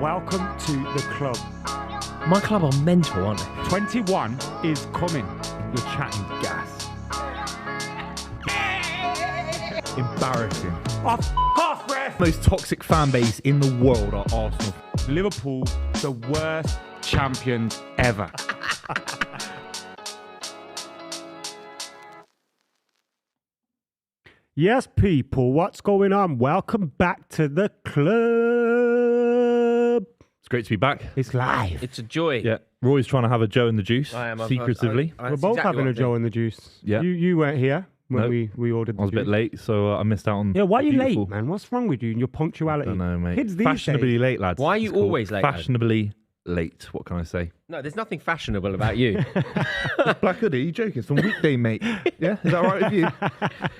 Welcome to the club. My club are mental, aren't they? 21 is coming. You're chatting gas. Embarrassing. Half ref. Most toxic fan base in the world are Arsenal. Liverpool, the worst champions ever. Yes, people, what's going on? Welcome back to the club. It's great to be back. It's live. It's a joy. Yeah, Roy's trying to have a Joe in the juice, I am. secretively. We're both having a Joe in the juice. Yeah. You weren't here when Nope. we ordered the I was a bit juice. late, so I missed out on. Yeah, why are you beautiful- late, man? What's wrong with you and your punctuality? I don't know, mate. Kids these Fashionably days. late, lads. Why are you It's called always late, though? Fashionably late. What can I say? No, there's nothing fashionable about you. Black hoodie, you joking? It's on weekday, mate. Yeah, is that right with you?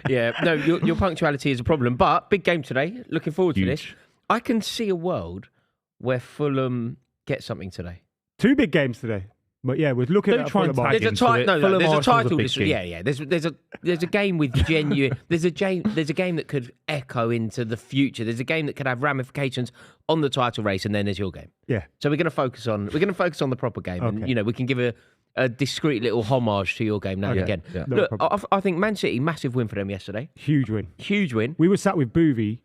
Yeah, no, your punctuality is a problem. But big game today. Looking forward to this. Huge. I can see a world where Fulham get something today. 2 big games today. But yeah, we're looking Don't at try and Fulham. tag There's a into title. it. No, Fulham there's a Arsenal's title. big game. Yeah. There's a game with genuine. There's a game that could echo into the future. There's a game that could have ramifications on the title race, and then there's your game. Yeah. So we're going to focus on the proper game, and Okay. we can give a discreet little homage to your game now and again. Yeah. No Look, problem. I think Man City, massive win for them yesterday. Huge win. Huge win. We were sat with Buvey.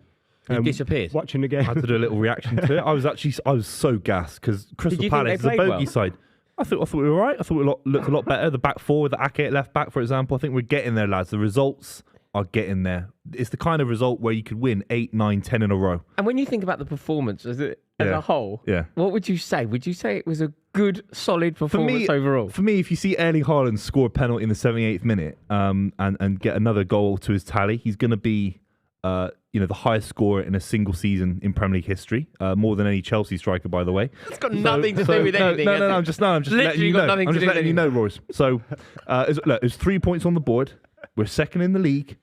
He disappeared. Watching the I had game. to do a little reaction to it. I was so gassed because Crystal you think Palace they is a played bogey well? side. I thought we were all right. I thought we looked a lot better. The back four with the Ake at left back, for example. I think we're getting there, lads. The results are getting there. It's the kind of result where you could win 8, 9, 10 in a row. And when you think about the performance as a whole, what would you say? Would you say it was a good, solid performance overall? For me, if you see Erling Haaland score a penalty in the 78th minute and get another goal to his tally, he's going to be the highest scorer in a single season in Premier League history, more than any Chelsea striker, by the way. It's got nothing to do with anything. No, I'm just letting you know. I'm just letting you know, Royce. So, there's 3 points on the board. We're second in the league.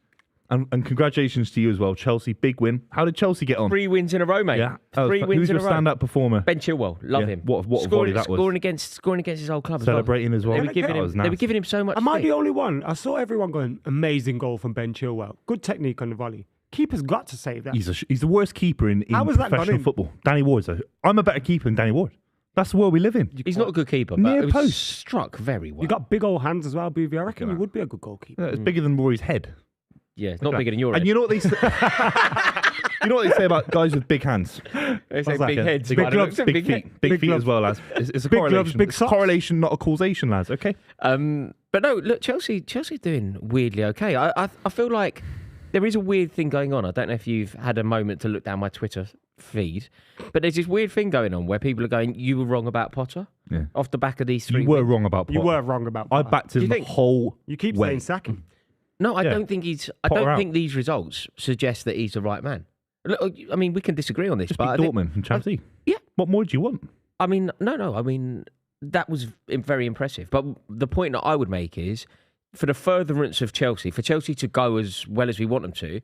And congratulations to you as well, Chelsea. Big win. How did Chelsea get on? 3 wins in a row, mate. Yeah. 3 wins Who's in a your row. stand-up performer? Ben Chilwell, love him. What a volley that was. Scoring against his old club Celebrating as well. They were giving him so much. Am I stick. the only one? I saw everyone going, amazing goal from Ben Chilwell. Good technique on the volley. Keeper's got to save that. He's the worst keeper in How was that gone professional in? football. Danny Ward's I'm a better keeper than Danny Ward. That's the world we live in. He's not a good keeper, but Near it was post. struck very well. You got big old hands as well, Buvey. I reckon you would be a good goalkeeper. It's bigger than Rory's head. Yeah, it's not bigger than your And head. you know what they say? You know what they say about guys with big hands? They say that? big heads. Big but I don't gloves, know, Big feet. Big feet gloves. as well, lads. It's a Big correlation. gloves, big It's socks. correlation, not a causation, lads. Okay. But no, look, Chelsea's doing weirdly okay. I feel like there is a weird thing going on. I don't know if you've had a moment to look down my Twitter feed, but there's this weird thing going on where people are going, "You were wrong about Potter." Yeah. Off the back of these 3 You were wins. wrong about Potter. You were wrong about I Potter. backed him Do you the think- whole You keep way. saying sack him. No, I Yeah. don't think he's. I Potter don't out. think these results suggest that he's the right man. Look, I mean, we can disagree on this, Just but beat I think, Dortmund and Champions League. yeah. What more do you want? I mean, no. I mean, that was very impressive. But the point that I would make is, for the furtherance of Chelsea, for Chelsea to go as well as we want them to,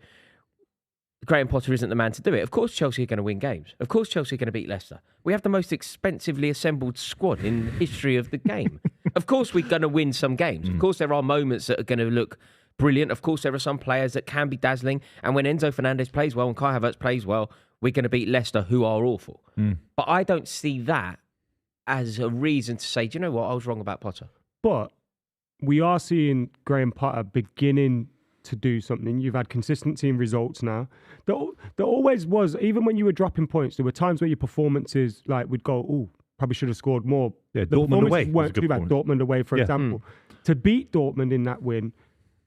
Graham Potter isn't the man to do it. Of course, Chelsea are going to win games. Of course, Chelsea are going to beat Leicester. We have the most expensively assembled squad in the history of the game. Of course, we're going to win some games. Of course, there are moments that are going to look brilliant. Of course, there are some players that can be dazzling. And when Enzo Fernandez plays well and Kai Havertz plays well, we're going to beat Leicester, who are awful. But I don't see that as a reason to say, do you know what? I was wrong about Potter. But we are seeing Graham Potter beginning to do something. You've had consistency in results now. There always was, even when you were dropping points, there were times where your performances would go, oh, probably should have scored more. Yeah, The Dortmund away performances was a weren't good too bad. performance. Dortmund away, for Yeah. example. To beat Dortmund in that win,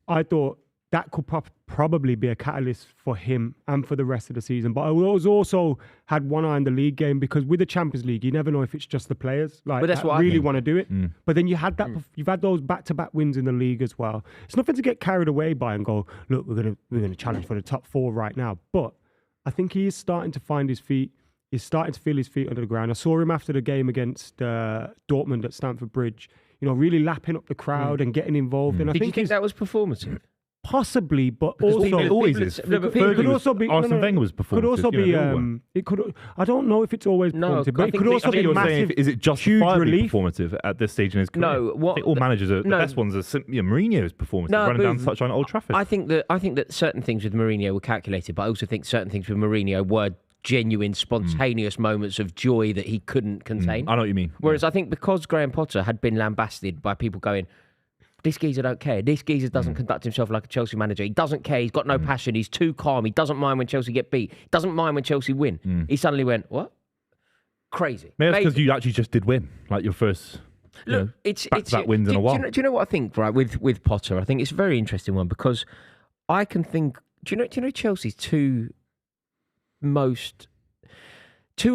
I thought that could probably be a catalyst for him and for the rest of the season. But I was also had one eye on the league game, because with the Champions League, you never know if it's just the players But that's that what I really think. want to do it. But then you had that. You've had those back-to-back wins in the league as well. It's nothing to get carried away by and go, look, we're gonna challenge for the top 4 right now. But I think he is starting to find his feet. He's starting to feel his feet under the ground. I saw him after the game against Dortmund at Stamford Bridge. Really lapping up the crowd and getting involved. And I Did you think think he's that was performative? possibly, but Because also people- it always people- is. no, but it people- could also be Arsene Wenger was Could also performative, you be know, they all were. it could. I don't know if it's always No, performative, I but it think could the- also I be think You're saying, massive. is it justifiably relief? performative at this stage in his career? No, what- I think all managers are. no. The best ones are Mourinho's performance, No, running down but- touchline at Old Trafford. I think that certain things with Mourinho were calculated, but I also think certain things with Mourinho were genuine, spontaneous moments of joy that he couldn't contain. I know what you mean. Whereas I think because Graham Potter had been lambasted by people going, this geezer don't care. This geezer doesn't conduct himself like a Chelsea manager. He doesn't care. He's got no passion. He's too calm. He doesn't mind when Chelsea get beat. He doesn't mind when Chelsea win. He suddenly went, what? Crazy. Maybe that's because you actually just did win, like your first. Look, it's back-to-back wins in a while. Do you know what I think? Right, with Potter, I think it's a very interesting one, because I can think. Do you know Chelsea's two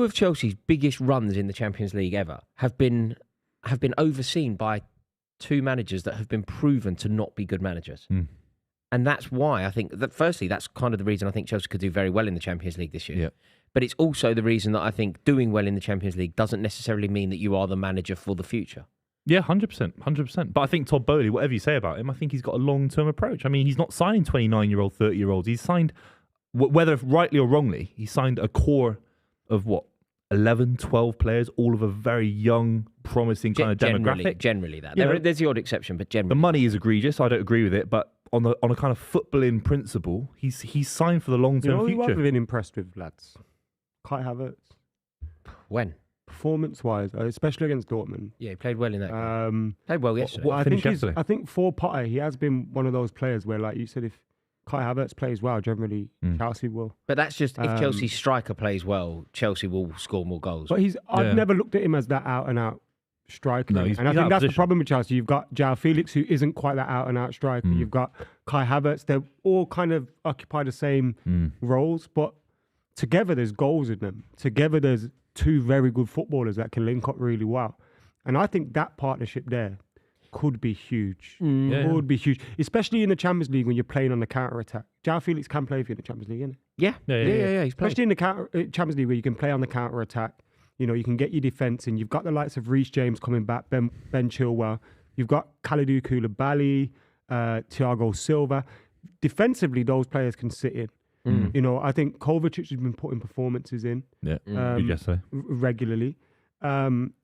of Chelsea's biggest runs in the Champions League ever have been overseen by 2 managers that have been proven to not be good managers. And that's why I think that, firstly, that's kind of the reason I think Chelsea could do very well in the Champions League this year. Yeah. But it's also the reason that I think doing well in the Champions League doesn't necessarily mean that you are the manager for the future. Yeah, 100%, 100%. But I think Todd Boehly, whatever you say about him, I think he's got a long-term approach. I mean, he's not signing 29-year-old, 30-year-olds. He's signed, whether rightly or wrongly, he signed a core of 11, 12 players, all of a very young, promising kind of demographic. Generally that. There's the odd exception, but generally. The money is egregious. I don't agree with it, but on a kind of footballing principle, he's signed for the long-term future. You know who I've been impressed with, lads? Kai Havertz. When? Performance-wise, especially against Dortmund. Yeah, he played well in that game. Played well yesterday. I think for Potter, he has been one of those players where, like you said, if Kai Havertz plays well, generally Chelsea will. But that's just if Chelsea's striker plays well, Chelsea will score more goals. But I've never looked at him as that out-and-out striker. No, and I think that's the problem with Chelsea. You've got João Felix, who isn't quite that out-and-out striker. You've got Kai Havertz. They all kind of occupy the same roles, but together there's goals in them. Together there's two very good footballers that can link up really well. And I think that partnership there could be huge. Could be huge. Especially in the Champions League when you're playing on the counter-attack. João Felix can play for you in the Champions League, isn't he? Yeah. He's played. Especially in the Champions League where you can play on the counter-attack. You know, you can get your defence in. You've got the likes of Reece James coming back, Ben Chilwell. You've got Kalidou Koulibaly, Thiago Silva. Defensively, those players can sit in. You know, I think Kovacic has been putting performances in regularly.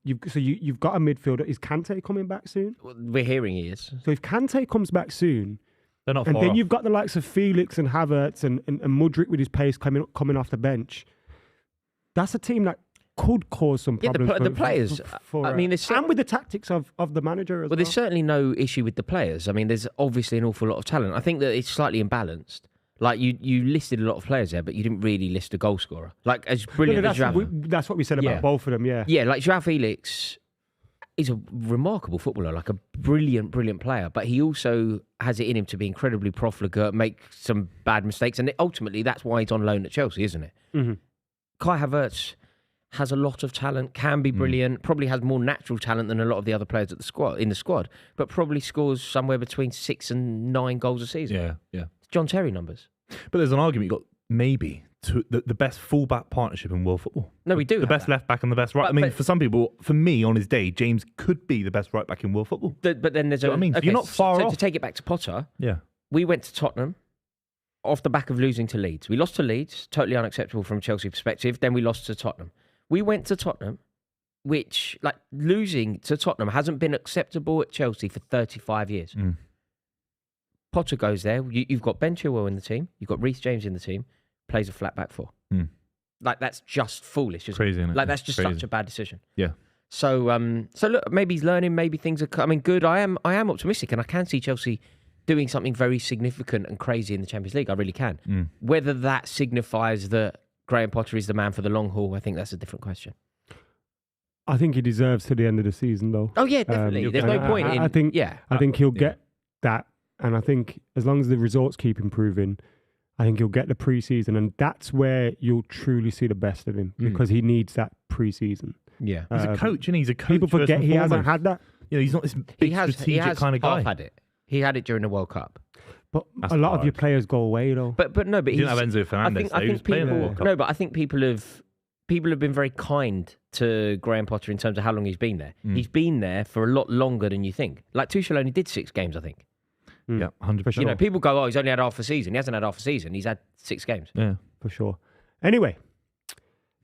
You've got a midfielder. Is Kante coming back soon? We're hearing he is. So if Kante comes back soon, they're not and far then off. you've got the likes of Felix and Havertz and Mudryk with his pace coming off the bench. That's a team that could cause some problems. The players. I mean, and with the tactics of the manager as well. There's certainly no issue with the players. I mean, there's obviously an awful lot of talent. I think that it's slightly imbalanced. Like you listed a lot of players there, but you didn't really list a goal scorer. Like as brilliant as João. That's what we said about both of them. Yeah. Yeah, like João Felix is a remarkable footballer, like a brilliant player, but he also has it in him to be incredibly profligate, make some bad mistakes, and ultimately that's why he's on loan at Chelsea, isn't it? Mm-hmm. Kai Havertz has a lot of talent, can be brilliant, probably has more natural talent than a lot of the other players at in the squad, but probably scores somewhere between 6 and 9 goals a season. Yeah. It's John Terry numbers. But there's an argument you've got maybe to the best full-back partnership in world football. No, we do. The best left-back and the best right. I mean, for some people, for me, on his day, James could be the best right-back in world football. But then there's I mean? Okay, you're not far off. To take it back to Potter, yeah, we went to Tottenham off the back of losing to Leeds. We lost to Leeds, totally unacceptable from a Chelsea perspective. Then we lost to Tottenham. We went to Tottenham, which, like, losing to Tottenham hasn't been acceptable at Chelsea for 35 years. Potter goes there. You've got Ben Chilwell in the team. You've got Reece James in the team. Plays a flat back 4. Like, that's just foolish. Crazy, isn't it? Like, that's just such a bad decision. Yeah. So look, maybe he's learning. Maybe things are coming good. I am optimistic, and I can see Chelsea doing something very significant and crazy in the Champions League. I really can. Whether that signifies that Graham Potter is the man for the long haul, I think that's a different question. I think he deserves to the end of the season, though. Oh yeah, definitely. There's no point in. I think he'll get that. And I think as long as the results keep improving, I think he'll get the pre-season, and that's where you'll truly see the best of him because he needs that pre-season. Yeah, he's a coach, and he's a coach. People forget he hasn't had that. You know, he's not this big strategic kind of guy. Half had it. He had it during the World Cup. But a lot of your players go away though. But he didn't have Enzo Fernandez. I think people have been very kind to Graham Potter in terms of how long he's been there. He's been there for a lot longer than you think. Like Tuchel only did 6 games, I think. Yeah, 100%. You know, people go, "Oh, he's only had half a season." He hasn't had half a season. He's had 6 games. Yeah, for sure. Anyway,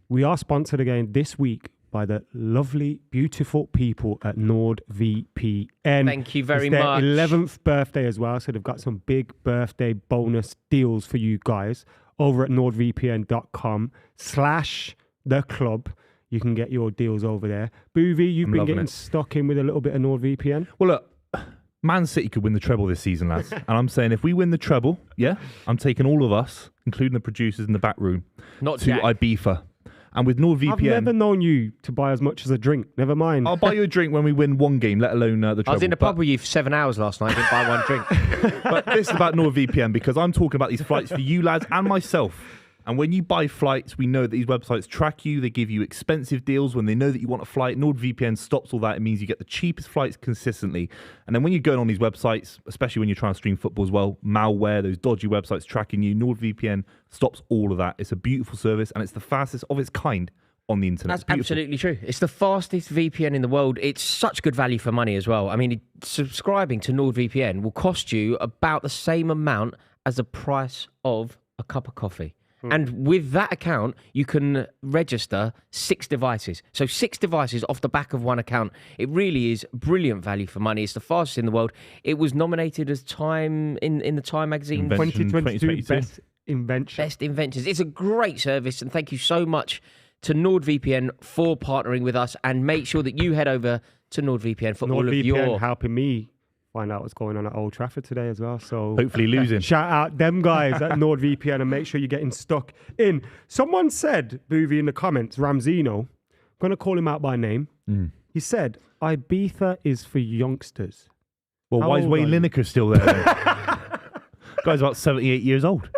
we are sponsored again this week by the lovely, beautiful people at NordVPN. Thank you very much. It's their 11th birthday as well, so they've got some big birthday bonus deals for you guys over at nordvpn.com/theclub. You can get your deals over there. Buvey, you've been getting stuck in with a little bit of NordVPN. Well, look, Man City could win the treble this season, lads. And I'm saying if we win the treble, I'm taking all of us, including the producers in the back room, to Ibiza. And with NordVPN... I've never known you to buy as much as a drink. Never mind. I'll buy you a drink when we win one game, let alone the treble. I was in the pub with you for 7 hours last night. I didn't buy one drink. But this is about NordVPN because I'm talking about these flights for you lads and myself. And when you buy flights, we know that these websites track you. They give you expensive deals when they know that you want a flight. NordVPN stops all that. It means you get the cheapest flights consistently. And then when you're going on these websites, especially when you're trying to stream football as well, malware, those dodgy websites tracking you, NordVPN stops all of that. It's a beautiful service, and it's the fastest of its kind on the internet. That's absolutely true. It's the fastest VPN in the world. It's such good value for money as well. I mean, subscribing to NordVPN will cost you about the same amount as the price of a cup of coffee. And with that account, you can register 6 devices. So 6 devices off the back of one account. It really is brilliant value for money. It's the fastest in the world. It was nominated as Time in the Time magazine. 2022 Best Invention. Best Inventions. It's a great service, and thank you so much to NordVPN for partnering with us. And make sure that you head over to NordVPN for all of your... helping me find out what's going on at Old Trafford today as well. So hopefully losing. Shout out them guys at NordVPN and make sure you're getting stuck in. Someone said, Buvey in the comments, Ramzino, going to call him out by name. He said, Ibiza is for youngsters. Well, How why is old Wayne are you? Lineker still there then? Guy's about 78 years old.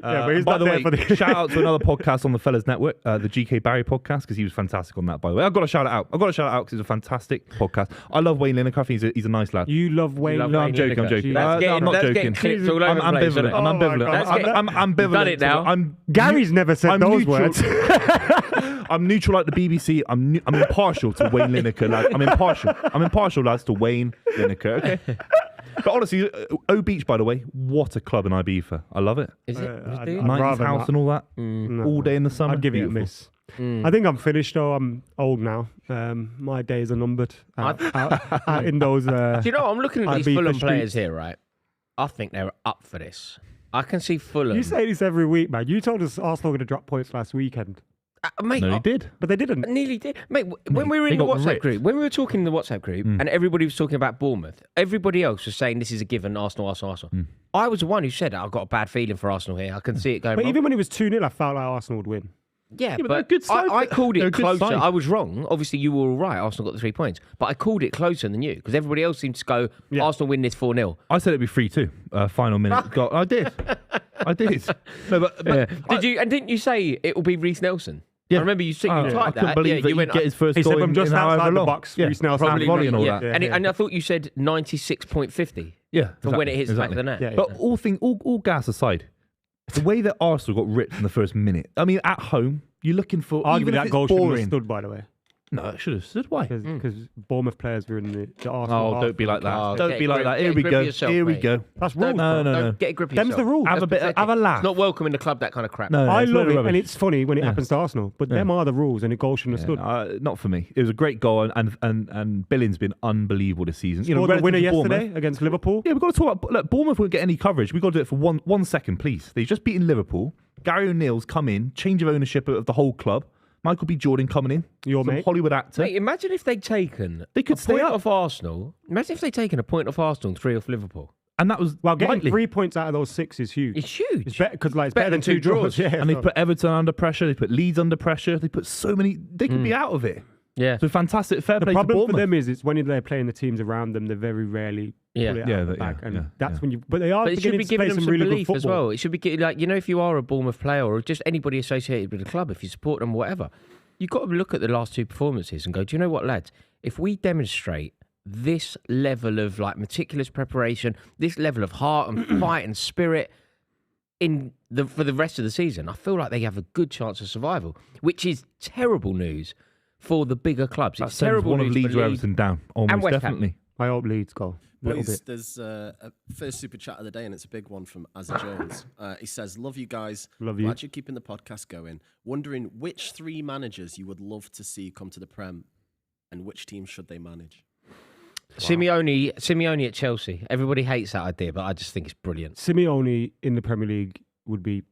Yeah, but he's by not the there way, for the... shout out to another podcast on the Fellas Network, the GK Barry podcast, because he was fantastic on that, by the way. I've got to shout it out. because it's a fantastic podcast. I love Wayne Lineker. I think he's a nice lad. You love Wayne. love No, Wayne I'm joking. Lineker. I'm joking. That's I'm not getting joking. clips all over I'm the place, isn't ambivalent. it? I'm Oh my ambivalent. God. I'm ambivalent. Done it now. Gary's never said I'm those neutral. words. I'm neutral like the BBC. I'm impartial to Wayne Lineker, lad. I'm impartial, lads, to Wayne Lineker. Okay. But honestly, O Beach, by the way, what a club in Ibiza. I love it. Is it? I'd 90s rather house not. and all that. No. All day in the summer. I'd give it a Beautiful. miss. I think I'm finished though. I'm old now. My days are numbered. Out in those. Do you know, I'm looking at these Ibiza Fulham streets. players here, right? I think they're up for this. I can see Fulham. You say this every week, man. You told us Arsenal were going to drop points last weekend, Mate, No, he did. but they didn't. Nearly did. Mate, when we were in they the got WhatsApp ripped. group, when we were talking in the WhatsApp group, and everybody was talking about Bournemouth, everybody else was saying this is a given, Arsenal. I was the one who said, I've got a bad feeling for Arsenal here. I can see it going But wrong. even when it was 2-0, I felt like Arsenal would win. Yeah, but they're a good side. I called They're a it good closer. side. I was wrong. Obviously, you were all right. Arsenal got the 3 points. But I called it closer than you because everybody else seemed to go, Yeah. Arsenal win this 4-0. I said it'd be 3-2. Final minute. I did. No, but Did you? And didn't you say it will be Reece Nelson? Yeah. I remember you I like couldn't that. believe Yeah, that you went, get his first He goal said from just in however outside the long. box, Yeah. Reece Nelson. Probably volley and all yeah. that. And I thought you said 96.50 Yeah, for when it hits the back of the net. Yeah, But all gas aside, the way that Arsenal got ripped in the first minute. I mean, at home, you're looking for even Arguably, if that it's goal should have boring. stood, by the way, No, it should have stood. Why? because Bournemouth players were in the Arsenal. Oh, half. don't be like that. Oh, don't get be a like grip- that. get Here a we grip go. of yourself, Here we mate. go. That's Don't- rules, bro. No. Get a grip of Them's yourself. the rules. Have a That's bit. pathetic. Have a laugh. It's not welcome in the club, that kind of crap. No, I it's love really it, rubbish. and it's funny when it happens to Arsenal. But them are the rules, and the goal shouldn't have stood. Not for me. It was a great goal, and Billing's been unbelievable this season. Scored the relative winner to Bournemouth- yesterday against Liverpool. Yeah, we've got to talk about. Look, Bournemouth won't get any coverage. We've got to do it for one second, please. They've just beaten Liverpool. Gary O'Neill's come in, change of ownership of the whole club. Michael B. Jordan coming in, Your some mate. Hollywood actor. Mate, imagine if they'd taken They could a stay point up. off Arsenal. Imagine if they'd taken a point off Arsenal and 3 off Liverpool. And that was Well, getting lightly. 3 points out of those 6 is huge. It's huge. It's better because it's better than 2 draws. Yeah, And they so- put Everton under pressure. They put Leeds under pressure. They put so many. They could be out of it. Yeah. So fantastic. Fair the play to problem for Bournemouth. them is it's when they're playing the teams around them, they very rarely Yeah. pull it Yeah, out of the that- bag. yeah, and yeah, that's yeah. when you. But they are But it should beginning be to play giving them some some really good belief football as well. It should be like, if you are a Bournemouth player or just anybody associated with the club, if you support them, whatever, you've got to look at the last 2 performances and go, do you know what, lads? If we demonstrate this level of like meticulous preparation, this level of heart and fight and spirit for the rest of the season, I feel like they have a good chance of survival, which is terrible news for the bigger clubs. That It's sends terrible one of news Leeds for or Leeds. Everton down. Almost West Ham. definitely. I hope Leeds go a little Boys, bit. there's a first super chat of the day, and it's a big one from Azza Jones. He says, "Love you guys. Love you. Glad you're keeping the podcast going. Wondering which 3 managers you would love to see come to the Prem, and which team should they manage?" Simeone at Chelsea. Everybody hates that idea, but I just think it's brilliant. Simeone in the Premier League would be.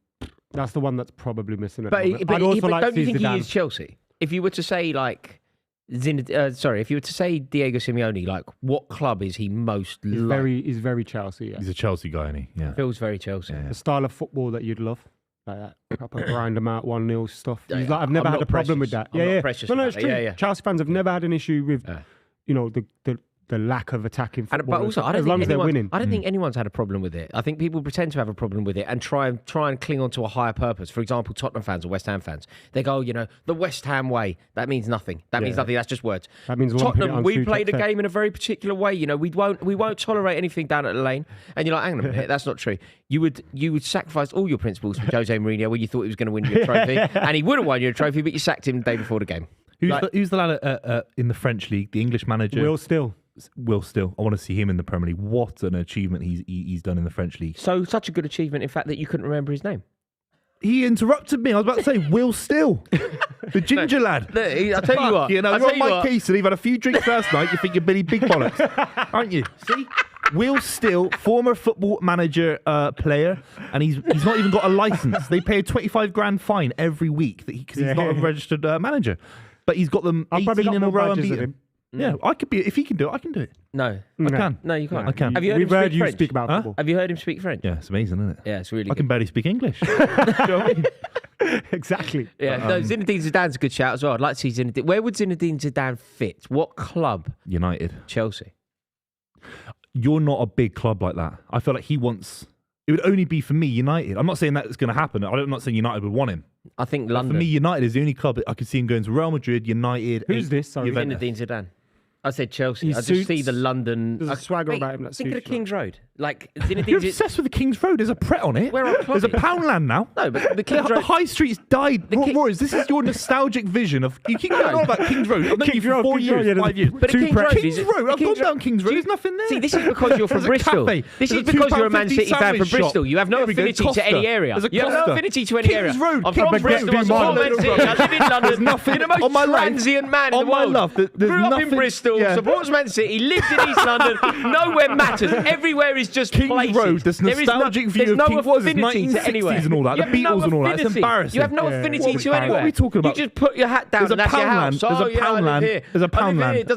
That's the one that's probably missing. At the moment. But I'd also but like don't to you see think Zidane. he is Chelsea? If you were to say like, if you were to say Diego Simeone, like what club is he most He's like? he's very Chelsea. Yeah. He's a Chelsea guy, isn't he? Yeah. Feels very Chelsea. Yeah. The style of football that you'd love. Like that proper grind them out 1-0 stuff. Yeah, He's like, I've never I'm had not a problem with precious. that. I'm yeah, not precious No, about it's it. true. Yeah, yeah. Chelsea fans have never had an issue with, Yeah. you know, the lack of attacking But football. also, I don't as long as they're winning. I don't think anyone's had a problem with it. I think people pretend to have a problem with it and try and cling on to a higher purpose. For example, Tottenham fans or West Ham fans, they go, the West Ham way. That means nothing. That means nothing. That's just words. That means Tottenham. We play the game in a very particular way. We won't tolerate anything down at the lane. And you're like, hang on a minute, that's not true. You would sacrifice all your principles for Jose Mourinho when you thought he was going to win you a trophy, and he would have won you a trophy, but you sacked him the day before the game. Who's the lad in the French league? The English manager. Will Still. I want to see him in the Premier League. What an achievement he's done in the French league. So such a good achievement, in fact, that you couldn't remember his name. He interrupted me. I was about to say Will Still, the ginger lad. I'll tell you what. You're on my case, and you've had a few drinks last night. You think you're Billy Big Bollocks, aren't you? See, Will Still, former football manager, player, and he's not even got a license. They pay a 25 grand fine every week because he's not a registered manager. But he's got them 18 in a row unbeaten. Yeah, I could be. If he can do it, I can do it. No, I can. No, you can't. I can. Have you heard him speak about football? Have you heard him speak French? Yeah, it's amazing, isn't it? Yeah, it's really. I can barely speak English. Exactly. Yeah, no, Zinedine Zidane's a good shout as well. I'd like to see Zinedine. Where would Zinedine Zidane fit? What club? United. Chelsea. You're not a big club like that. I feel like he wants. It would only be for me, United. I'm not saying that's going to happen. I'm not saying United would want him. I think But London. for me, United is the only club that I could see him going to. Real Madrid, United. Who's this? Sorry. Zinedine Zidane. I said Chelsea. He I just suits- see the London. There's a swagger about him that Think of the suits you. King's Road. Like You're Zinedine. obsessed with the King's Road. There's a Pret on it. Where our club There's a is. Poundland now. No, but the The King's Road. high street's died. King- Rory, this is your nostalgic vision of. You keep going on about King's Road. I've known you King's for Road, 4 King's years, Road, yeah, 5 years. But the King's Road King's is Road. I've King's gone down King's Road. There's nothing there. See, this is because you're from There's a Bristol. cafe. This is There's a because you're a Man £2.50 City fan from sandwich shop. Bristol. You have no There we go, affinity Costa. to any area. There's a You have no Costa. affinity to any area. King's Road. I'm King's from Bristol. I Road. support Man City. I live in London. There's nothing You're the most on my life. transient man in On the my world. love, there's Grew up in nothing- Bristol. yeah. Supports Man City. Lived in East London. Nowhere matters. Everywhere is just King's places. Road, this There is nostalgic view there's of no King was affinity to 1960s anywhere. and all that, You the have no Beatles and all that. It's affinity. embarrassing. You have no Yeah. affinity What to are we anywhere. talking about? You just put your hat down There's a and that's your Poundland. house. There's a Oh, yeah, I live Poundland. here. There's a I live here. Poundland. It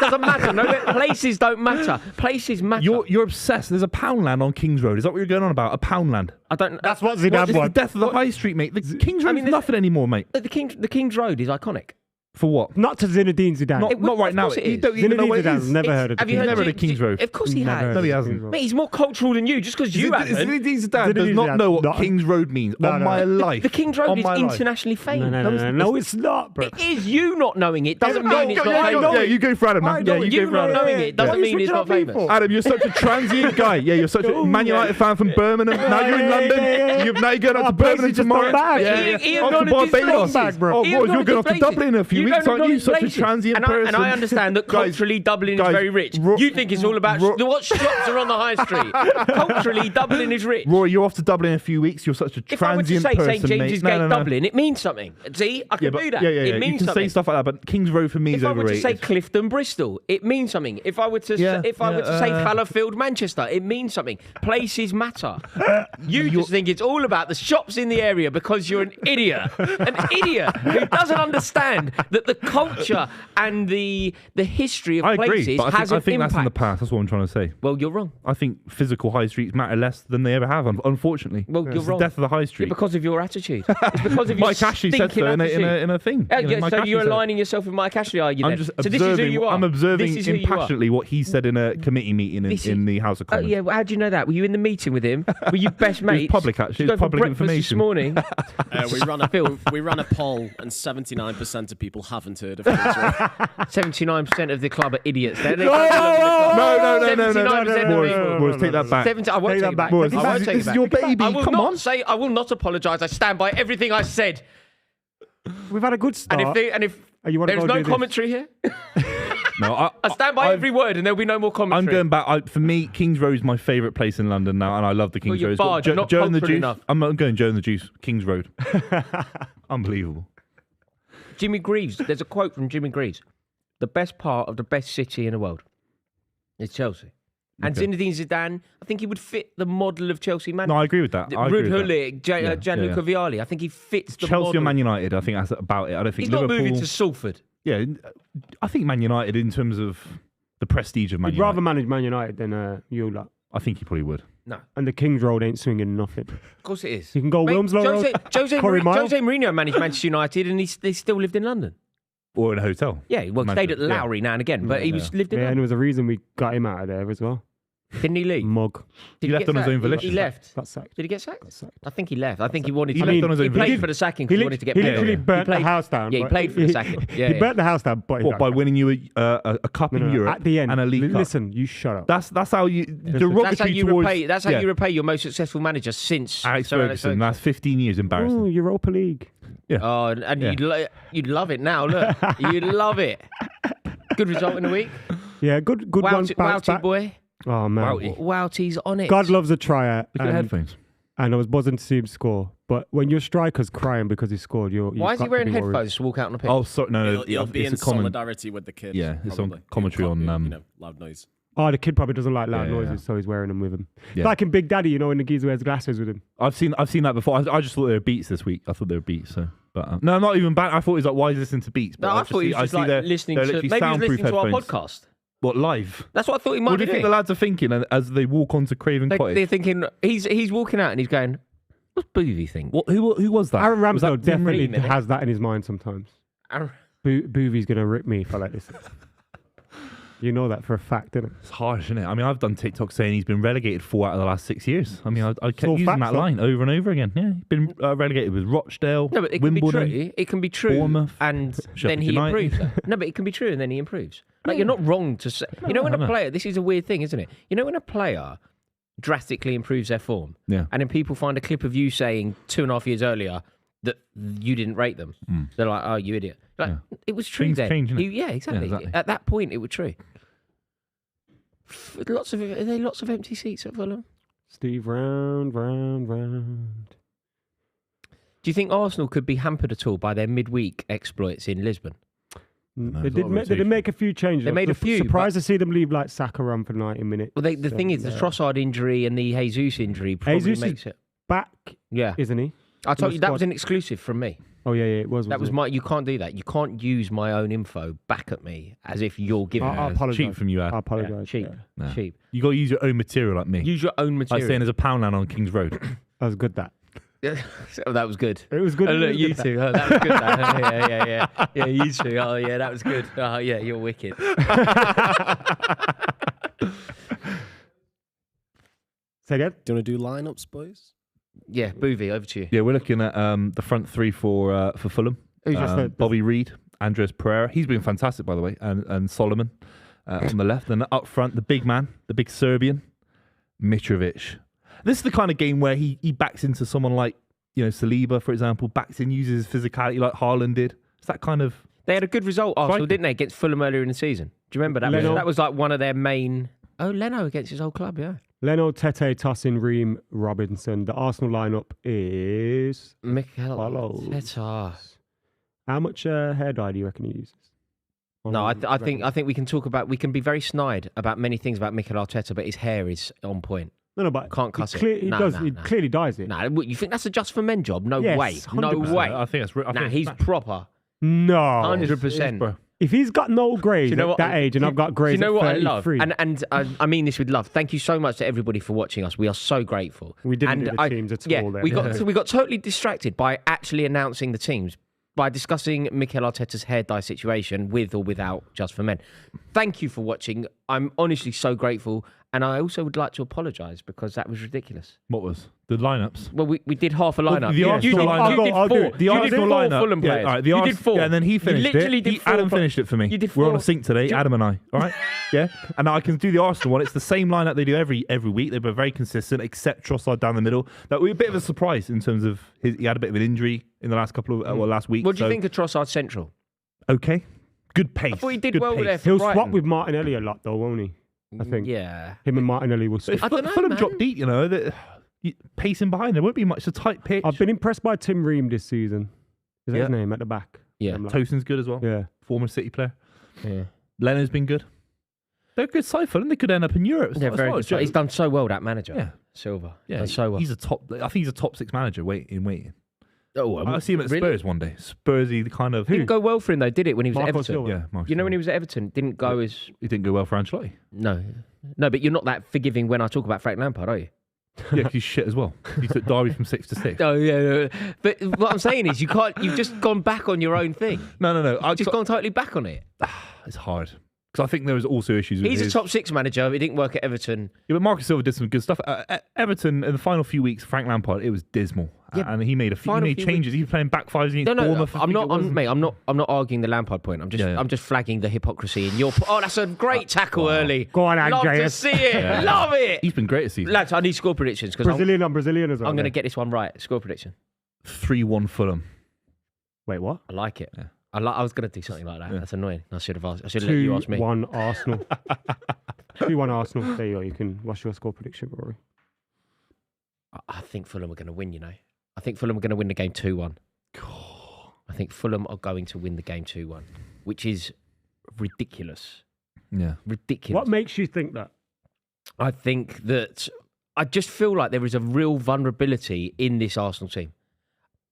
doesn't matter. No, places don't matter. Places matter. You're obsessed. There's a Poundland on King's Road. Is that what you're going on about? A Poundland. I don't. That's what It's Zidane the wants. death of the high street, mate. The King's I Road's mean, there's- nothing anymore, mate. The King's Road is iconic. For what? Not to Zinedine Zidane. Not right of now. course it You is. don't even know Zinedine what it Zidane's is. never heard of the Have you King's heard Never Road. heard of King's Road. Of course he Never has. heard No, he of hasn't. King's Road. Mate, he's more cultural than you. Just because you haven't. Zinedine Zidane does Zinedine not know Zidane, what not- King's Road means. No, on no. my life. The King's Road On is my life. internationally famed. No, it's not, bro. It is. You not knowing it doesn't No, mean it's no, not no, famous. no. Yeah, you go for Adam, I man. know Yeah, it. you You go for not Adam. knowing it doesn't Why mean you it's not switching up famous. people? Adam, you're such a transient guy. Yeah, you're such a Man United fan from Birmingham. Now you're in London. Now you're going up to places Birmingham just tomorrow. don't matter. He Off to acknowledges Barbados. places. bro. Oh, He boys, you're acknowledges going off to places. Dublin in a few You weeks, don't aren't you? acknowledge Such a places. transient and person. And I understand that Guys, culturally Dublin is guys, very rich. You think it's all about what shops are on the high street. Culturally, Dublin is rich. Roy, you're off to Dublin in a few weeks. You're such a If I were to transient say person, St James's mate. Gate, Dublin, it means something. See, I can do that. Yeah, It You means can something. say stuff like that, but King's Road for me is If I were to overrated. say Clifton, Bristol, it means something. If I were to say Fallowfield, Manchester, it means something. Places matter. You just think it's all about the shops in the area because you're an idiot. An idiot who doesn't understand that the culture and the history of I places agree, but has I an think impact. that's in the past. That's what I'm trying to say. Well, you're wrong. I think physical high streets matter less than they ever have, unfortunately. Well, you're It's wrong. the death of the high street. Because of your attitude. It's because of your Mike Ashley said so stinking attitude. in a thing. Yeah, You know, Mike so Ashley you're said it. aligning yourself with Mike Ashley, are you? I'm Then? just So this is who observing. you are. I'm observing This is who you are. impassionately what he said in a committee meeting in the House of Oh Commons. yeah, well, how do you know that? Were you in the meeting with him? Were you best mates? public, actually. Did you It's go for public breakfast information. This morning. We ran a poll, and 79% of people haven't heard of King's Road. 79% of the club are idiots. They're No, 79% of people. Boys, take that back. 70, I won't Take take that it back. back. Boys, I won't this take it is back. your baby. I will Come not on. say. I will not apologise. I stand by everything I said. We've had a good start. And if You wanna there's go no do this? commentary here, No, I stand by every word, and there'll be no more I'm commentary. going back. For me, King's Road is my favourite place in London now, and I love the King's you're Road. It's got barred, you're not Joe and the cultural Juice. enough. I'm going Joe and the Juice. King's Road. Unbelievable. Jimmy Greaves. There's a quote from Jimmy Greaves. The best part of the best city in the world is Chelsea. And Okay. Zinedine Zidane, I think he would fit the model of Chelsea manager. No, I agree with that. I agree Ruud with that. Gullit, Gianluca Vialli. I think he fits the Chelsea model. or Man United, I think that's about it. I don't think He's Liverpool. not moving to Salford. Yeah, I think Man United in terms of the prestige of Man He'd United. rather manage Man United than you lot. I think he probably would. No, And the King's Road ain't swinging nothing. of course it is. You can go Mate, Wilmslow Road, Jose Corrie Mile. Mourinho managed Manchester United and he still lived in London. Or in a hotel. Yeah, well, stayed at Lowry now and again, but he lived in. Yeah, and there was a reason we got him out of there as well. Didn't he leave? Mug. Did He left get on his sacked? own volition. He left. Got sacked. Did he get sacked? Got sacked. I think he left. I think he wanted He to. left on his own He played volition. for the sacking He because he wanted to get. he paid. literally burnt played- the house down. Yeah, he but played for the sacking. Yeah, he yeah. burnt the house down, but he What, got by sacked. winning you a cup No, in no, Europe at the end. and a league cup? Listen, you shut up. That's how you derogatory That's how you towards. repay. That's how you repay your most successful manager since Alex Sir Ferguson. That's 15 years embarrassing. Ooh, Europa League. Oh, and Yeah. you'd love it now. Look, you'd love it. Good result in the week. Yeah, good one. Bounce Wouty back. boy. Oh man, Wouty. Wouty's on it. God loves a tryer. Look at the headphones. And I was buzzing to see him score. But when your striker's crying because he scored, Why is he wearing headphones to walk out on the pitch? Oh, sorry, no, It'll be in it's a common. solidarity with the kid. Yeah, it's on probably. commentary Can't on, be, loud noise. Oh, the kid probably doesn't like loud Yeah, yeah, noises, so he's wearing them with him. Yeah. Like in Big Daddy, you know, when the geezer wears glasses with him. I've seen that before. I just thought they were beats this week. I thought they were beats. So, but no, not even bad. I thought he was like, why is he listening to beats? But No, I thought he was just like listening to. Maybe he was listening to our podcast. What, live? That's what I thought he might What do be you think doing. the lads are thinking as they walk onto Craven Cottage? They're thinking he's walking out and he's going, "What's Buvey think?" What, who was that? Aaron Was that Ramsdale definitely minute? has that in his mind sometimes. Aaron- Buvey's going to rip me if I let this. You know that for a fact, isn't it? It's harsh, isn't it? I mean, I've done TikTok saying he's been relegated 4 out of the last 6 years. I mean, I kept all using facts, that though. line over and over again. Yeah, he's been relegated with Rochdale, No, but it can Wimbledon. be true. It can be true, Bournemouth, and then Sheffield he United. improves. No, but it can be true, and then he improves. Like you're not wrong to say. You know, when I know. a player, this is a weird thing, isn't it? You know, when a player drastically improves their form, Yeah. and then people find a clip of you saying 2.5 years earlier that you didn't rate them. They're like, "Oh, you idiot!" Like it was true Things then. change, innit? Yeah, exactly. Yeah, exactly. At that point, it was true. Are there lots of empty seats at Fulham? Steve, round. Do you think Arsenal could be hampered at all by their midweek exploits in Lisbon? No, They there's a lot of did rotation. make a few changes. They made a few, Surprised to see them leave like Saka run for 90 minutes. Well, the thing is, the Trossard injury and the Jesus injury probably Jesus is makes it. back, Yeah, isn't he? I told the you that squad. was an exclusive from me. Oh yeah, it was. That was my. You can't do that. You can't use my own info back at me as if you're giving. I me. apologise. Cheap from you, Ad. I apologise. cheap, yeah. Nah. cheap. You got to use your own material like me. Use your own Like material. saying there's a Poundland on King's Road. That was good. That Oh, that was good. it was good. Oh, it look, was you good, that. two. Oh, that was good. That. Yeah, you two. Oh, yeah, that was good. Oh, yeah, you're wicked. Say again. Do you want to do lineups, boys? Yeah, Buvey, over to you. Yeah, we're looking at the front three for Fulham. Who's just the- Bobby Reed, Andres Pereira. He's been fantastic, by the way, and Solomon on the left. And up front, the big man, the big Serbian, Mitrovic. This is the kind of game where he backs into someone like, Saliba, for example, backs in, uses his physicality like Haaland did. It's that kind of... They had a good result, Arsenal, Striker. didn't they, against Fulham earlier in the season? Do you remember that? Leno. That was like one of their main... Oh, Leno against his old club, yeah. Leno, Tete, Tosin, Ream, Robinson. The Arsenal lineup is Mikel follows. Arteta. How much hair dye do you reckon he uses? No, I think we can talk about... We can be very snide about many things about Mikel Arteta, but his hair is on point. No, but Can't cuss it. He No, does. no, he no. clearly dyes it. Nah, what, you think that's a just for men job? No Yes, way. No 100%. way. I think that's... Nah, he's proper. No, 100%. bro. if he's got no grades Do you know at what- that age, and I've got Do grades you know at what I love? 33, And I mean this with love. Thank you so much to everybody for watching us. We are so grateful. we didn't and do the teams at Yeah, all. There. we got totally distracted by actually announcing the teams, by discussing Mikel Arteta's hair dye situation with or without Just for Men. Thank you for watching. I'm honestly so grateful. And I also would like to apologise because that was ridiculous. What was? The lineups? Well, we did half a lineup. the Arsenal lineup- I'll do four. it. The You did Arsenal four lineup. Fulham players. Yeah, all right, you did four. Yeah, and then he finished you literally it. Did four. Adam finished it for me. You did We're four. on a sync today, Adam and I. All right? Yeah? And now I can do the Arsenal one. It's the same lineup they do every week. They've been very consistent, except Trossard down the middle. That was a bit of a surprise in terms of he had a bit of an injury in the last couple of last week. What do you think of Trossard Central? Okay. Good pace. I thought he did Good well with pace. their He'll swap Brighton. with Martinelli a lot, though, won't he? I think. Yeah. Him and Martinelli will swap. If I don't know, Fulham man. drop deep, pacing behind, there won't be much. It's a tight pitch. I've been impressed by Tim Ream this season. Is that Yeah. his name at the back? Yeah. I'm like, Tosin's good as well. yeah. Former City player. Yeah. Leno's been good. They're a good side, Fulham. They could end up in Europe. They're It's very not a good. He's joke. done so well, that manager. Yeah. Silva. Yeah, Done so well. I think he's a top 6 manager waiting. Oh, I'll see him at really? Spurs one day. Spursy, the kind of... Didn't go well for him though, did it? When he was Marco at Everton. Silva. Yeah, Mark You know when he Silva. was at Everton, didn't go as He didn't go well for Ancelotti. no, but you're not that forgiving when I talk about Frank Lampard, are you? Yeah, 'cause he's shit as well. He took Derby from 6 to 6. Oh yeah, but what I'm saying is you can't. You've just gone back on your own thing. No. I've just gone totally back on it. It's hard. Because I think there was also issues with He's his... a top 6 manager. It didn't work at Everton. Yeah, but Marcus Silva did some good stuff. Everton, in the final few weeks, Frank Lampard, it was dismal. Yeah, and he made changes. He was playing back fives against Bournemouth. I'm not arguing the Lampard point. I'm just flagging the hypocrisy in your. Oh, that's a great tackle early. Go on, Love to Andreas. see it. Love it. He's been great this season. Lads, I need score predictions because Brazilian as well. I'm going to get this one right. Score prediction. 3-1 Fulham. Wait, what? I like it. Yeah. I was going to do something like that. Yeah. That's annoying. I should have asked. I should have let you ask me. 2-1 Arsenal. 2-1 Arsenal. There you go. You can. What's your score prediction, Rory? I think Fulham are going to win. You know, I think Fulham are going to win the game 2-1. I think Fulham are going to win the game 2-1, which is ridiculous. Yeah. Ridiculous. What makes you think that? I think that I just feel like there is a real vulnerability in this Arsenal team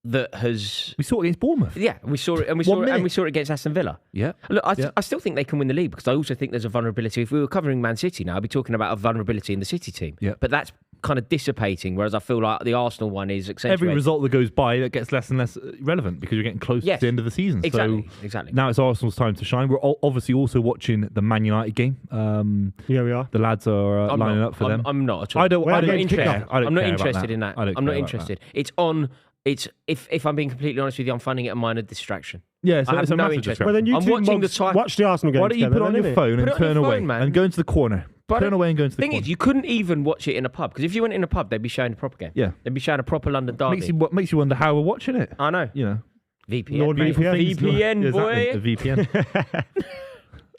that has. We saw it against Bournemouth. Yeah, we saw it, and we saw it against Aston Villa. Yeah. Look, I still think they can win the league because I also think there's a vulnerability. If we were covering Man City now, I'd be talking about a vulnerability in the City team. Yeah. But that's kind of dissipating, whereas I feel like the Arsenal one is accentuated. Every result that goes by, that gets less and less relevant because you're getting close to the end of the season. Exactly. So exactly. now it's Arsenal's time to shine. We're obviously also watching the Man United game. Yeah, we are. The lads are lining up for them. I'm not at all. I don't I'm not care. interested. I don't I'm not care about interested that. in that. I don't I'm not care about interested. It's on. It's if I'm being completely honest with you, I'm finding it a minor distraction. Yeah, I have it's a no massive interest. distraction. Well, then you I'm two watching mugs the time. watch the Arsenal game. Why don't you together, put on then, your innit? phone and Put it on turn your away phone, man. and go into the corner? Turn away and go into the Thing corner. is, you couldn't even watch it in a pub because if you went in a pub, they'd be showing a proper game. Yeah. They'd be showing a proper London derby. Makes you wonder how we're watching it. I know. You know, VPN, Lord mate. VPN. VPN, Yeah, boy. exactly. The VPN.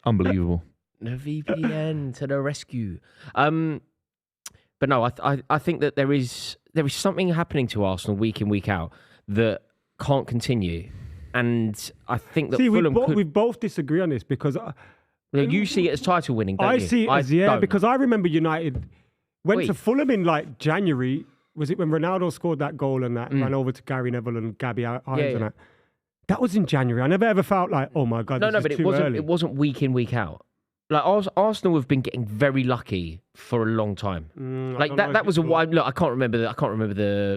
Unbelievable. The VPN to the rescue. But no, I think that there is something happening to Arsenal week in, week out that can't continue. And I think that Fulham we both disagree on this because you see it as title winning, don't I you? see it as, don't. because I remember United went Wait. to Fulham in like January. Was it when Ronaldo scored that goal and that ran over to Gary Neville and Gabby Hines and that? That was in January. I never ever felt like, oh my God, this is but too early. it wasn't week in, week out. Like Arsenal have been getting very lucky for a long time. Like that was a wide look. I can't remember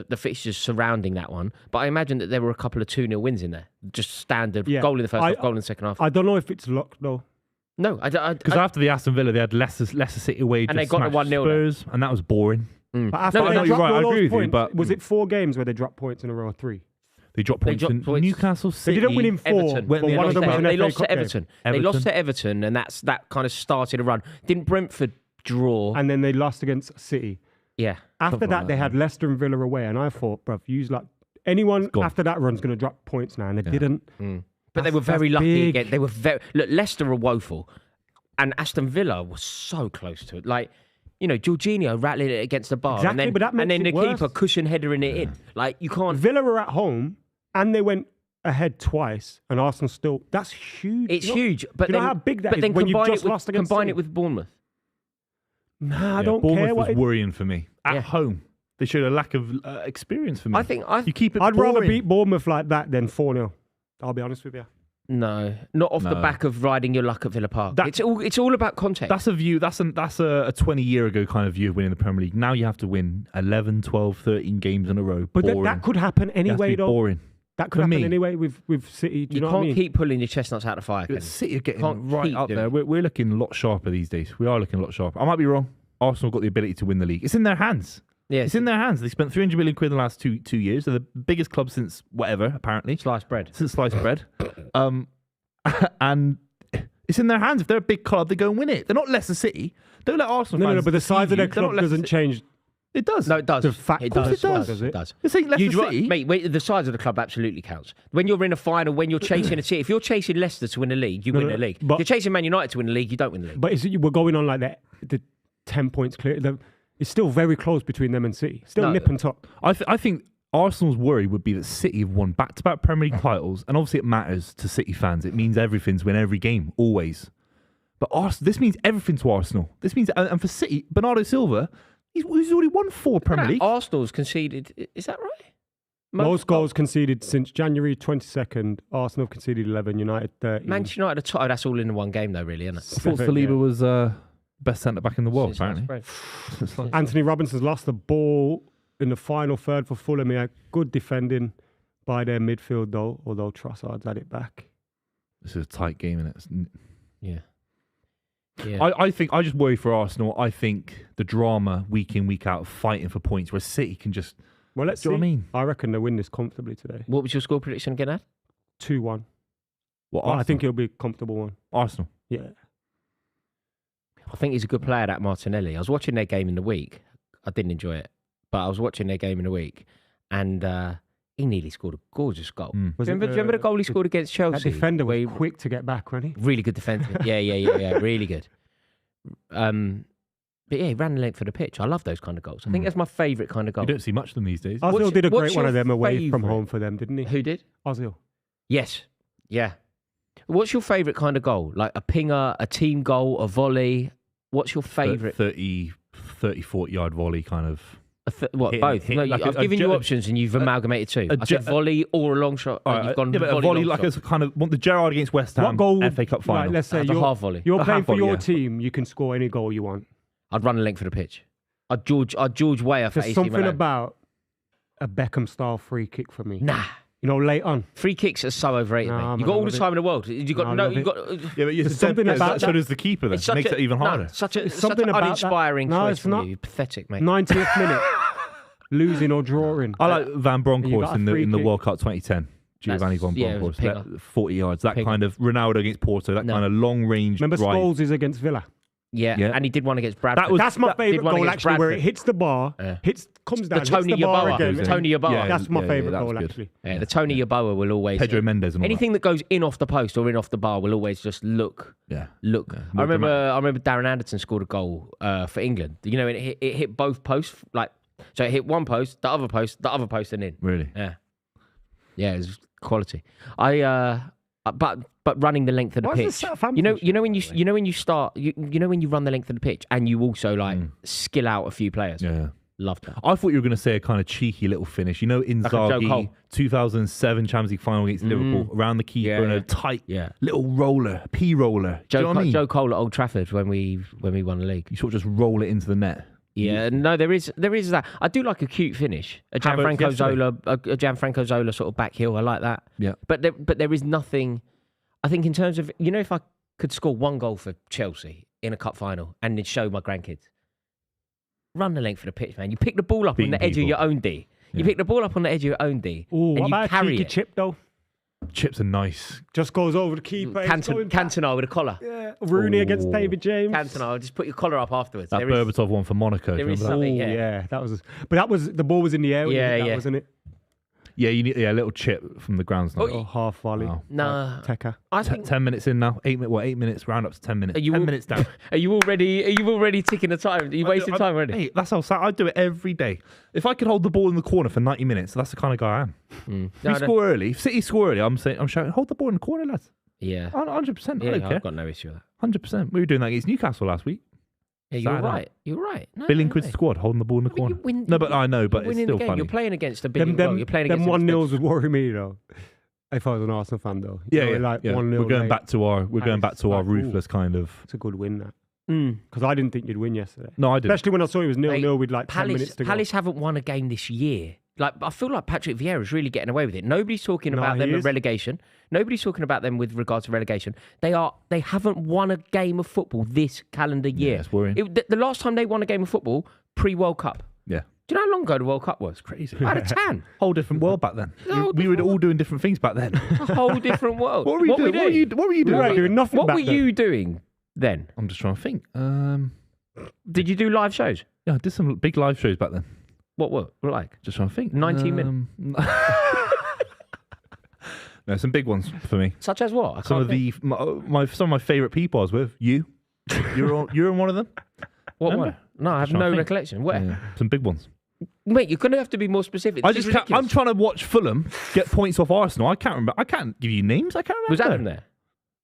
the fixtures surrounding that one, but I imagine that there were a couple of 2-0 wins in there. Just standard goal in the first half, goal in the second half. I don't know if it's luck though. No, Because after the Aston Villa, they had Leicester City away, And just they got the smashed 1-0 Spurs, and that was boring. But after No, they no, you're dropped right, I all agree those with you, points, but- was it 4 games where they dropped points in a row or 3? They dropped points dropped in points. Newcastle They City. didn't win in 4, Everton. but When they one of them was an they FA lost Cup to game. Everton. They lost to Everton, and that kind of started a run. Didn't Brentford draw? And then they lost against City. Yeah. After Something that, like they that, had Leicester and Villa away, and I thought, bruv, anyone gone. after that run's going to drop points now, and they didn't. But they were very that's lucky big. again. They were look, Leicester are woeful, and Aston Villa was so close to it. Like, you know, Jorginho rattling it against the bar, Exactly, and then, but that makes the it worse. keeper cushion headering it in. Like, you can't. Villa were at home, and they went ahead twice, and Arsenal still. That's huge. It's You know- huge, but do you know then how big that but is then when you've combine just it with, lost against combine City? it with Bournemouth. Nah, I don't Bournemouth care what. was worrying for me. At home, they showed a lack of experience for me. I think you keep it I'd rather boring. beat Bournemouth like that than 4-0. I'll be honest with you. No, not off the No. back of riding your luck at Villa Park. That- It's all about context. That's a view. That's a 20-year ago kind of view of winning the Premier League. Now you have to win 11, 12, 13 games in a row. But boring. that could happen It has to anyway, be though. boring. That could For happen me. anyway with City. Do you know can't what I mean? keep pulling your chestnuts out of the fire. But Can you? City are getting Can't right keep up doing there. it. We're looking a lot sharper these days. We are looking a lot sharper. I might be wrong. Arsenal got the ability to win the league. It's in their hands. Yeah, It's in their hands. They spent 300 million quid in the last two years. They're the biggest club since whatever, apparently. sliced bread. Since sliced bread. And it's in their hands. If they're a big club, they go and win it. They're not Leicester City. Don't let Arsenal No, fans but the size of deceive their you. They're not club Leicester doesn't City. change. It does. No, it does. The fact- it Of course does. it does. It does. This ain't Leicester You'd ra- City. Mate, the size of the club absolutely counts. When you're in a final, when you're chasing a city, if you're chasing Leicester to win the league, you win the league. but- If you're chasing Man United to win the league, you don't win the league. But we're going on like that. The 10 points clear. It's still very close between them and City. Still No. nip and tuck. I think Arsenal's worry would be that City have won back-to-back Premier League titles, and obviously it matters to City fans. It means everything to win every game, always. But this means everything to Arsenal. This means, and for City, Bernardo Silva, he's already won 4 Premier League. Arsenal's conceded. Is that right? Most goals conceded since January 22nd. Arsenal have conceded 11, United 13. Manchester United are top. That's all in one game, though, really, isn't it? I thought Seven, Saliba yeah. was Best centre back in the world, Since last apparently. spring. Anthony Robinson's lost the ball in the final third for Fulham. He had good defending by their midfield, though, although Trossard's had it back. This is a tight game, isn't it? Yeah. Yeah. I think I just worry for Arsenal. I think the drama week in, week out of fighting for points where City can just... Well, let's see. Do you know what I mean? I reckon they'll win this comfortably today. What was your score prediction again, Ad? 2-1. What, I think it'll be a comfortable one. Arsenal. Yeah. I think he's a good player, that Martinelli. I was watching their game in the week. I didn't enjoy it, but I was watching their game in the week, and he nearly scored a gorgeous goal. Mm. Was Remember the goal he scored against That Chelsea? defender was where he- quick to get back, wasn't he? Really good defender. Yeah, really good. But yeah, he ran the length for the pitch. I love those kind of goals. I think that's my favourite kind of goal. You don't see much of them these days. Ozil did a what's great one your of them away from favourite? home for them, didn't he? Who did? Ozil. Yes. Yeah. What's your favourite kind of goal? Like a pinger, a team goal, a volley? What's your favourite? 30, 40-yard volley kind of... What, Hit- both? hit No, like I've a given you j- options and you've amalgamated two. I said j- volley or a long shot. All right, You've gone yeah, but a volley, volley long like shot. a kind of... Want the Gerrard against West Ham What goal would, FA Cup final. Right, let's say That's a half volley. you're A playing half for volley, your yeah. team, you can score any goal you want. I'd run the length for the pitch. I'd George Weah for There's AC something Milan. about a Beckham-style free kick for me. Nah. You know, late on. Free kicks are so overrated, Nah, mate. man, You got I all the love it. time in the world. You got Nah, I no. love You it. got. Yeah, but There's something about so that. does the keeper then. It's such Makes it even harder. Such There's an something about that. uninspiring No, choice it's from not. you. Pathetic, mate. 90th minute. Losing or drawing. I like Van You Bronckhorst got a in the free in the kick. World Cup 2010. Giovanni Van yeah, it was Bronckhorst, a pinger. 40 yards, that Pinger. kind of Ronaldo against Porto, that No. kind of long range Remember drive. Scholes is against Villa? Yeah, Yeah. and he did one against Bradford. That was- That's my that- did favourite one goal, against actually, where it Bradford. hits the bar, Yeah. comes the down, Tony hits the bar Yeboah. again. Yeah. Tony Yeboah. Yeah. That's my favourite that was goal, good. actually. Yeah, the Tony Yeboah will always. Pedro Mendes and all Anything that goes in off the post or in off the bar will always just look. that. Look. Yeah, I more remember Darren Anderson scored a goal for England. You know, it hit both posts. So it hit one post, the other post, and in. Really? Yeah, it was quality. But running the length of the Why is the pitch. Southampton You know shit, when by you the way? you know when you start you know when you run the length of the pitch and you also like skill out a few players. Yeah. Love that. I thought you were going to say a kind of cheeky little finish. You know, Like a Joe Inzaghi, Cole. 2007 Champions League final against Liverpool, around the keeper Yeah, and yeah. a tight Yeah. little roller, P roller. Do you know what I mean? Joe Cole at Old Trafford when we won the league. You sort of just roll it into the net. Yeah, no, there is that. I do like a cute finish. A Havertz Gianfranco yesterday. Zola, a Gianfranco Zola sort of back heel. I like that. Yeah. But there is nothing. I think in terms of if I could score one goal for Chelsea in a cup final and then show my grandkids, run the length for the pitch, man. You pick the ball up Beating on the edge people. of your own D. You Yeah. pick the ball up on the edge of your own D, Ooh, and what you about a carry cheeky it. chip, though? Chips are nice. Just goes over the keeper. it's going back. Cantona with a collar. Yeah. Rooney against Ooh. David James. Cantona, just put your collar up afterwards. That There is- Berbatov one for Monaco. Do you there is remember that? something. Ooh, Yeah. that was. But that was the ball was in the air. Yeah. Wasn't it? Yeah, you need a little chip from the grounds now. Or half volley. Wow. Nah, Tekka. I think. 10 minutes in now. 8 minutes, round up to 10 minutes. Are you 10 all- minutes down. Are you already ticking the time? Are you wasting time already? Hey, that's how I do it every day. If I could hold the ball in the corner for 90 minutes, that's the kind of guy I am. If No, we no. score early, if City score early, I'm shouting, hold the ball in the corner, lads. Yeah. 100%. Yeah, I don't care. I've got no issue with that. 100%. We were doing that against Newcastle last week. Yeah, you're Saturday. right. You're right. No, Billing no, Quid's no. squad holding the ball in the But you corner. win- No, but I know, but You're it's winning still the game. funny. You're playing against a Them, big. You're playing them against 1-0s would worry me though. If I was an Arsenal fan though. You know, like 1-0 We're going late. back to our it's like, ooh. ruthless kind of. It's a good win that. Mm. Because I didn't think you'd win yesterday. No, I didn't. Especially when I saw it was 0-0 with like 10 minutes to go. Palace haven't won a game this year. Like I feel like Patrick Vieira's really getting away with it. Nobody's talking No, about he them at is. relegation. Nobody's talking about them with regards to relegation. They haven't won a game of football this calendar year. it's worrying. The last time they won a game of football pre-World Cup. Yeah. Do you know how long ago the World Cup was? Crazy. Out of 10. Whole different world back then. No, we were all doing different things back then. A whole different world. What were you doing? What were you doing? Right, doing nothing What back were then. you doing then? I'm just trying to think. Did you do live shows? Yeah, I did some big live shows back then. What were like? Just trying to think. 90 minutes. No, some big ones for me. Such as what? I Some can't of think. some of my favourite people I was with. You're in one of them. What remember? one? No, I have Just trying to no think. recollection. Where? Yeah, some big ones. Mate, you're going to have to be more specific. I This just is can't, I'm ridiculous. trying to watch Fulham get points off Arsenal. I can't remember. I can't give you names. I can't remember. Was Adam there?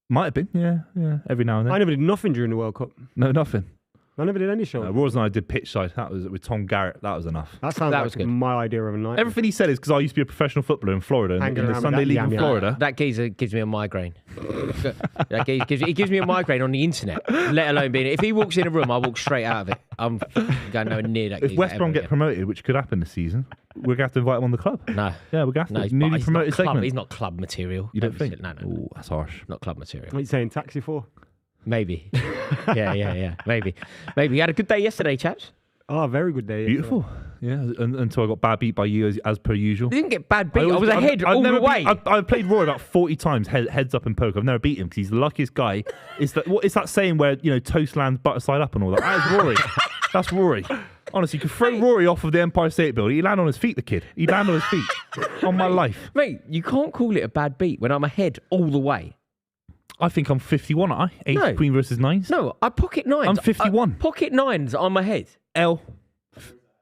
Might have been. Yeah. Every now and then. I never did nothing during the World Cup. No, nothing. I never did any show. Roars and I did pitch side. That was with Tom Garrett. That was enough. That sounds was like good. my idea of a night. Everything he said is because I used to be a professional footballer in Florida, in Hanging the around Sunday with that League in yam. Florida. That geezer gives me a migraine. It gives me a migraine on the internet, let alone being. If he walks in a room, I walk straight out of it. I'm going nowhere near that. If geezer West Brom ever get again. promoted, which could happen this season, we're gonna have to invite him on the club. No. Yeah, we're gonna have to. No, he's, Newly he's promoted not club, segment. he's not club material. You don't think? No. Oh, that's harsh. Not club material. What are you saying, Taxi 4? Maybe. Yeah. Maybe. You had a good day yesterday, chaps. Oh, very good day. Beautiful. Yeah, until I got bad beat by you as per usual. You didn't get bad beat. I was ahead all the way. I've played Roy about 40 times, heads up in poker. I've never beat him because he's the luckiest guy. It's that saying where, toast lands butter side up and all that. That's Rory. That's Rory. Honestly, you could throw Rory off of the Empire State Building. He'd land on his feet, the kid. He'd land on his feet. On my life. Mate, you can't call it a bad beat when I'm ahead all the way. I think I'm 51, aren't I? 8 No. Queen versus 9s. No, I pocket 9s. I'm 51. Pocket 9s, I'm ahead. L.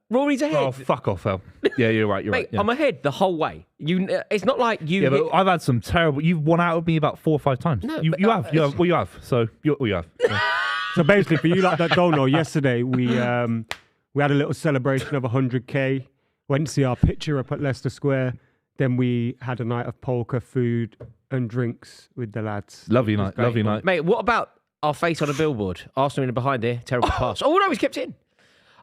Rory's ahead. Oh, fuck off, L. Yeah, you're right. You're Mate, right. Yeah. I'm ahead the whole way. It's not like you. Yeah, but I've had some terrible. You've won out of me about 4 or 5 times. No, you but, have. You have. Well, you have. So you have. Yeah. So basically, for you like that don't know, yesterday we had a little celebration of 100k. Went to see our picture up at Leicester Square. Then we had a night of poker, food, and drinks with the lads. Lovely It was night. great. Lovely night. Mate, what about our face on a billboard? Arsenal in the behind here. Terrible pass. Oh, no, he's kept it in.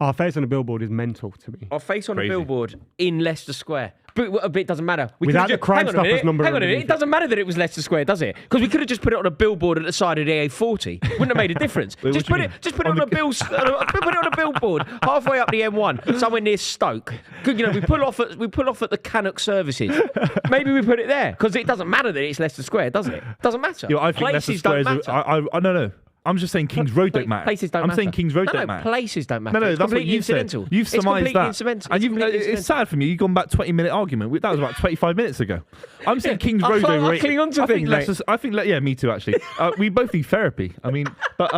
Our face on the billboard is mental to me. Our face on Crazy. a billboard in Leicester Square. But it doesn't matter. We Without could've the Crime hang on a minute, Stoppers number Hang on a minute. underneath It doesn't matter that it was Leicester Square, does it? Because we could have just put it on a billboard at the side of the A40. Wouldn't have made a difference. Wait, just what put do it. you Just put it on a bill. Put it on a billboard halfway up the M1, somewhere near Stoke. We pull off at the Cannock services. Maybe we put it there because it doesn't matter that it's Leicester Square, does it? Doesn't matter. Yeah, I think Leicester Places Square don't is. matter. No. I'm just saying King's Road don't matter. Places don't I'm matter. saying King's Road No, don't matter. Places don't matter. No, It's that's what completely you've said. incidental. You've It's surmised completely that. incidental. And It's completely it's incidental. sad for me. You've gone back 20-minute argument. That was about 25 minutes ago. I'm saying King's I Road can't overrated. cling on to things, mate. I think, yeah, me too, actually. We both need therapy. I mean, but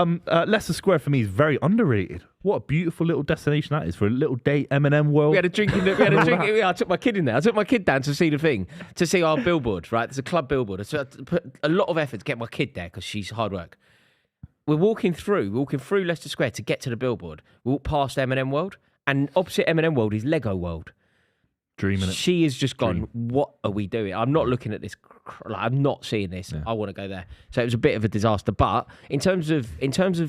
Leicester Square for me is very underrated. What a beautiful little destination that is for a little day M&M world. We had a drink in the. I took my kid in there. I took my kid down to see the thing, to see our billboard. Right, there's a club billboard. So I put a lot of effort to get my kid there because she's hard work. We're walking through Leicester Square to get to the billboard. We walk past M&M World, and opposite M&M World is Lego World. Dreaming it. She has just gone, what are we doing? I'm not looking at this. I'm not seeing this. Yeah. I want to go there. So it was a bit of a disaster. But in terms of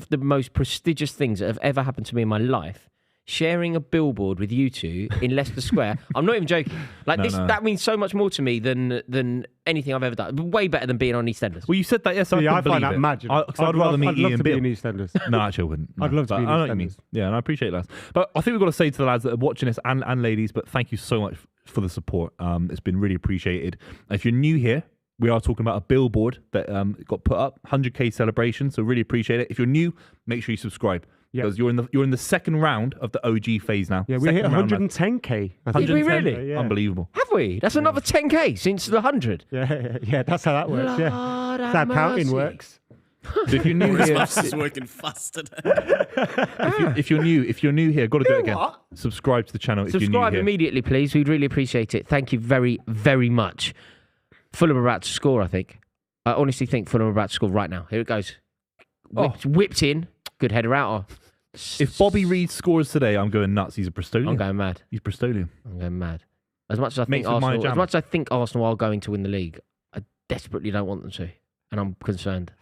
the most prestigious things that have ever happened to me in my life, sharing a billboard with you two in Leicester Square, I'm not even joking. No. That means so much more to me than anything I've ever done. Way better than being on EastEnders. Well, you said that yesterday. Yeah, I I find that it. magic. I'd rather meet I'd you love in to be Bill. in EastEnders. No, actually, I wouldn't. No. I'd love to But be in I know what you mean. EastEnders. Yeah, and I appreciate that. But I think we've got to say to the lads that are watching this and ladies, but thank you so much for the support. It's been really appreciated. If you're new here, we are talking about a billboard that got put up, 100k celebration. So really appreciate it. If you're new, make sure you subscribe. Yeah. Because you're in the second round of the OG phase now. Yeah, we hit Second round, lads. 110k. I Did we 110? really? Yeah. Unbelievable. Have we? That's another 10k since the 100. Yeah, that's how that works. Yeah, Lord that's have how counting mercy. works. So if you're new here, This is working faster. if you're new here, got to do it again. what? Subscribe to the channel if you're new Subscribe here. immediately, please. We'd really appreciate it. Thank you very, very much. Fulham are about to score, I think. I honestly think Fulham are about to score right now. Here it goes. Whipped in. Good header out. If Bobby Reed scores today, I'm going nuts. He's a Bristolian. I'm going mad. He's Bristolian. I'm going mad. As much as I think Mates with Maya Arsenal, Jama. as much as I think Arsenal are going to win the league, I desperately don't want them to, and I'm concerned.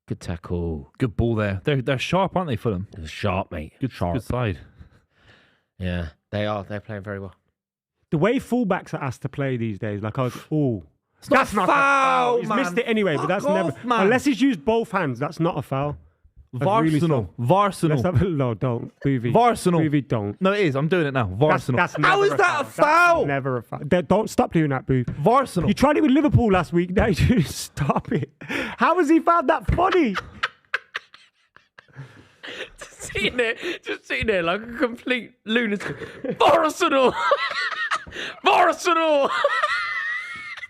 Good tackle. Good ball there. They're sharp, aren't they, Fulham? It was sharp, mate. Good side. Yeah, they are. They're playing very well. The way fullbacks are asked to play these days, like I was, That's not a foul, He's man. missed it anyway, but that's Fuck never. off, man. Unless he's used both hands, that's not a foul. That's really Varsenal. Let's Varsenal. have a no, don't. Buvey. Varsenal. Buvey, don't. No, it is. I'm doing it now. Varsenal. That's How never is that a That's foul? never a foul. Don't stop doing that, Boo. Varsenal. You tried it with Liverpool last week. Now you just stop it. How has he found that funny? Just sitting there like a complete lunatic. Arsenal! Arsenal!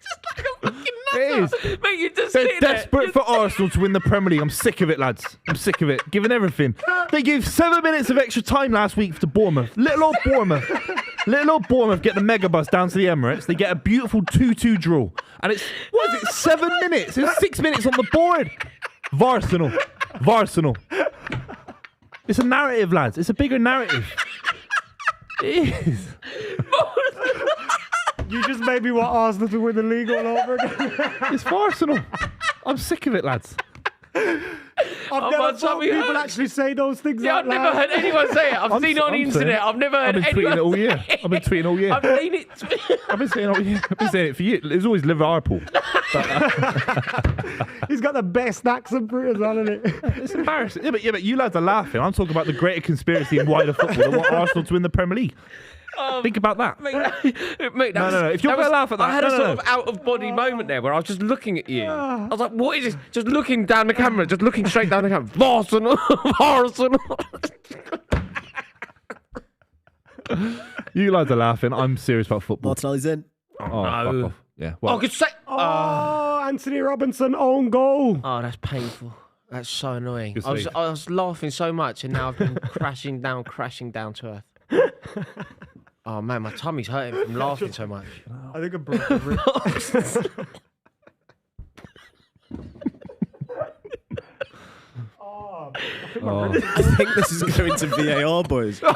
Just like a fucking It is. nutter. Mate, you just They're sitting there. desperate for Arsenal to win the Premier League. I'm sick of it, lads. I'm sick of it. Giving everything. They gave 7 minutes of extra time last week to Bournemouth. Little old Bournemouth get the mega bus down to the Emirates. They get a beautiful 2-2 draw. And it's, 7 minutes? It's 6 minutes on the board. Varsenal. It's a narrative, lads. It's a bigger narrative. It is. You just made me want Arsenal to win the league all over again. It's for Arsenal. I'm sick of it, lads. I've never thought people actually say those things. Yeah, I've never heard anyone say it. I've seen it on the internet. I've never heard anyone tweeting it all year. say it. I've been tweeting all year. I've seen it. I've been saying it all year. I've been saying it for years. It's always Liverpool. He's got the best accent for it as well, isn't it? It's embarrassing. Yeah, but you lads are laughing. I'm talking about the greater conspiracy in wider football that want Arsenal to win the Premier League. Think about that. Mate, No. If you're going to laugh at that, I had a sort of out-of-body moment there where I was just looking at you. I was like, what is this? Just looking down the camera, just looking straight down the camera. Arsenal, Arsenal. You lads are laughing. I'm serious about football. Martinelli's in. Oh, No. fuck off. Yeah. Well, I could say. Oh, Anthony Robinson own goal. Oh, that's painful. That's so annoying. Good I save. was laughing so much, and now I've been crashing down to earth. Oh man, my tummy's hurting from laughing so much. I think I broke the rib. I think this is going to VAR, boys. It's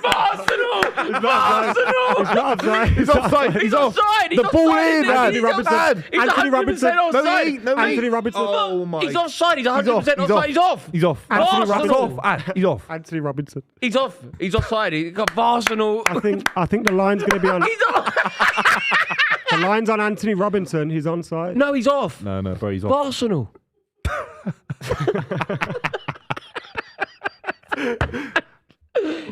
Arsenal! It's Arsenal! He's not offside. He's offside. He's offside! The ball in, man. He's Robinson. offside! He's Anthony 100% Robinson. offside! Anthony Robinson. Oh my. He's offside! He's 100% offside! He's off! He's off. Anthony He's Robinson. off. He's off. Anthony Robinson. He's off! He's offside! He got Arsenal! I think the line's going to be on. He's off! The line's on Anthony Robinson. He's onside. No, he's off! No, bro, he's off. Arsenal!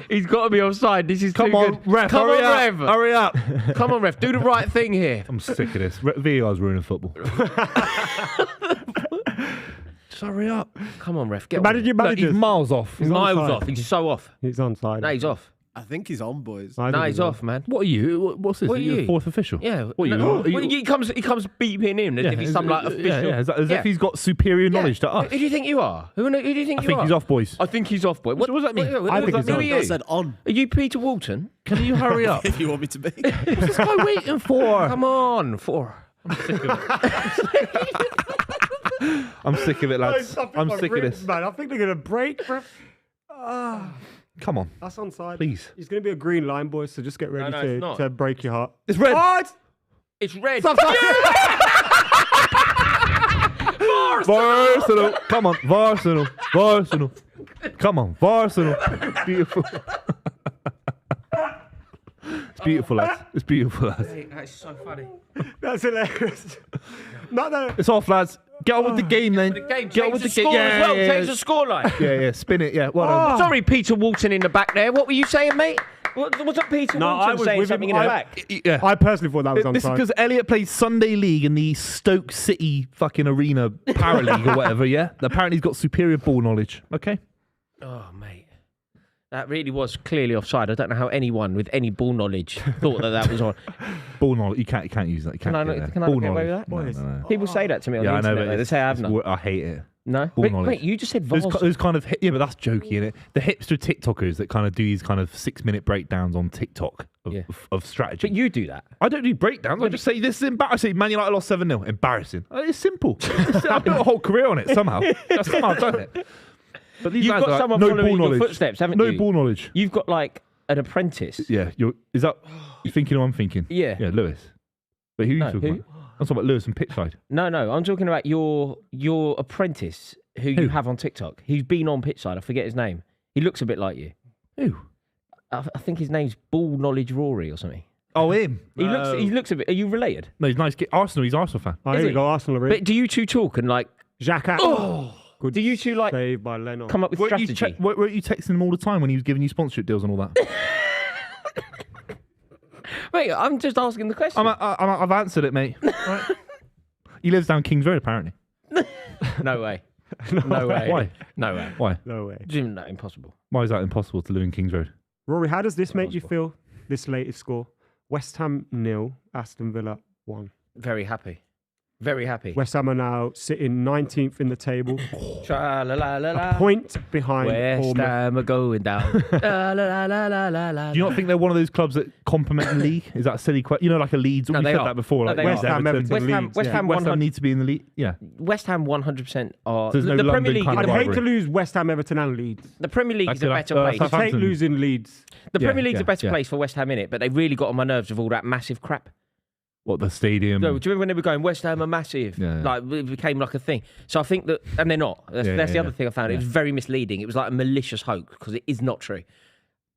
He's got to be offside. This is Come too on, good. ref. Come hurry on, up. ref. Hurry up. Come on, ref. Do the right thing here. I'm sick of this. VAR's ruining football. Just hurry up. Come on, ref. Get on. Manage your Look, he's managers. miles off. He's Miles onside. off. He's so off. He's onside. No, he's off. I think he's on, boys. I No, think he's off, man. What are you? What's this? What Are are you the you? fourth official? Yeah. What are you? No, Are you- well, he comes beeping in as if he's some like official. Yeah, as if he's got superior knowledge to us. Who do you think you are? Who do you think I you think are? he's off, boys. I think he's off, boy. What does that mean? I think he's who on. are you? I said on. Are you Peter Walton? Can you hurry up? If you want me to be. What's this guy waiting for? Come on, 4. I'm sick of it, lads. I'm sick of this. Man, I think they're going to break. Come on, That's onside. please. It's going to be a green line, boys, so just get ready no, it's not. to break your heart. It's red. Oh, It's red. it's offside. Arsenal. Come on, Arsenal. Arsenal. Come on, Arsenal. It's beautiful. It's beautiful, lads. It's beautiful, lads. That's so funny. That's hilarious. Not that. It's off, lads. Get on with the game, then. The game. Get on Change with the the score game. as well. Yeah, Change the scoreline. yeah. Spin it. Yeah. Well done. Sorry, Peter Walton in the back there. What were you saying, mate? What's up, Peter No, I Walton was saying with him. something in the back? Yeah. I personally thought that was This is onside. because Elliot plays Sunday League in the Stoke City fucking arena para league or whatever, yeah? Apparently he's got superior ball knowledge, okay? Oh, mate. That really was clearly offside. I don't know how anyone with any ball knowledge thought that was on. Ball knowledge, you can't use that. You can't Can I do not- that. can I Ball not get away with knowledge. that? No. People say that to me on Yeah, the I know, internet. but They say I have none. I hate it. No? ball Wait, knowledge. you just said Those, Vars. those kind of, yeah, but that's jokey, innit? The hipster TikTokers that kind of do these kind of 6-minute breakdowns on TikTok of strategy. But you do that. I don't do breakdowns. I just say this is embarrassing. Man United lost 7-0. Embarrassing. It's simple. I've built a whole career on it somehow. Somehow I've done it. But these You've guys got are like, someone no following ball your knowledge. footsteps, haven't no you? ball knowledge. You've got like an apprentice. Yeah. Is that you thinking who I'm thinking? Yeah. Yeah, Lewis. But who are you talking who? about? I'm talking about Lewis and Pitchside. No, I'm talking about your apprentice who you have on TikTok. He's been on Pitchside. I forget his name. He looks a bit like you. Who? I think his name's Ball Knowledge Rory or something. Oh, him. He looks a bit. Are you related? No, he's nice. Arsenal. He's Arsenal fan. Oh, Is here we he? go, Arsenal are in. But do you two talk and like Xhaka. Good do you two like save by Leno. come up with Weren't you, strategy? weren't you texting him all the time when he was giving you sponsorship deals and all that? Wait, I'm just asking the question. I've answered it, mate. Right. He lives down Kings Road, apparently. No way. No way. Why? No way. Why? No way. No, impossible. Why is that impossible to live in Kings Road? Rory, how does this make you feel, this latest score? West Ham 0, Aston Villa 1. Very happy. Very happy. West Ham are now sitting 19th in the table, Tra-la-la-la-la. a point behind West Bournemouth. Ham are going down. La-la-la-la-la-la. Do you not think they're one of those clubs that complement the league? Is that a silly question? You know, like a Leeds. No, We they said are. that before. No, Like they West Ham, Everton, West Ham, Leeds. West yeah. Ham, West Ham 100 need to be in the league. Yeah. West Ham 100% are. There's no the London Premier League. kind I'd of hate to rivalry. lose West Ham, Everton, and Leeds. The Premier League is a Like, better place. I hate Southampton. losing Leeds. The Premier Yeah, League's a yeah, better yeah. place for West Ham in it, but they really got on my nerves with all that massive crap. What, the stadium? No, do you remember when they were going, West Ham are massive? Yeah, yeah. Like, it became like a thing. So I think that, and they're not. That's, Yeah, that's yeah, the other yeah. thing I found. It was Yeah. very misleading. It was like a malicious hoax because it is not true.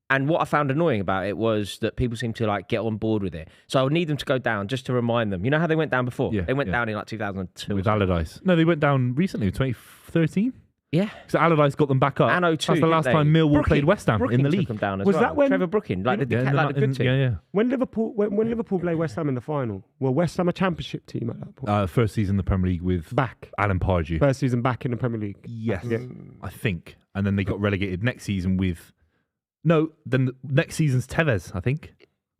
And what I found annoying about it was that people seem to like get on board with it. So I would need them to go down just to remind them. You know how they went down before? Yeah, They went yeah. down in like 2002. With Allardyce. No, they went down recently, 2013. Yeah. So Allardyce got them back up. And 02, That's the didn't last they? time Millwall Brooking- played West Ham Brooking in the took league. them down as Was well. that when- Trevor Brooking, like the good team. Yeah, yeah. When Liverpool play West Ham in the final, were West Ham a championship team at that point? First season in the Premier League with Back. Alan Pardew. First season back in the Premier League. Yes, Yeah. I think. And then they got relegated next season with. No, then the next season's Tevez, I think.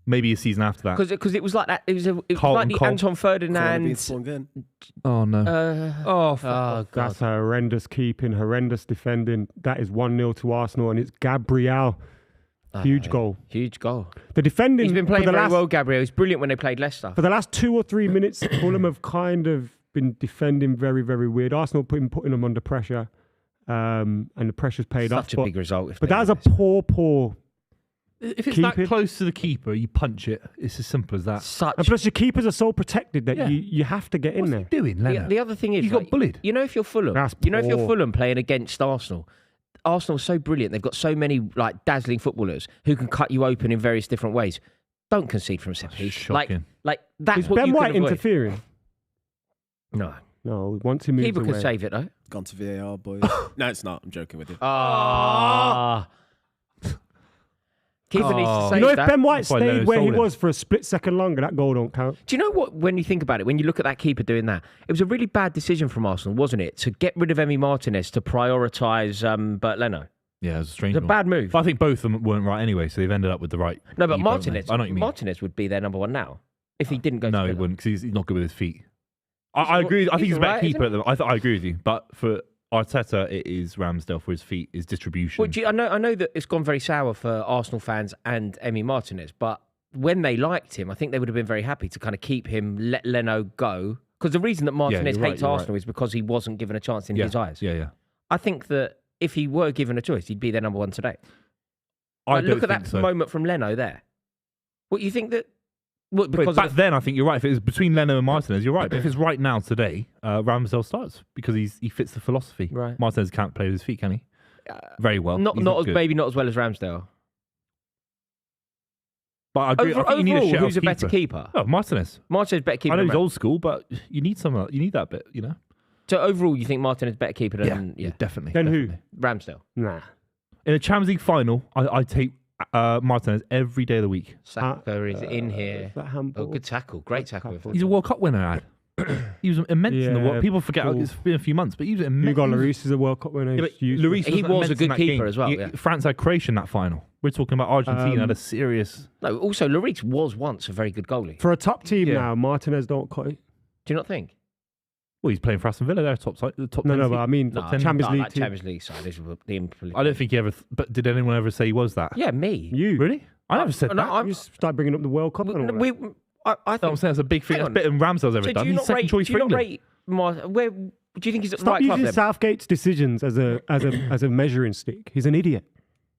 Maybe a season after that. Because it was like that. It was like Carlton the Cole. Anton Ferdinand. Oh, no. Oh That's God. horrendous keeping, horrendous defending. That is 1-0 to Arsenal, and it's Gabriel. Huge goal. Huge goal. The defending He's been playing for the very last, well, Gabriel. He's brilliant when they played Leicester. For the last 2 or 3 minutes, Fulham have kind of been defending very, very weird. Arsenal putting them under pressure, and the pressure's paid off. Such a big result. But that is a poor. If it's keep that it. close to the keeper, you punch it. It's as simple as that. Such. And plus, your keepers are so protected that Yeah. you have to get in What's there. he doing, Leno? The other thing is, He got bullied. You know, if you're Fulham, That's if you're poor. Fulham playing against Arsenal are so brilliant. They've got so many like dazzling footballers who can cut you open in various different ways. Don't concede from set piece. Shocking. Like that's Is what Ben you White can avoid. interfering? No, No, once he moves keeper away. could save it though. Gone to VAR, boys. No, it's not. I'm joking with you. Ah. Keeper needs to save You know, if that. Ben White That's why stayed Leno where he sold him. was for a split second longer, that goal don't count. Do you know what? When you think about it, when you look at that keeper doing that, it was a really bad decision from Arsenal, wasn't it? To get rid of Emi Martinez to prioritise Bert Leno. Yeah, it was a strange It's a one. bad move. But I think both of them weren't right anyway, so they've ended up with the right. No, but keeper, Martinez. haven't they? I know what you mean. Martinez would be their number one now if he didn't go. No, to he Villa. wouldn't because he's not good with his feet. I agree. I think he's a better alright, isn't keeper. I agree with you. But for Arteta, it is Ramsdale for his feet, his distribution. Well, I know that it's gone very sour for Arsenal fans and Emi Martinez, but when they liked him, I think they would have been very happy to kind of keep him, let Leno go. Because the reason that Martinez you're right, hates you're Arsenal right. is because he wasn't given a chance in yeah, his eyes. Yeah, yeah. I think that if he were given a choice, he'd be their number one today. I Like, don't look at think that so. moment from Leno there. What you think that? What, But because back of then, I think you're right. If it was between Leno and Martinez, you're right. But if it's right now, today, Ramsdale starts because he fits the philosophy. Right. Martinez can't play with his feet, can he? Very well. not He's not as good. maybe not as well as Ramsdale. But I agree. I think Overall, you need a shit who's a better keeper? Oh, Martinez. Martinez better keeper. I know than he's Ram- old school, but you need some. You need that bit, you know. So overall, you think Martinez better keeper than Definitely. Then who? definitely. Ramsdale? Nah. In a Champions League final, I take Martinez every day of the week. Saka is in here. Is that handball? Oh, good tackle. Great tackle. He's a World Cup winner, Ad. He was immense in the Yeah, World. People forget cool. it's been a few months, but he was immense. Hugo Lloris is a World Cup winner. Yeah, but He's Lloris He wasn't was a immense good in that keeper game. as well, yeah. France had Croatia in that final. We're talking about Argentina had a serious. No, also Lloris was once a very good goalie. For a top team Yeah. now, Martinez don't cut it. Do you not think? Well, he's playing for Aston Villa. They're top. The top. No, 10 no, team. but I mean, No, Champions League like team. Champions League side. This is the I don't think he ever. But did anyone ever say he was that? Yeah, me. You. Really? I never said No, that. You start bringing up the World Cup and all that. I No, I'm think. saying that's a big thing. Hang That's on. better than Ramsdale's ever So done. do you He's not second rate? choice Do for you not England. rate? Where do you think he's at the Stop right club using then? Southgate's decisions as a measuring stick. He's an idiot.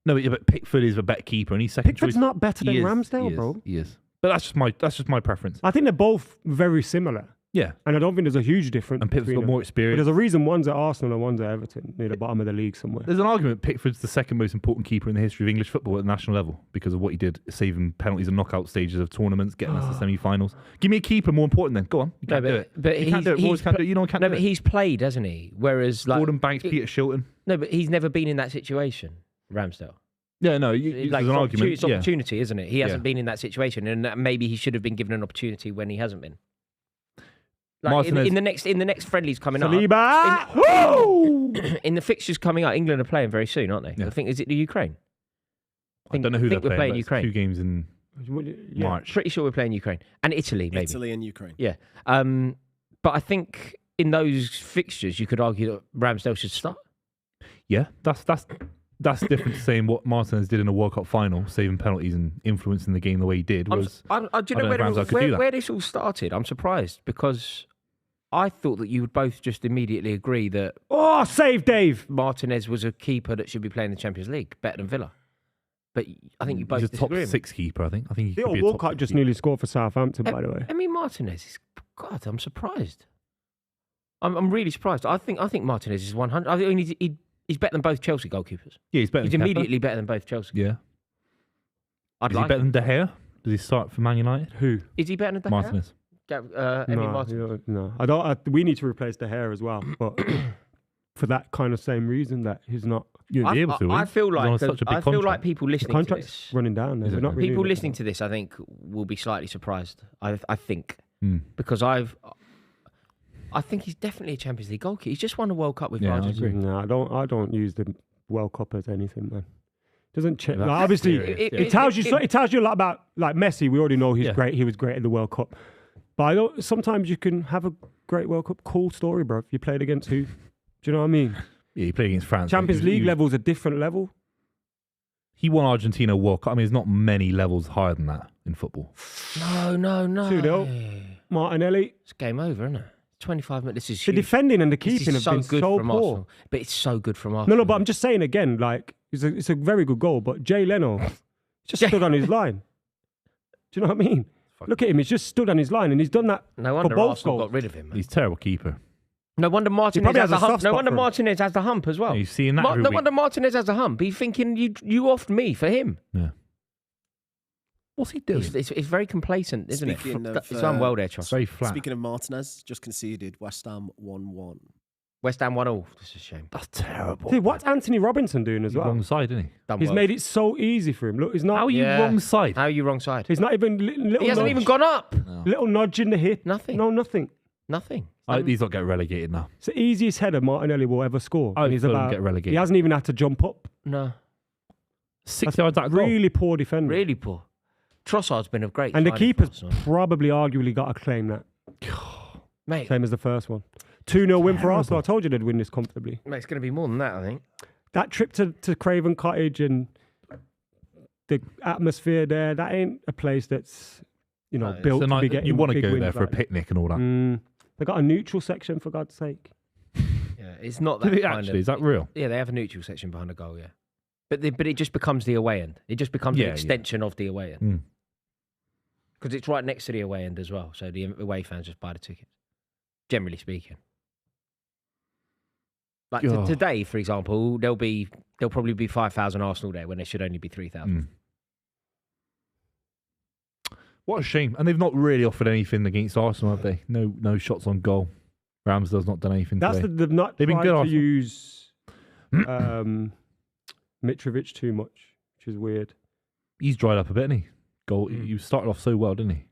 No, but Pickford is a better keeper, and he's second Pickford's choice. not better than He is, Ramsdale, he is, bro. He is. But that's just my preference. I think they're both very similar, Yeah. and I don't think there's a huge difference. And Pickford's between got them. more But experience. there's a reason one's at Arsenal and one's at Everton, near the bottom of the league somewhere. There's an argument Pickford's the second most important keeper in the history of English football at the national level because of what he did, saving penalties and knockout stages of tournaments, getting us to semi-finals. Give me a keeper more important then. Go on. You can't do it. But You can't do it. Boys can't do it. You know what can't No, do but it. he's played, hasn't he? Whereas like Gordon Banks, Peter Shilton. no, but he's never been in that situation. Ramsdale. Yeah, no, Like, there's it's an argument. It's Yeah. opportunity, isn't it? He hasn't Yeah. been in that situation, and maybe he should have been given an opportunity when he hasn't been. Like Martinez- in the next friendlies coming up, Saliba! Woo! in the fixtures coming up, England are playing very soon, aren't they? Yeah. I think is it the Ukraine? I don't know who think they're we're playing but it's Ukraine. 2 games in Yeah. March. Pretty sure we're playing Ukraine and Italy, maybe. Italy and Ukraine. Yeah. But I think in those fixtures, you could argue that Ramsdale should start. Yeah, that's different to saying what Martinez did in a World Cup final, saving penalties and influencing the game the way he did. Do you know where this all started? I'm surprised because I thought that you would both just immediately agree that save Dave! Martinez was a keeper that should be playing the Champions League better than Villa. But I think you both He's a top disagree. 6 keeper, I think. I think he could be a Walcott top just keeper. nearly scored for Southampton, by the way. I mean, Martinez is... God, I'm surprised. I'm really surprised. I think Martinez is 100. I think he's better than both Chelsea goalkeepers. Yeah, he's better He's than Kepa. immediately better than both Chelsea. Yeah. I'd Is like he better him. than De Gea? Does he start for Man United? Who? Is he better than De Gea? Martinez. Martinez. No. I don't. We need to replace De Gea as well, but for that kind of same reason that he's not. You'd be able to. I feel He's on like such a big I feel like contract. people The listening to contract's this, running down. Is They're it? not people renewing it. listening to this, I think will be slightly surprised. I think because I think he's definitely a Champions League goalkeeper. He's just won a World Cup with Yeah, I Argentina. agree. No, I don't use the World Cup as anything, man. Doesn't change. That's Obviously, serious, it tells you. It tells you a lot about like Messi. We already know he's great. He was great in the World Cup. But I don't. Sometimes you can have a great World Cup. Cool story, bro. If you played against who? Do you know what I mean? Yeah, he played against France. Champions He League level's a different level. He won Argentina World Cup. I mean, there's not many levels higher than that in football. No. 2-0. Martinelli. It's game over, isn't it? 25 minutes. This is The huge. defending and the This keeping is have been good so from poor. Arsenal, but it's so good from Arsenal. No, but I'm just saying again, like it's a very good goal. But Jay Leno just stood on his line. Do you know what I mean? Look at him. He's just stood on his line, and he's done that No for wonder both Arsenal goals. got rid of him. Man. He's a terrible keeper. No wonder Martinez probably has has the a hump. soft No spot wonder for him. Martinez has the hump as well. Yeah, you're seeing that every No week. wonder Martinez has the hump. He's thinking you offed me for him. Yeah. What's he doing? It's very complacent, isn't Speaking it? of, It's done well there, Tross. Very flat. Speaking of Martinez, just conceded West Ham 1-1. West Ham 1-0. That's a shame. That's terrible. Dude, what's Anthony Robinson doing as He's well? wrong side, isn't he? Done He's well. made it so easy for him. Look, he's not. How are you Yeah. wrong side? How are you wrong side? He's not even little. He hasn't nudge, even gone up. Little nudge in the hip. Nothing. No, nothing. Nothing. I hope he's not getting relegated now. It's the easiest header Martinelli will ever score. I and he's Fulham about. get relegated. He hasn't even had to jump up. No. 6 yards out of goal. Really poor defending. Really poor. Trossard's been a great And the signing for keeper's Arsenal. probably arguably got to claim that. Mate, Same as the first one. 2-0 win for Arsenal. I told you they'd win this comfortably. it's going to be more than that, I think. That trip to Craven Cottage and the atmosphere there, that ain't a place that's, No, built So to be getting you want to big go wins there for like a that. picnic and all that. They got a neutral section, for God's sake. Yeah, it's not that Did it kind actually? of... Is that real? Yeah, they have a neutral section behind the goal, yeah. But it just becomes the away end. It just becomes Yeah, an yeah. extension of the away end. Mm. Because it's right next to the away end as well. So the away fans just buy the tickets, generally speaking. Like Oh. today, for example, there'll probably be 5,000 Arsenal there when there should only be 3,000. What a shame. And they've not really offered anything against Arsenal, have they? No shots on goal. Ramsdale's not done anything That's today. they've not They've been tried good, to Arsenal. use Mitrovic too much, which is weird. He's dried up a bit, isn't he? Goal. You started off so well, didn't he?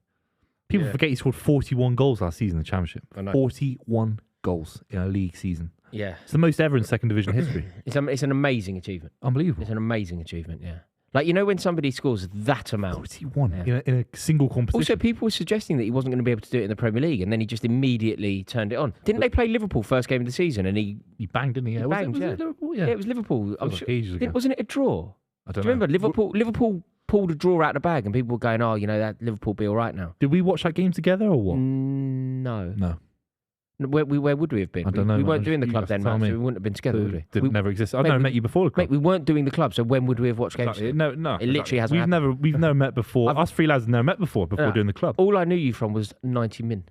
People Yeah. forget he scored 41 goals last season in the Championship. I know. 41 goals in a league season. Yeah, It's the most ever in second division history. it's an amazing achievement. Unbelievable. It's an amazing achievement. Yeah, like when somebody scores that amount. 41 Yeah. in a single competition. Also, people were suggesting that he wasn't going to be able to do it in the Premier League, and then he just immediately turned it on. Didn't they play Liverpool first game of the season? And he banged, didn't he? Yeah. banged, was yeah. it Liverpool? yeah, it was Liverpool. I'm Feels sure. like ages ago. Wasn't it a draw? I Do don't you remember know. Liverpool pulled a draw out of the bag, and people were going, "Oh, that Liverpool be all right now." Did we watch that game together or what? No. No. Where would we have been? I don't know, We man. weren't doing the You club have to then, tell man, so me. we wouldn't have been together, would we? Didn't never exist. I mate, never we- met you before the club. Mate, we weren't doing the club, so when would we have watched games? Exactly. No. It literally hasn't happened. We've never met before. Us three lads have never met before Yeah. doing the club. All I knew you from was 90 Min.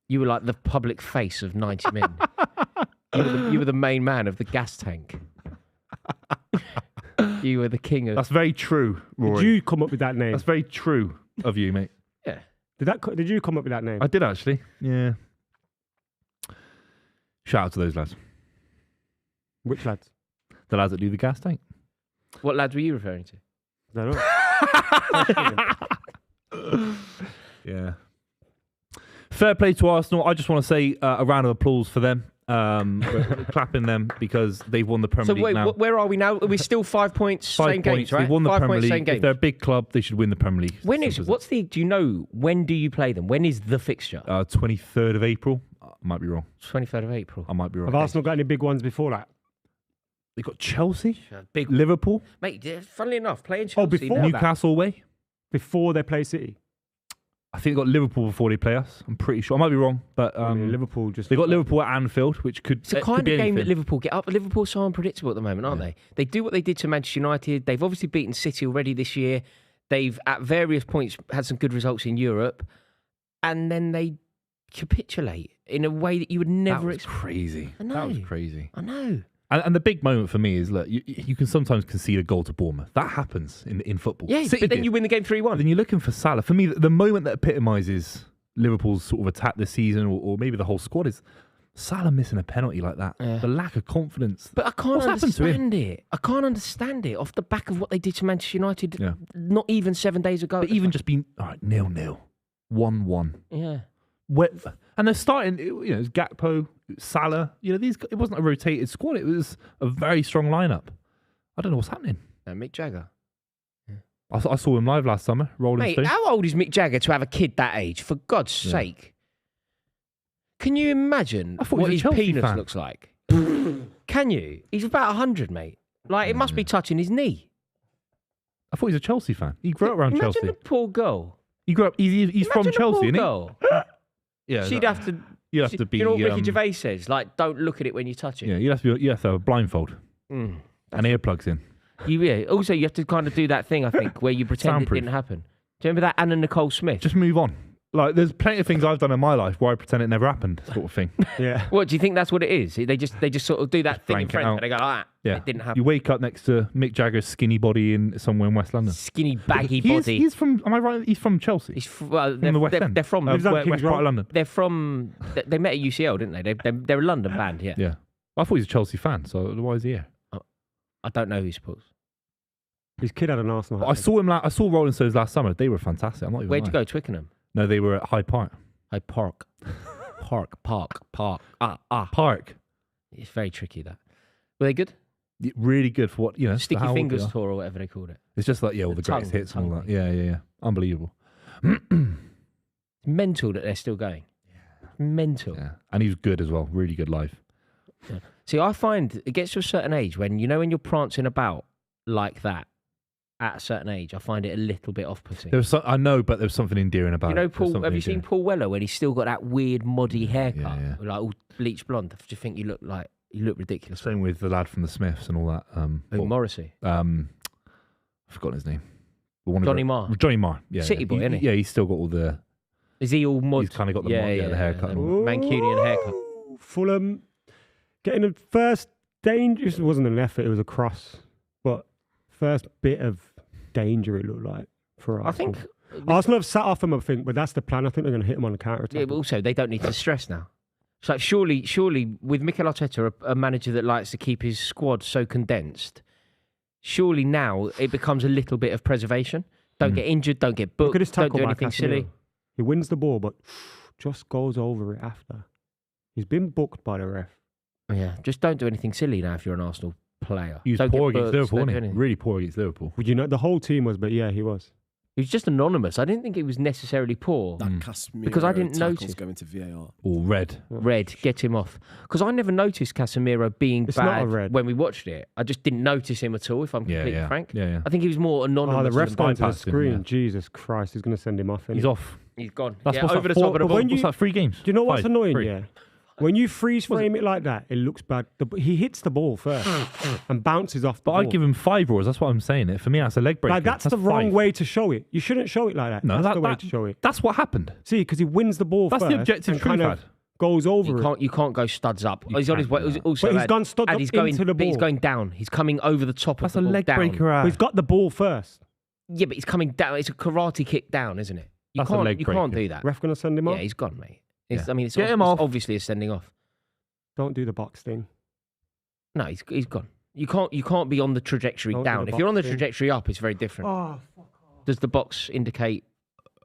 You were like the public face of 90 Min. you were the main man of the gas tank. You were the king of... That's very true, Rory. Did you come up with that name? That's very true of you, mate. Yeah. Did you come up with that name? I did actually. Yeah. Shout out to those lads. Which lads? The lads that do the gas tank. What lads were you referring to? I don't know. Yeah. Fair play to Arsenal. I just want to say a round of applause for them. We're clapping them because they've won the Premier So League wait, now. where are we now? Are we still 5 points, 5 same points. games, right? They've won the 5 Premier points, League. same If games. they're a big club, they should win the Premier League. When is, Simple as do you know, when do you play them? When is the fixture? that. 23rd of April. I might be wrong. 23rd of April. I might be wrong. Have Arsenal got any big ones before that? They got Chelsea, Big Liverpool, mate. Funnily enough, playing Chelsea before now. that. Newcastle away. Before they play City? I think they got Liverpool before they play us. I'm pretty sure. I might be wrong, but I mean, Liverpool just... they got Liverpool at Anfield, which could It's the kind of game that Liverpool get up. Liverpool are so unpredictable at the moment, aren't they? They do what they did to Manchester United. They've obviously beaten City already this year. They've, at various points, had some good results in Europe. And then they capitulate in a way that you would never expect. Crazy. I know. That was crazy. I know. And the big moment for me is, look, you can sometimes concede a goal to Bournemouth. That happens in football. Yeah, City but then did. you win the game 3-1. Then you're looking for Salah. For me, the moment that epitomises Liverpool's sort of attack this season, or maybe the whole squad, is Salah missing a penalty like that. Yeah. The lack of confidence. But I can't What's happened to him? understand it. I can't understand it off the back of what they did to Manchester United Yeah. not even 7 days ago. But even just being, all right, 0-0, 1-1. Yeah. And they're starting, it's Gakpo, Salah. It wasn't a rotated squad. It was a very strong lineup. I don't know what's happening. Mick Jagger. I saw him live last summer, Rolling Mate, Stone. how old is Mick Jagger to have a kid that age? For God's sake. Can you imagine I thought he what was a his Chelsea penis fan. looks like? Can you? He's about 100, mate. Like, it must be touching his knee. I thought he was a Chelsea fan. He grew up around Imagine Chelsea. the poor girl. He grew up. He's from Imagine the Chelsea, poor isn't he? girl. Yeah, She'd have to... you have to be. You know what Ricky Gervais says? Like, don't look at it when you touch it. Yeah, you have to have a blindfold Mm. and earplugs in. Also, you have to kind of do that thing, I think, where you pretend Soundproof. it didn't happen. Do you remember that Anna Nicole Smith? Just move on. Like, there's plenty of things I've done in my life where I pretend it never happened, sort of thing. Yeah. What, do you think that's what it is? They just sort of do that thing in blank it French out. and they go, Yeah, it didn't happen. You wake up next to Mick Jagger's skinny body in somewhere in West London. Skinny, baggy He's body. from. Am I right? He's from Chelsea. Well, From the West End. they're from... Lives on West King's part of Road. London. They're from... They met at UCL, didn't they? They're a London band, yeah. Yeah. I thought he was a Chelsea fan, so why is he here? I don't know who he supports. His kid had an Arsenal hat. I saw him. I saw Rolling Stones last summer. They were fantastic. I'm not even. Where'd you lying. go? Twickenham? No, they were at Hyde Park. Hyde Park. Park. Park. It's very tricky, that. Were they good? Really good for what for Sticky how old they Fingers are. tour or whatever they called it. It's just like all the greatest tongue, hits and all tongue. that. Yeah. Unbelievable. It's mental that they're still going. Mental. Yeah, and he was good as well. Really good live. See, I find it gets to a certain age when you're prancing about like that at a certain age, I find it a little bit off-putting. I know, but there's something endearing about You know, it. There's Paul. something Have you seen endearing. Paul Weller when he's still got that weird moddy haircut, yeah. like all bleached blonde? Do you think you look ridiculous? Same with the lad from the Smiths and all that. Morrissey, I've forgotten his name. Johnny Marr. Johnny Marr. Yeah, City boy, isn't he? Yeah, he's still got all the. Is he all mod? He's kind of got the the haircut. and all. Mancunian haircut. Fulham getting the first danger. It wasn't an effort, it was a cross. But first bit of danger it looked like for Arsenal. I think Arsenal have sat off him, I think, but that's the plan. I think they're going to hit him on the counter attack. Yeah, but also they don't need to stress now. It's like surely with Mikel Arteta, a manager that likes to keep his squad so condensed, surely now it becomes a little bit of preservation. Don't get injured, don't get booked, Look at his don't tackle do by anything silly. Casemiro. He wins the ball, but just goes over it after. He's been booked by the ref. Yeah, just don't do anything silly now if you're an Arsenal player. He was Don't poor get against booked, Liverpool, don't do wasn't he? anything. Really poor against Liverpool. Would you know the whole team was? But yeah, he was. He was just anonymous. I didn't think he was necessarily poor. That Casemiro Because I didn't tackle's notice. going to VAR. Or red. Red, get him off. Because I never noticed Casemiro being It's not a bad red. when we watched it. I just didn't notice him at all, if I'm completely frank. Yeah. I think he was more anonymous. Oh, the ref's than gone to the bypassed him, screen. yeah. Jesus Christ, he's going to send him off. He's off. He's gone. That's Yeah, what's over that, the top of the but ball. when What's that? 3 games. Do you know what's 5, annoying? 3. Yeah. When you freeze frame it like that, it looks bad. He hits the ball first and bounces off the But ball. I'd give him 5 roars. That's what I'm saying. For me, that's a leg breaker. Like, that's the wrong 5. way to show it. You shouldn't show it like that. No, that's the way to show it. That's what happened. See, because he wins the ball That's first. the objective and truth, kind of Ad. goes over it. You can't go studs up. You He's on his way. can't do that. Also, But he's Ad, gone studs Ad, up he's going, into the but he's ball. going down. He's coming over the top That's of a the ball leg down. breaker. But he's got the ball first. Yeah, but he's coming down. It's a karate kick down, isn't it? You That's a can't. leg You can't breaker. do that. Ref going to send him Yeah, off? he's gone, mate. It's, Yeah. I mean, it's, Get him it's off. obviously a sending off. Don't do the box thing. No, he's gone. You can't be on the trajectory Don't do down. the If you're on the box thing. trajectory up, it's very different. Oh, fuck off. Does the box indicate?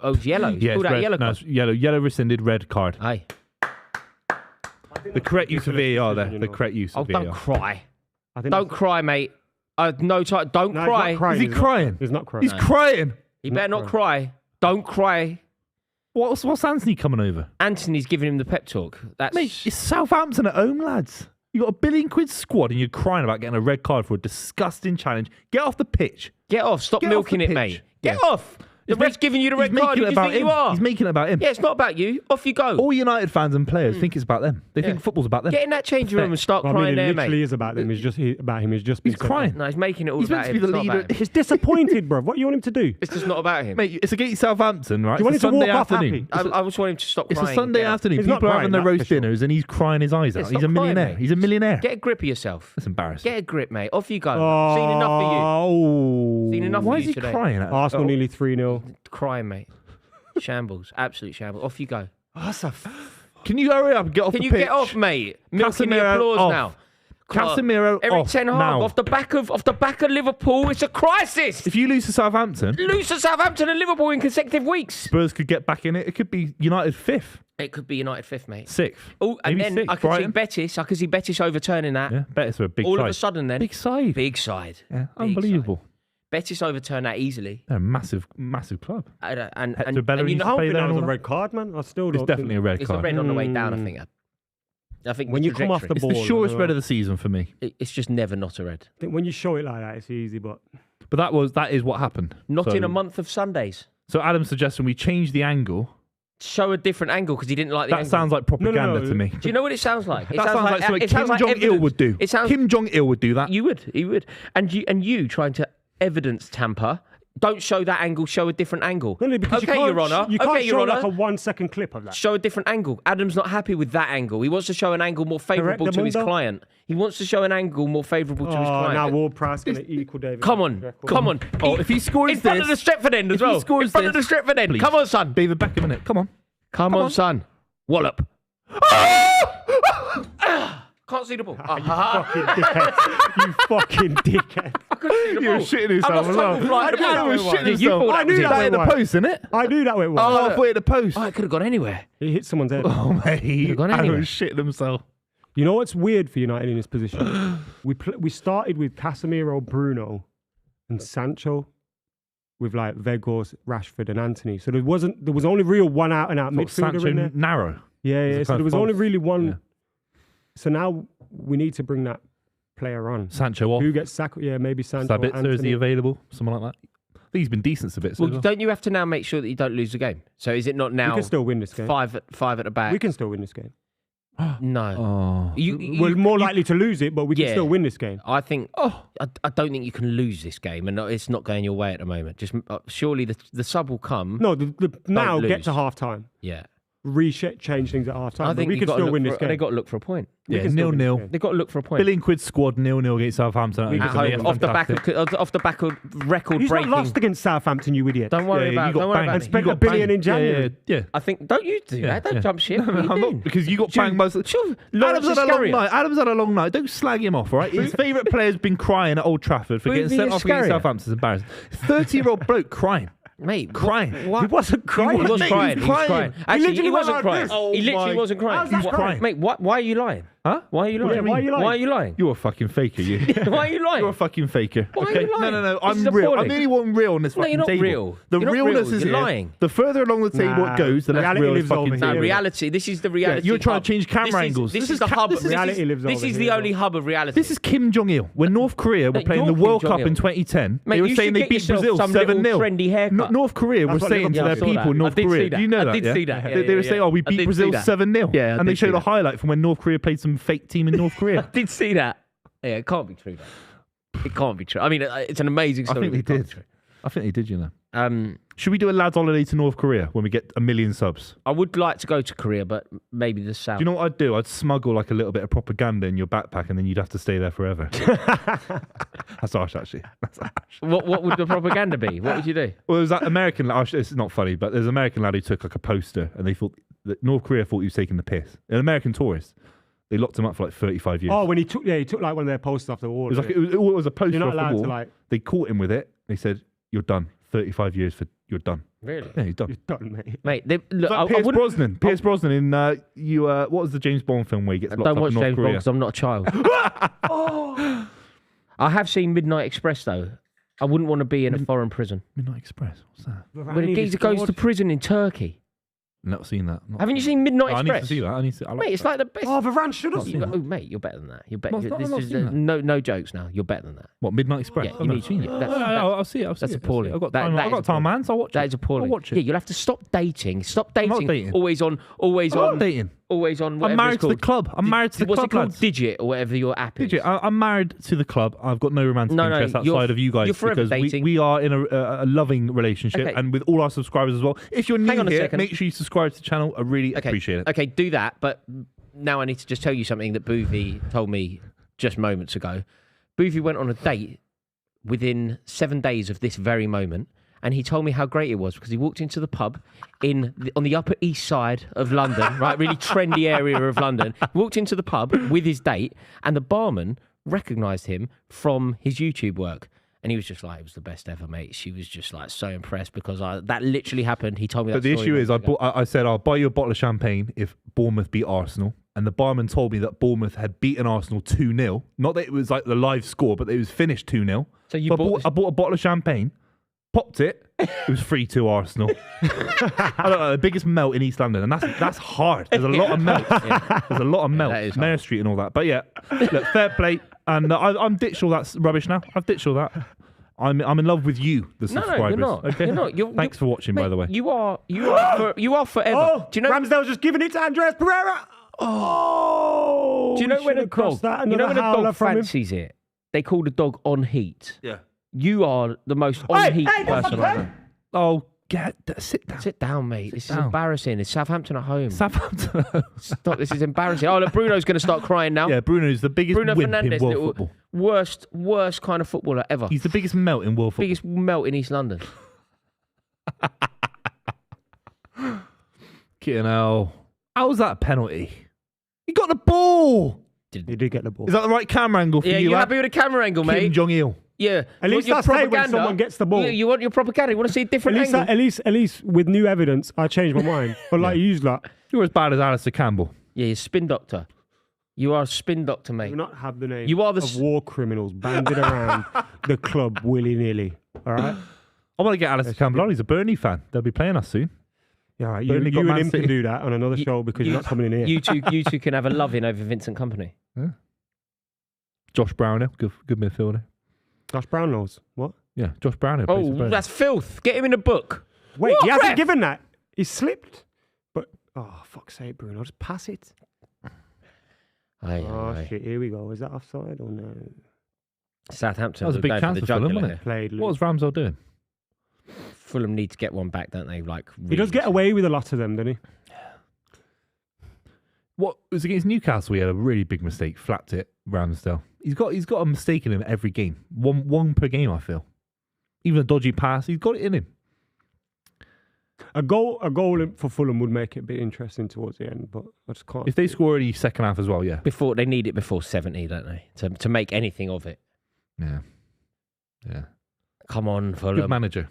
Oh, it's yellow. He's Yeah, it's pulled out red. yellow No, card. it's yellow rescinded, red card. Aye. The correct use of VAR there. You The know. correct use Oh, of VAR. don't cry. I think Don't that's- cry, mate. No time. Don't No, he's cry. not crying. Is he He's not- crying? He's not crying. He's crying. You better not cry. Don't cry. What's Anthony coming over? Anthony's giving him the pep talk. That's Mate, it's Southampton at home, lads. You got £1 billion squad and you're crying about getting a red card for a disgusting challenge. Get off the pitch. get off. Stop Get milking off it, the mate. pitch. Get Yeah. off. The ref's giving you the red He's card. making Who it do you about think him. you are? He's making it about him. Yeah, it's not about you. Off you go. All United fans and players think it's about them. They think Yeah. football's about them. Get in that changing room and start Well, crying I mean, there, it literally mate. is about him. It's just about him. He's just He's been sent crying. off. No, he's making it all He's about meant to him. be the It's not leader. about him. He's disappointed, bro. What do you want him to do? It's just not about him. Mate, it's against Southampton, right? Do you want It's a him to Sunday walk off afternoon. happy? I just want him to stop It's crying. a Sunday Get off. afternoon. He's not People are having crying, their that's roast for sure. dinners and he's crying his eyes Yeah, out. stop He's a crying, millionaire. mate. He's a millionaire. Get a grip of yourself. That's embarrassing. Get a grip, mate. Off you go. I've seen enough of Oh, Seen enough Why of is you he today. crying? Arsenal nearly 3-0. you. Crying, mate. Shambles. Absolute shambles. Off you go. Can you hurry up and get off Can the you pitch? get off, mate? Milking the Casemiro applause off. now. Come on. Casemiro Eric off Ten Hag now. off the back of Liverpool. It's a crisis. If you lose to Southampton, Lose to Southampton and Liverpool in consecutive weeks. Spurs could get back in it. It could be United 5th, It could be United 5th, mate. 6th. Oh, and maybe then 6th. I could Brighton. see Betis. I could see Betis overturning that. Yeah, Betis are a big All side. of a sudden, then Big side. big side. Yeah, Big unbelievable. side. Betis overturn that easily. They're a massive, massive club. And Hector Bellerin you used know, I don't play think there that was and a all red card, man. I still It's don't definitely a red it's a card. red on the way down. I think. I think When the you come off the trajectory- It's the ball, shortest I red don't of the season for me. It's just never not a red. I think when you show it like that, it's easy, but But that is what happened. Not So- in a month of Sundays. So Adam's suggesting we change the angle. Show a different angle because he didn't like the That angle. sounds like propaganda no. to me. Do you know what it sounds like? It That sounds like something it Kim sounds like Jong Il evidence. would do. It sounds. Kim Jong Il would do that. He would. And you trying to evidence tamper. Don't show that angle. Show a different angle. no, because Okay, you can't, Your Honour. you can't Okay, Your show Honour. like a 1-second clip of that. Show a different angle. Adam's not happy with that angle. He wants to show an angle more favourable to his Mundo. client. He wants to show an angle more favourable to his Oh, client. now Ward Prowse going to equal David. Come on. Oh, if he scores in front of the this- Stretford end as if he well. scores In front of the this, Stretford end. please. Come on, son. David Beckham in it. Come on. Come on, on. son. Wallop. Can't see the ball. You fucking dickhead. You fucking dickhead. You were shitting yourself as well. flying the ball. Adam was shitting You himself. thought I that was knew it. that That in the went wide. post, isn't it? I knew that went well. Oh, halfway at the post. Oh, it could have gone anywhere. He hit someone's head. Oh, mate. gone Adam anywhere. was shitting himself. You know what's weird for United in this position? We started with Casemiro, Bruno, and Sancho, with like Weghorst, Rashford, and Anthony. So there was only real one out and out midfielder Sancho in there. narrow. Yeah. It's a So kind there of was only false- really one. yeah. So now we need to bring that player on. Sancho off. Who gets sacked? Yeah, maybe Sancho. or Sabitzer, is he Anthony. available? Someone like that? I think he's been decent, Sabitzer. Well, as well. don't you have to now make sure that you don't lose the game? So is it not We now can still win this game. five at the back? We can still win this game. No. Oh. We're more likely to lose it, but we can Yeah. still win this game. I think. I don't think you can lose this game, and it's not going your way at the moment. Just surely the sub will come. No, now get lose. to half time. Yeah. Change things at half time. I But think we you've can got to still look win for- this game. They got to look for a point. We Yeah, can still win this 0-0. game. They got to look for a point. £1 billion squad 0-0 against Southampton. We It's can gonna still be win. off the back of record He's not breaking. lost against Southampton, you idiot. Don't worry Yeah, about. you got Don't worry banged. about And it. spent You a got billion banged. in January. Yeah. I think. Don't you do that? Don't yeah. jump ship. No, What are you I'm doing? not, because you got Sure. banged most. Sure. Adam's had a long Iscariot. night. Adam's had a long night. Don't slag him off, all right? His favourite player's been crying at Old Trafford for getting Buvey sent off against Iscariot. Southampton. It's embarrassing. 30-year-old bloke crying. Mate, Crying. He wasn't crying. He was Mate, crying. he He was was crying. crying. Actually, literally he wasn't went like crying. this. Oh He literally my- wasn't crying. How's that crying? Mate, why are you lying? Huh? Why are you lying? Why are you lying? Why are you lying? You're a fucking faker, you. Why are you lying? You're a fucking faker. Why are okay? you lying? No. This I'm is real. appalling. I'm the only one real on this No, fucking you're not table. real. The You're not realness real. is You're here. lying. The further along the table Nah, it goes, the less reality real it lives fucking over is. No, here. reality. This is the reality. you're trying hub. to change camera This is- angles. This This is is the hub. this is- Reality lives This over is here, the only bro. hub of reality. This is Kim Jong Il. When North Korea were Mate, playing the you're World Kim Cup in Jong-il. 2010, Mate, they were you saying should they get beat yourself Brazil some little 7-0. trendy haircut. North Korea were That's what saying to Liverpool their saw people, that. North I did Korea. see that. Do you know I that? did yeah? see that. Yeah, They were yeah, saying, yeah. "Oh, we I beat did Brazil see that. 7-0." Yeah, I and they did see showed a that. highlight from when North Korea played some fake team in North Korea. did see that. Yeah, it can't be true. Though. It can't be true. I mean, it's an amazing I story. think they but it can't did. be true. I think they did, you know. Should we do a lads holiday to North Korea when we get 1 million subs? I would like to go to Korea, but maybe the South. Do you know what I'd do? I'd smuggle like a little bit of propaganda in your backpack and then you'd have to stay there forever. That's harsh, actually. That's harsh. What would the propaganda be? What would you do? Well, there's that American lad, it's not funny, but there's an American lad who took like a poster and they thought that North Korea thought he was taking the piss. An American tourist. They locked him up for like 35 years. Oh, when he took like one of their posters off the wall. it was like it was a poster You're not off the allowed wall. to like. They caught him with it. They said, "You're done. 35 years for you're done." Really? Yeah, you're done. You're done, mate. Mate, look, It's I like Pierce wouldn't. Brosnan. Pierce Brosnan in what was the James Bond film where he gets I locked don't up watch in North James Bond Korea? because I'm not a child. I have seen Midnight Express though. I wouldn't want to be in a foreign prison. Midnight Express. What's that? When a geezer goes to prison in Turkey. Not seen that. Haven't you seen Midnight I Express? need to see that. I need to. Mate, it's like the best. Oh, Varane should have seen that. Oh, mate, you're better than that. You're better. No, I've not seen that. No jokes now. You're better than that. What, Midnight Express? Yeah, I've you never need seen to. it. That's I'll see it. That's appalling. I've got That time. I've is got time, man. So I'll watch it. That is appalling. I'll watch it. Yeah, you'll have to stop dating. Stop dating. not dating. Always on. I'm not dating. Always on. I'm married to the club. I'm married to the What's club, it called? lads. Digit or whatever your app is. Digit. I'm married to the club. I've got no romantic interest you're- outside of you guys you're forever because dating. we are in a loving relationship Okay. and with all our subscribers as well. If you're Hang new on a here, second. make sure you subscribe to the channel. I really appreciate it. Okay, do that. But now I need to just tell you something that Buvey told me just moments ago. Buvey went on a date within 7 days of this very moment. And he told me how great it was because he walked into the pub on the Upper East Side of London, right, really trendy area of London. He walked into the pub with his date, and the barman recognised him from his YouTube work. And he was just like, it was the best ever, mate. She was just like so impressed because that literally happened. He told me that. But the story issue is, months ago. I said, I'll buy you a bottle of champagne if Bournemouth beat Arsenal. And the barman told me that Bournemouth had beaten Arsenal 2-0. Not that it was like the live score, but it was finished 2-0. So you But bought I bought a bottle of champagne, popped it. It was 3-2 Arsenal. I don't know, the biggest melt in East London. And that's hard. There's a lot of melt. There's a lot of melt. that is Mayor hard. Street and all that. But yeah, look, fair play. And I'm ditched all that rubbish now. I've ditched all that. I'm in love with you, the No, subscribers. you're not. Okay? You're not. Thanks for watching, by the way. You are forever. Oh, do you know? Ramsdale's just giving it to Andres Pereira. Oh, Do you know we when a should've crossed dog? that. You know when Another a howler dog from him. fancies it? They call the dog on heat. Yeah. You are the most on heat person I know. Oh, sit down. Sit down, mate. This is down. embarrassing. It's Southampton at home. Southampton. Stop. This is embarrassing. Oh, look, Bruno's going to start crying now. Yeah, Bruno's the biggest Bruno wimp Fernandes, in world football. worst kind of footballer ever. He's the biggest melt in world football. Biggest melt in East London. Kidding hell. How was that a penalty? He got the ball. He did get the ball. Is that the right camera angle for Yeah, you? you happy with the camera angle, Kim mate? Jong-il. Yeah. At You least want that's your right when propaganda? someone gets the ball. You want your propaganda? You want to see a different angle? At least with new evidence, I changed my mind. But like you, like, You're as bad as Alistair Campbell. Yeah, you're spin doctor. You are a spin doctor, do mate. not have the name You are the of war criminals banded around the club willy-nilly. All right? I want to get Alistair Campbell on. He's a Burnley fan. They'll be playing us soon. Yeah, all right. You Burnley got and Man him City. can do that on another show because you're not coming in here. You two can have a love-in over Vincent Kompany. Josh Brownhill, good midfielder. Josh Brownlow's. What? Yeah, Josh Brownhill. plays for Oh, Burnley. that's filth. Get him in a book. Wait, What he hasn't ref? given that. He slipped. But, oh, fuck's sake, Bruno. Just pass it. Aye, Oh, aye. shit. Here we go. Is that offside or no? Southampton That was a are big going chance for the for Fulham, jugular wasn't here. it? Played What was Ramsdale doing? Fulham need to get one back, don't they? Like He does get away with a lot of them, doesn't he? What it was against Newcastle? He had a really big mistake. Flapped it. Ramsdale. He's got a mistake in him every game. One per game. I feel. Even a dodgy pass, he's got it in him. A goal for Fulham would make it a bit interesting towards the end, but I just can't. If they score any second half as well, yeah. Before they need it before 70, don't they? To make anything of it. Yeah. Come on, Good Fulham. manager.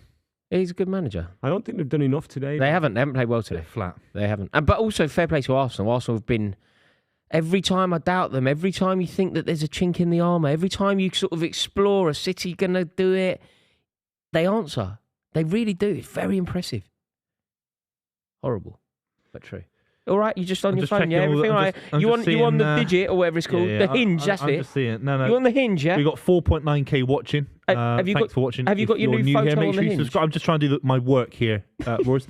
He's a good manager. I don't think they've done enough today. They haven't played well today. Flat. They haven't. But also fair play to Arsenal. Arsenal have been. Every time I doubt them, every time you think that there's a chink in the armour, every time you sort of explore a City gonna do it, they answer. They really do. It's very impressive. Horrible, but true. All right, you just on I'm your just phone, checking yeah. all the- Everything I'm right. just- I'm You just on you on the seeing, digit or whatever it's called, Yeah, the hinge. That's I'm it. just seeing. No. You on the hinge, yeah. We got 4.9k watching. Have you Thanks got- for watching. have you If got your you're new here, photo make on sure the you hinge? subscribe. I'm just trying to do my work here, Royce.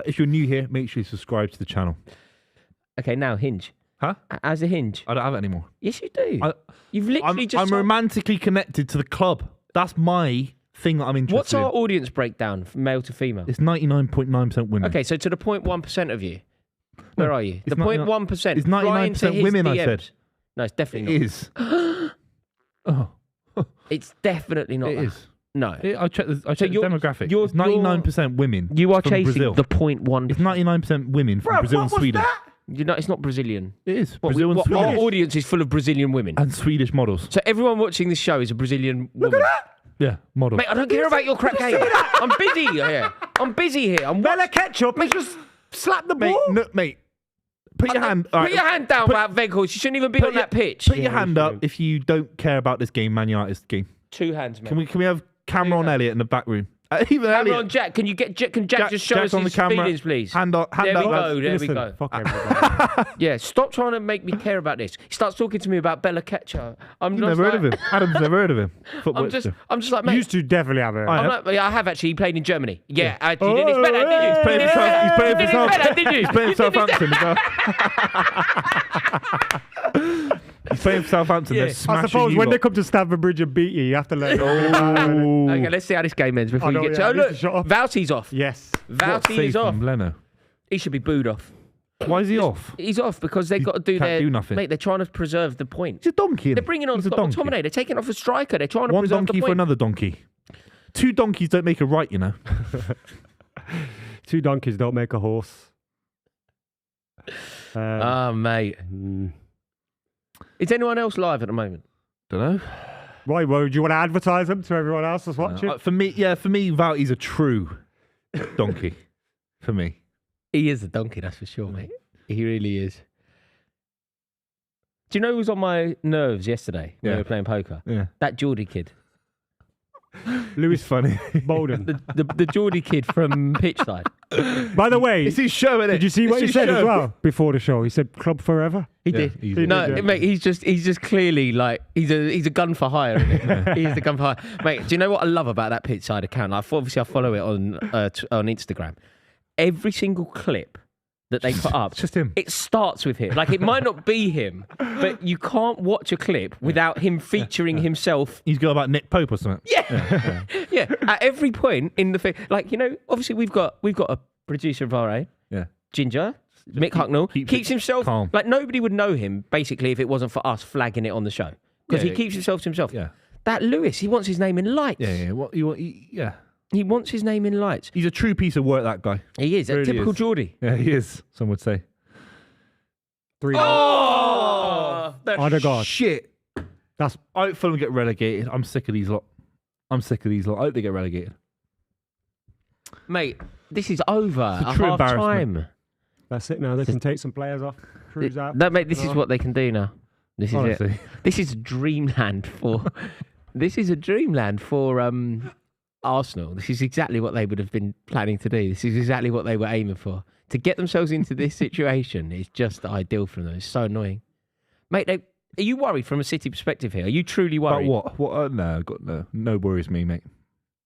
If you're new here, make sure you subscribe to the channel. Okay, now hinge. Huh? As a hinge. I don't have it anymore. Yes, you do. I- You've literally I'm just. romantically connected to the club. That's my thing that I'm interested What's our in. audience breakdown from male to female? It's 99.9% women. Okay, so to the 0.1% of you. Where are you? it's The 0.1%. it's fly 99% into his women, I DMs. said. No, it's definitely It not. is. Oh, It's definitely not. it that. is. No. I checked the you're- demographic. you're- It's 99% women. You are from chasing Brazil. the 0.1. It's 99% women from Brazil and Sweden. You know, it's not Brazilian. It is. What, Brazil and our Sweden. audience is full of Brazilian women. And Swedish models. So everyone watching this show is a Brazilian woman. Yeah, models. Mate, I don't care about your crap game. I'm busy here. I'm busy here. I'm Bella Ketchup has just slapped the Mate, ball. no, mate. Put your hand. all Put right, your hand down about Weghorst. You shouldn't even be put on your- that pitch. Put your Yeah, hand you up should. if you don't care about this game, Man United's game. 2 hands, mate. Can we have camera on hands. Elliot in the back room? Even Camera Elliot. on Jack. Can Jack just show us on the his camera. feelings, please? Hand up, There we lads. go. There we Listen, go. fuck everybody. Yeah, stop trying to make me care about this. He starts talking to me about Bella Ketcher. I'm You've just never like, heard of him. Adam's never heard of him. Football I'm just like, You mate. used to definitely have it. I have actually. He played in Germany. Yeah, I actually didn't expect that, did you? He's playing for You didn't expect that, did you? He's playing You for didn't expect Southampton. He's playing for Southampton. Yeah. They're I smashing suppose you when lot. they come to Stamford Bridge and beat you, you have to let it Okay, let's see how this game ends before I you know, get yeah, to. Oh, I need look, to shut off. Vouty's off. Yes. Vouty is off. Leno. He should be booed off. Why is he off? He's off because they've He got to do can't their. do nothing. Mate, they're trying to preserve the point. He's a donkey. They're bringing on He's a Scott donkey. McTominay. They're taking off a striker. They're trying to One preserve donkey the for point. another donkey. Two donkeys don't make a right, you know. Two donkeys don't make a horse. Oh, mate. Is anyone else live at the moment? Don't know. Right, well, do you want to advertise them to everyone else that's watching? For me, Vouty's a true donkey. For me. He is a donkey, that's for sure, mate. He really is. Do you know who was on my nerves yesterday when we were playing poker? Yeah. That Geordie kid. Lewis Funny. Bolden. The Geordie kid from Pitchside. By the way, It's his show, isn't it? did you see what he It's his said as show. well before the show? He said club forever. He Yeah, did. he did. No, Yeah. mate, he's just clearly like he's a gun for hire, isn't he? He's the gun for hire. Mate, do you know what I love about that Pitchside account? Like, obviously, I follow it on Instagram. Every single clip that they put up, It's just him. it starts with him. Like, it might not be him, but you can't watch a clip without him featuring himself. He's got about Nick Pope or something. Yeah. Yeah. At every point in the thing, like, you know, obviously we've got a producer of our own, Yeah. Ginger, Mick Hucknall, keeps keeps it himself calm. like nobody would know him basically if it wasn't for us flagging it on the show because Yeah, he keeps himself to himself. Yeah. That Lewis, he wants his name in lights. Yeah. What you want? Yeah. He wants his name in lights. He's a true piece of work, that guy. He is a Really typical is. Geordie. Yeah, he is. Some would say. 3-0. Oh, Odegaard. Shit. That's I hope Fulham get relegated. I'm sick of these lot. I hope they get relegated. mate, this is over. It's a At true half embarrassment. time. that's it now. They can take some players off. Cruise out. No, mate, this is what they can do now. This is it. Honestly. This is dreamland for. This is a dreamland for Arsenal. This is exactly what they would have been planning to do. This is exactly what they were aiming for. To get themselves into this situation is just ideal for them. It's so annoying, mate. Are you worried from a City perspective here? Are you truly But worried? what? What? No, got no worries me, mate.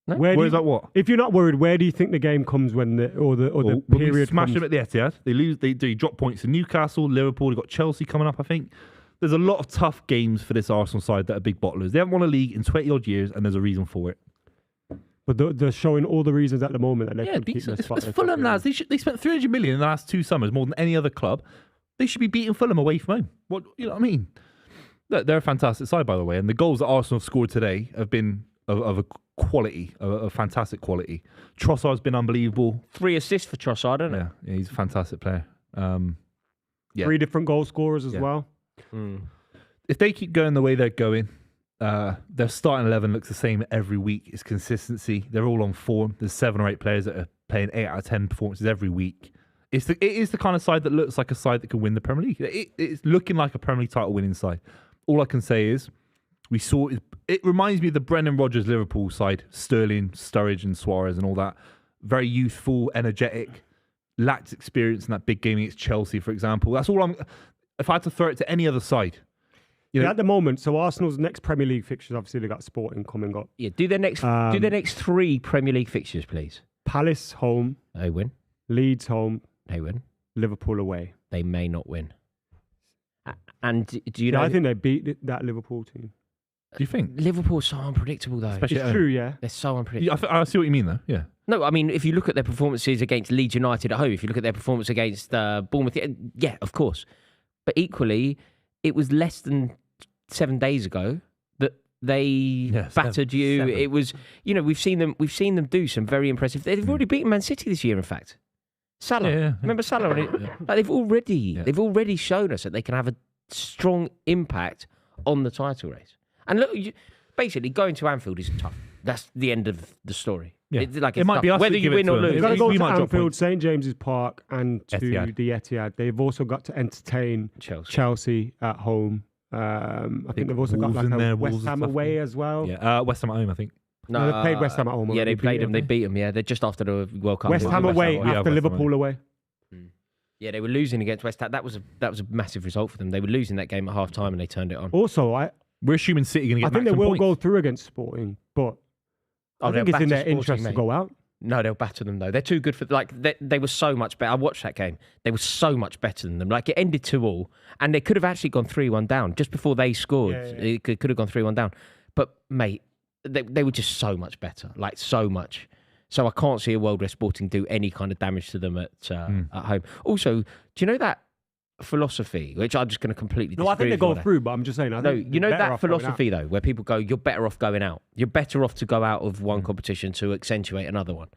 Where do Where's you- that? What? If you're not worried, where do you think the game comes when the When we period smash comes? them at the Etihad. They lose. They drop points to Newcastle, Liverpool. They've got Chelsea coming up. I think there's a lot of tough games for this Arsenal side that are big bottlers. They haven't won a league in 20 odd years, and there's a reason for it. But they're showing all the reasons at the moment that they Yeah, could keep decent. their spot. It's Fulham, lads. They spent 300 million in the last 2 summers, more than any other club. They should be beating Fulham away from home. What you know what I mean? Look, they're a fantastic side, by the way, and the goals that Arsenal have scored today have been of a quality, of a fantastic quality. Trossard's been unbelievable. 3 assists for Trossard, isn't it? Yeah, he's a fantastic player. Yeah. 3 different goal scorers as Yeah. well. If they keep going the way they're going, their starting 11 looks the same every week. It's consistency. They're all on form. There's 7 or 8 players that are playing 8 out of 10 performances every week. It is the kind of side that looks like a side that can win the Premier League. It's looking like a Premier League title winning side. All I can say is we saw it reminds me of the Brendan Rodgers Liverpool side, Sterling, Sturridge and Suarez and all that. Very youthful, energetic, lacked experience in that big game against Chelsea, for example. That's all if I had to throw it to any other side. You know, At the moment, so Arsenal's next Premier League fixtures, obviously they got Sporting coming up. Yeah. Do their next 3 Premier League fixtures, please. Palace home, They win. Leeds home, They win. Liverpool away. They may not win. And do you Yeah, know? I think they beat that Liverpool team. do you think? Liverpool's so unpredictable, though. Especially- It's true, yeah. They're so unpredictable. Yeah, I see what you mean, though. Yeah. No, I mean, if you look at their performances against Leeds United at home, if you look at their performance against Bournemouth, yeah, of course. But equally, it was less than 7 days ago that they battered you. 7. It was, you know, we've seen them do some very impressive. They've already beaten Man City this year, in fact. Salah, Yeah. remember Salah? Like they've already shown us that they can have a strong impact on the title race. And look, basically, going to Anfield is tough. That's the end of the story. Yeah. It's It might tough. be us whether that you give it win to or them. lose. They've got to go We to might drop Anfield, points. St James's Park, and to Etihad. the Etihad. They've also got to entertain Chelsea at home. I think they've also got Wolves like in a there. West Wolves are Ham tough away game. as well. Yeah. West Ham at home, I think. No, they played West Ham at home. Yeah, they played them. They beat them. Yeah, they're just after the World Cup. West Ham away Yeah, after West Ham Liverpool away. Yeah, they were losing against West Ham. That was a massive result for them. They were losing that game at half time and they turned it on. Also, we're assuming City going to get. I think they maximum will points. go through against Sporting, but I think it's in their interest to go out. No, they'll batter them though. They're too good for they were so much better. I watched that game. They were so much better than them. Like it ended 2-2, and they could have actually gone 3-1 down just before they scored. Yeah. It could have gone 3-1 down. But mate, they were just so much better. Like so much. So I can't see a world where Sporting do any kind of damage to them at home. Also, do you know that philosophy, which I'm just going to completely disagree No, I think they with go you on through, but I'm just saying. No, you know that philosophy though, where people go, "You're better off going out. You're better off to go out of one competition to accentuate another one."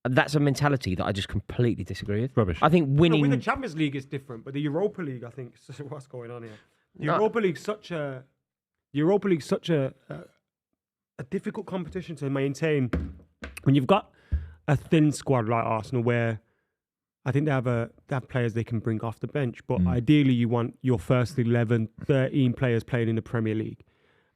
That's a mentality that I just completely disagree with. Rubbish. I think winning. With the Champions League is different, but the Europa League, I think, is what's going on here. The Europa League's such a difficult competition to maintain when you've got a thin squad like Arsenal, where I think they have players they can bring off the bench, but ideally you want your first 11, 13 players playing in the Premier League.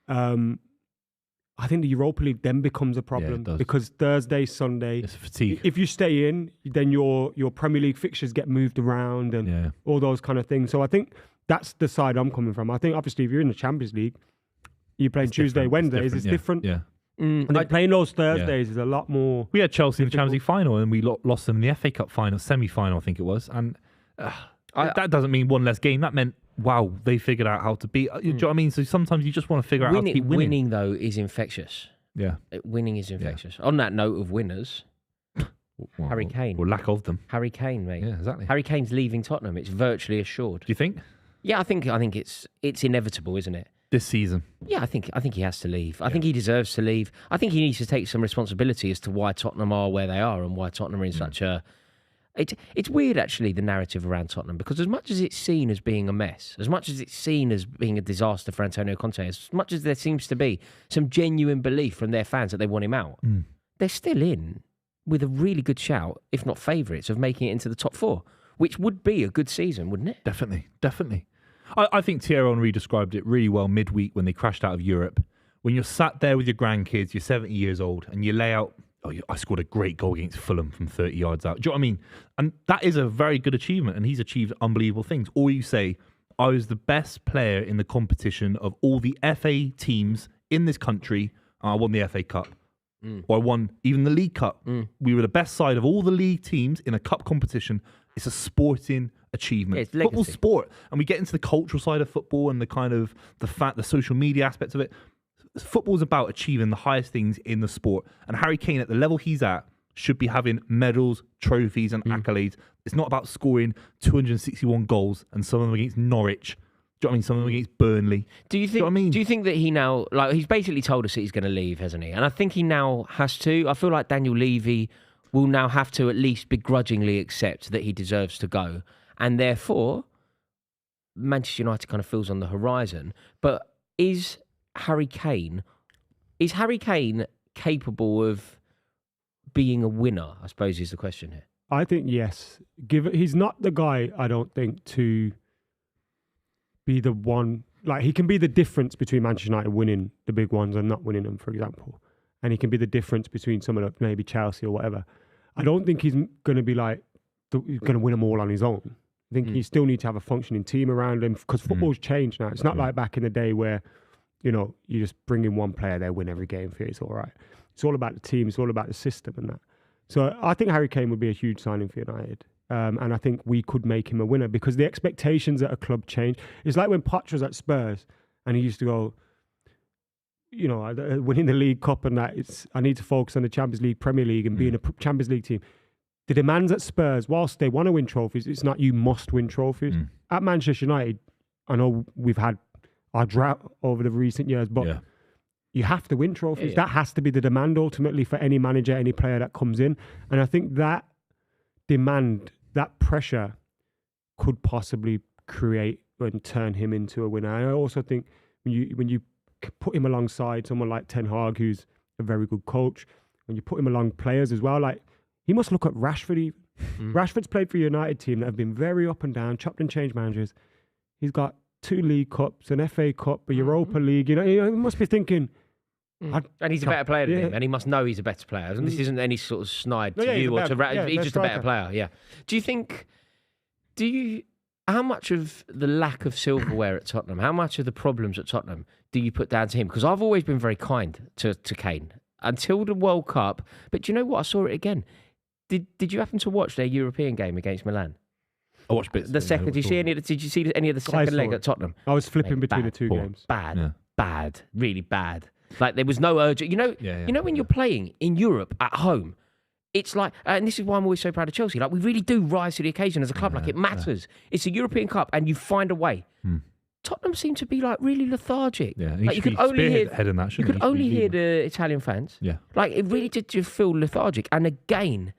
I think the Europa League then becomes a problem because Thursday, Sunday, it's fatigue. If you stay in, then your Premier League fixtures get moved around and all those kind of things. So I think that's the side I'm coming from. I think obviously if you're in the Champions League, you're playing Tuesday, Wednesdays, it's different. Yeah. And then playing those Thursdays is a lot more. We had Chelsea in the Champions League final and we lost them in the FA Cup final, semi-final, I think it was. And that doesn't mean one less game. That meant, wow, they figured out how to beat. Do you know what I mean? So sometimes you just want to figure out how to keep winning. Winning, though, is infectious. Yeah. Winning is infectious. On that note of winners, Harry Kane. Or lack of them. Harry Kane, mate. Yeah, exactly. Harry Kane's leaving Tottenham. It's virtually assured. Do you think? Yeah, I think it's inevitable, isn't it? This season. Yeah, I think he has to leave. I think he deserves to leave. I think he needs to take some responsibility as to why Tottenham are where they are and why Tottenham are in such a. It's weird actually, the narrative around Tottenham, because as much as it's seen as being a mess, as much as it's seen as being a disaster for Antonio Conte, as much as there seems to be some genuine belief from their fans that they want him out, they're still in with a really good shout, if not favourites, of making it into the top 4, which would be a good season, wouldn't it? Definitely. I think Thierry Henry described it really well midweek when they crashed out of Europe. When you're sat there with your grandkids, you're 70 years old, and you lay out, I scored a great goal against Fulham from 30 yards out. Do you know what I mean? And that is a very good achievement, and he's achieved unbelievable things. Or you say, I was the best player in the competition of all the FA teams in this country, and I won the FA Cup. Or I won even the League Cup. We were the best side of all the league teams in a cup competition. It's a sporting achievement. It's legacy. Football's sport. And we get into the cultural side of football and the kind of the social media aspects of it. Football's about achieving the highest things in the sport. And Harry Kane, at the level he's at, should be having medals, trophies, and accolades. It's not about scoring 261 goals and some of them against Norwich. Do you know what I mean? Some of them against Burnley. Do you think? Do you know what I mean? Do you think that he now, like, he's basically told us that he's going to leave, hasn't he? And I think he now has to. I feel like Daniel Levy will now have to at least begrudgingly accept that he deserves to go, and therefore Manchester United kind of feels on the horizon. But is Harry Kane capable of being a winner? I suppose is the question here. I think yes. He's not the guy, I don't think, to be the one. Like, he can be the difference between Manchester United winning the big ones and not winning them, for example. And he can be the difference between some of the, maybe Chelsea or whatever. I don't think he's going to be like, he's going to win them all on his own. I think you still need to have a functioning team around him, because football's changed now. It's not like back in the day where, you just bring in one player, they win every game for you. It's all right. It's all about the team. It's all about the system and that. So I think Harry Kane would be a huge signing for United. And I think we could make him a winner, because the expectations at a club change. It's like when Poch was at Spurs and he used to go, winning the League Cup and that, I need to focus on the Champions League, Premier League, and being a Champions League team. The demands at Spurs, whilst they want to win trophies, it's not you must win trophies. At Manchester United, I know we've had our drought over the recent years, but you have to win trophies. Yeah. That has to be the demand ultimately for any manager, any player that comes in. And I think that demand, that pressure could possibly create and turn him into a winner. And I also think when you put him alongside someone like Ten Hag, who's a very good coach, when you put him along players as well, like, he must look at Rashford even. Rashford's played for a United team that have been very up and down, chopped and changed managers. He's got 2 League Cups, an FA Cup, a Europa League. He must be thinking, And he's a better player than him, and he must know he's a better player. And this isn't any sort of snide to you or to he's just a better player. Yeah. How much of the lack of silverware at Tottenham, how much of the problems at Tottenham do you put down to him? Because I've always been very kind to Kane until the World Cup. But do you know what? I saw it again. Did you happen to watch their European game against Milan? I watched bits. Did you see any of the second leg at Tottenham? I was flipping between the two games. Bad, really bad. Like there was no urgent. You know when you're playing in Europe at home, it's like, and this is why I'm always so proud of Chelsea. Like we really do rise to the occasion as a club. Like it matters. It's a European Cup, and you find a way. Tottenham seem to be like really lethargic. Yeah, like you could only hear the Italian fans. Yeah, like it really did just feel lethargic. And again,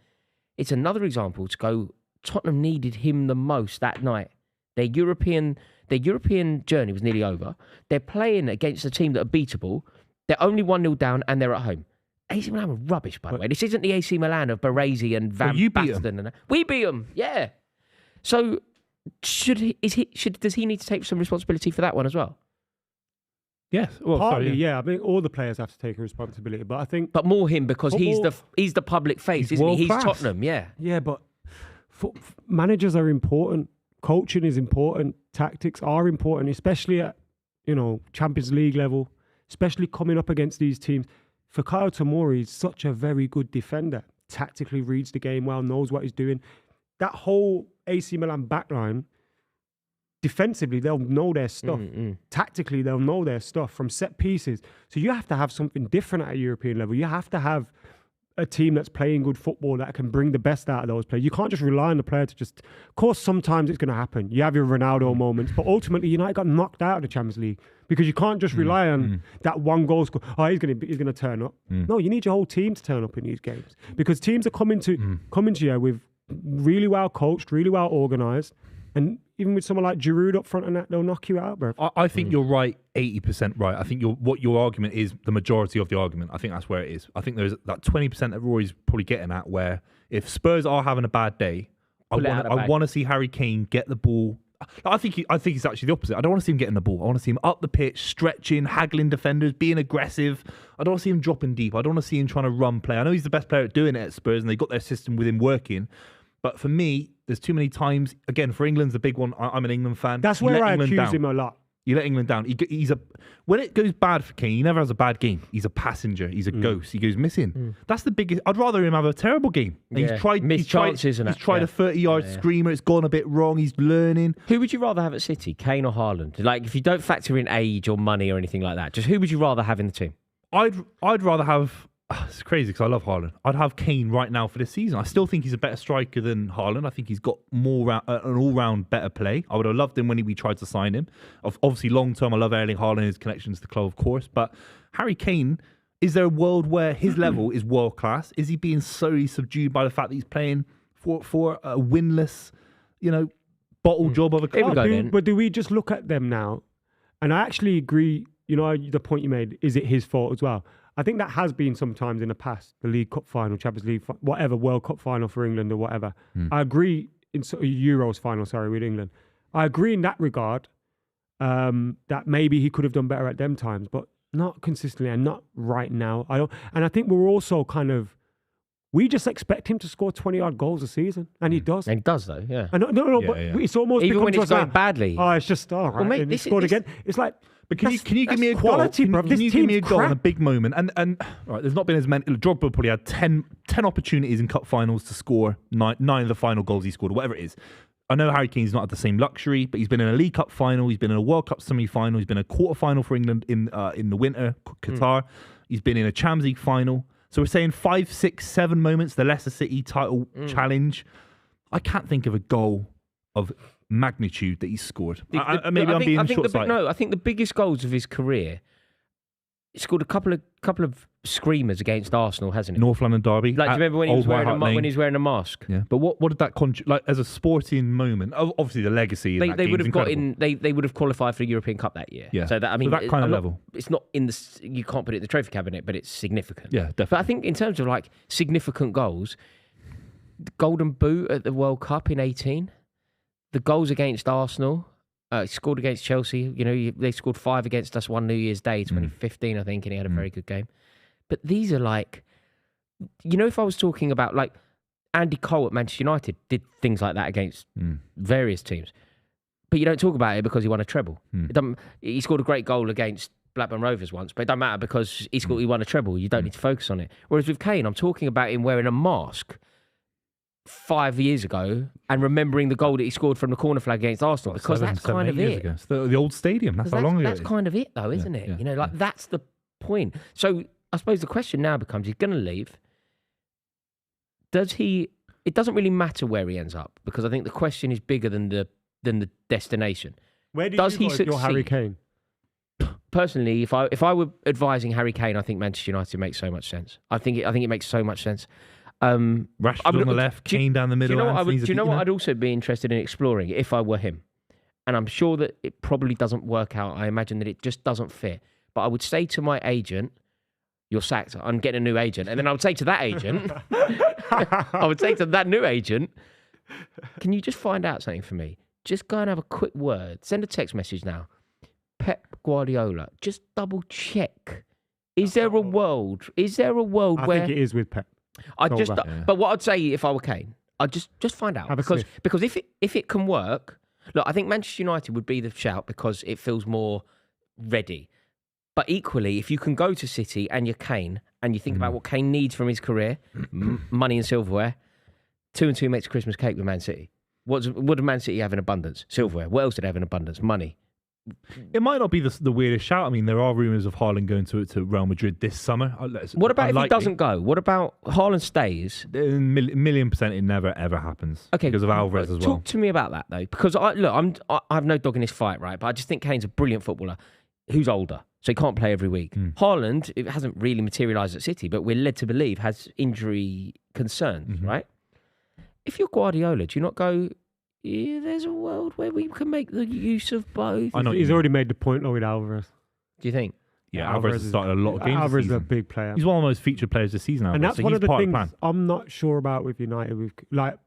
it's another example to go. Tottenham needed him the most that night. Their European journey was nearly over. They're playing against a team that are beatable. They're only 1-0 down and they're at home. AC Milan were rubbish, by the way. This isn't the AC Milan of Baresi and Van Basten. We beat them, yeah. So does he need to take some responsibility for that one as well? Yes, well, partly, I mean, all the players have to take a responsibility, but I think, but more him because he's the public face, isn't he? He's Tottenham, yeah. Yeah, but managers are important. Coaching is important. Tactics are important, especially at Champions League level, especially coming up against these teams. Fikayo Tomori is such a very good defender. Tactically reads the game well, knows what he's doing. That whole AC Milan backline, defensively, they'll know their stuff. Tactically, they'll know their stuff from set pieces. So you have to have something different at a European level. You have to have a team that's playing good football that can bring the best out of those players. You can't just rely on the player to just... Of course, sometimes it's going to happen. You have your Ronaldo moments, but ultimately United got knocked out of the Champions League because you can't just rely on that one goal score. Oh, he's going to turn up. No, you need your whole team to turn up in these games because teams are coming to you with really well coached, really well organised, and even with someone like Giroud up front and that, they'll knock you out, bro. I think you're right, 80% right. I think what your argument is the majority of the argument. I think that's where it is. I think there's that 20% that Rory's probably getting at where if Spurs are having a bad day, I want to see Harry Kane get the ball. I think it's actually the opposite. I don't want to see him getting the ball. I want to see him up the pitch, stretching, haggling defenders, being aggressive. I don't want to see him dropping deep. I don't want to see him trying to run play. I know he's the best player at doing it at Spurs and they got their system with him working. But for me, there's too many times. Again, for England's the big one. I'm an England fan. That's where I accuse him a lot. You let England down. When it goes bad for Kane, he never has a bad game. He's a passenger. He's a ghost. He goes missing. That's the biggest. I'd rather him have a terrible game. Yeah. He's tried a 30-yard screamer. It's gone a bit wrong. He's learning. Who would you rather have at City, Kane or Haaland? Like, if you don't factor in age or money or anything like that, just who would you rather have in the team? I'd rather have. It's crazy because I love Haaland. I'd have Kane right now for this season. I still think he's a better striker than Haaland. I think he's got an all-round better play. I would have loved him when we tried to sign him. Obviously, long-term, I love Erling Haaland, his connections to the club, of course. But Harry Kane, is there a world where his level is world-class? Is he being slowly subdued by the fact that he's playing for a winless, bottle job of a club? But do we just look at them now? And I actually agree, the point you made, is it his fault as well? I think that has been sometimes in the past, the League Cup final, Champions League, whatever, World Cup final for England or whatever. I agree, in Euros final, with England. I agree in that regard that maybe he could have done better at them times, but not consistently and not right now. And I think we're also we just expect him to score 20-odd goals a season, and he does. And he does, though, yeah. It's almost even when it's going badly. Oh, it's just all right. Well, mate, he scored again. It's like. But can you give me a quality, goal? Can you give me a goal crap. in a big moment? And all right, there's not been as many. Drogba probably had 10 opportunities in cup finals to score nine of the final goals he scored, or whatever it is. I know Harry Kane's not had the same luxury, but he's been in a League Cup final, he's been in a World Cup semi-final, he's been in a quarter-final for England in the winter, Qatar. He's been in a Champions League final. So we're saying 5, 6, 7 moments, the Leicester City title challenge. I can't think of a goal of magnitude that he's scored. Maybe I'm being short-sighted. I think the biggest goals of his career, he scored a couple of screamers against Arsenal, hasn't he? North London derby. Like, do you remember when he was wearing a mask? Yeah, but what did that contribute? Like, as a sporting moment, obviously the legacy. They would have they would have qualified for the European Cup that year. Yeah, so that that kind of level. It's not in the. You can't put it in the trophy cabinet, but it's significant. Yeah, definitely. But I think in terms of like significant goals, the Golden Boot at the World Cup in 2018. The goals against Arsenal, He scored against Chelsea. You know, they scored 5 against us one New Year's Day, 2015, I think, and he had a very good game. But these are like, you know, if I was talking about like Andy Cole at Manchester United did things like that against various teams, but you don't talk about it because he won a treble. He scored a great goal against Blackburn Rovers once, but it doesn't matter because he won a treble. You don't need to focus on it. Whereas with Kane, I'm talking about him wearing a mask 5 years ago and remembering the goal that he scored from the corner flag against Arsenal, because that's kind of it. It's the old stadium. That's how long ago. That's kind of it, though, isn't it? Yeah, you know, like that's the point. So I suppose the question now becomes: he's going to leave. Does he? It doesn't really matter where he ends up, because I think the question is bigger than the destination. Where do Does you he go if you're Harry succeed? Kane? Personally, if I were advising Harry Kane, I think Manchester United makes so much sense. I think it makes so much sense. Rashford on the left, Kane down the middle. Do you know what I'd also be interested in exploring if I were him? And I'm sure that it probably doesn't work out. I imagine that it just doesn't fit. But I would say to my agent, "You're sacked. I'm getting a new agent." And then I would say to that agent, I would say to that new agent, "Can you just find out something for me? Just go and have a quick word. Send a text message now. Pep Guardiola, just double check. Is there a world I where think it is with Pep. But what I'd say if I were Kane, I'd just find out, because if it can work, look, I think Manchester United would be the shout because it feels more ready. But equally, if you can go to City and you're Kane and you think about what Kane needs from his career, money and silverware, 2 and 2 makes Christmas cake with Man City. What do Man City have in abundance? Silverware. What else do they have in abundance? Money. It might not be the weirdest shout. I mean, there are rumours of Haaland going to Real Madrid this summer. What about if he doesn't go? What about Haaland stays? $1,000,000% it never ever happens. Okay, because of Alvarez as well. Talk to me about that though, because I have no dog in this fight, right? But I just think Kane's a brilliant footballer who's older, so he can't play every week. Haaland, it hasn't really materialised at City, but we're led to believe has injury concerns, right? If you're Guardiola, do you not go, yeah, there's a world where we can make the use of both? I know He's already made the point though with Alvarez. Do you think? Yeah, Alvarez has started a lot of games. Alvarez this is a season. big player. He's one of the most featured players this season. Alvarez, And that's so one he's of the part things the plan. I'm not sure about with United. Like,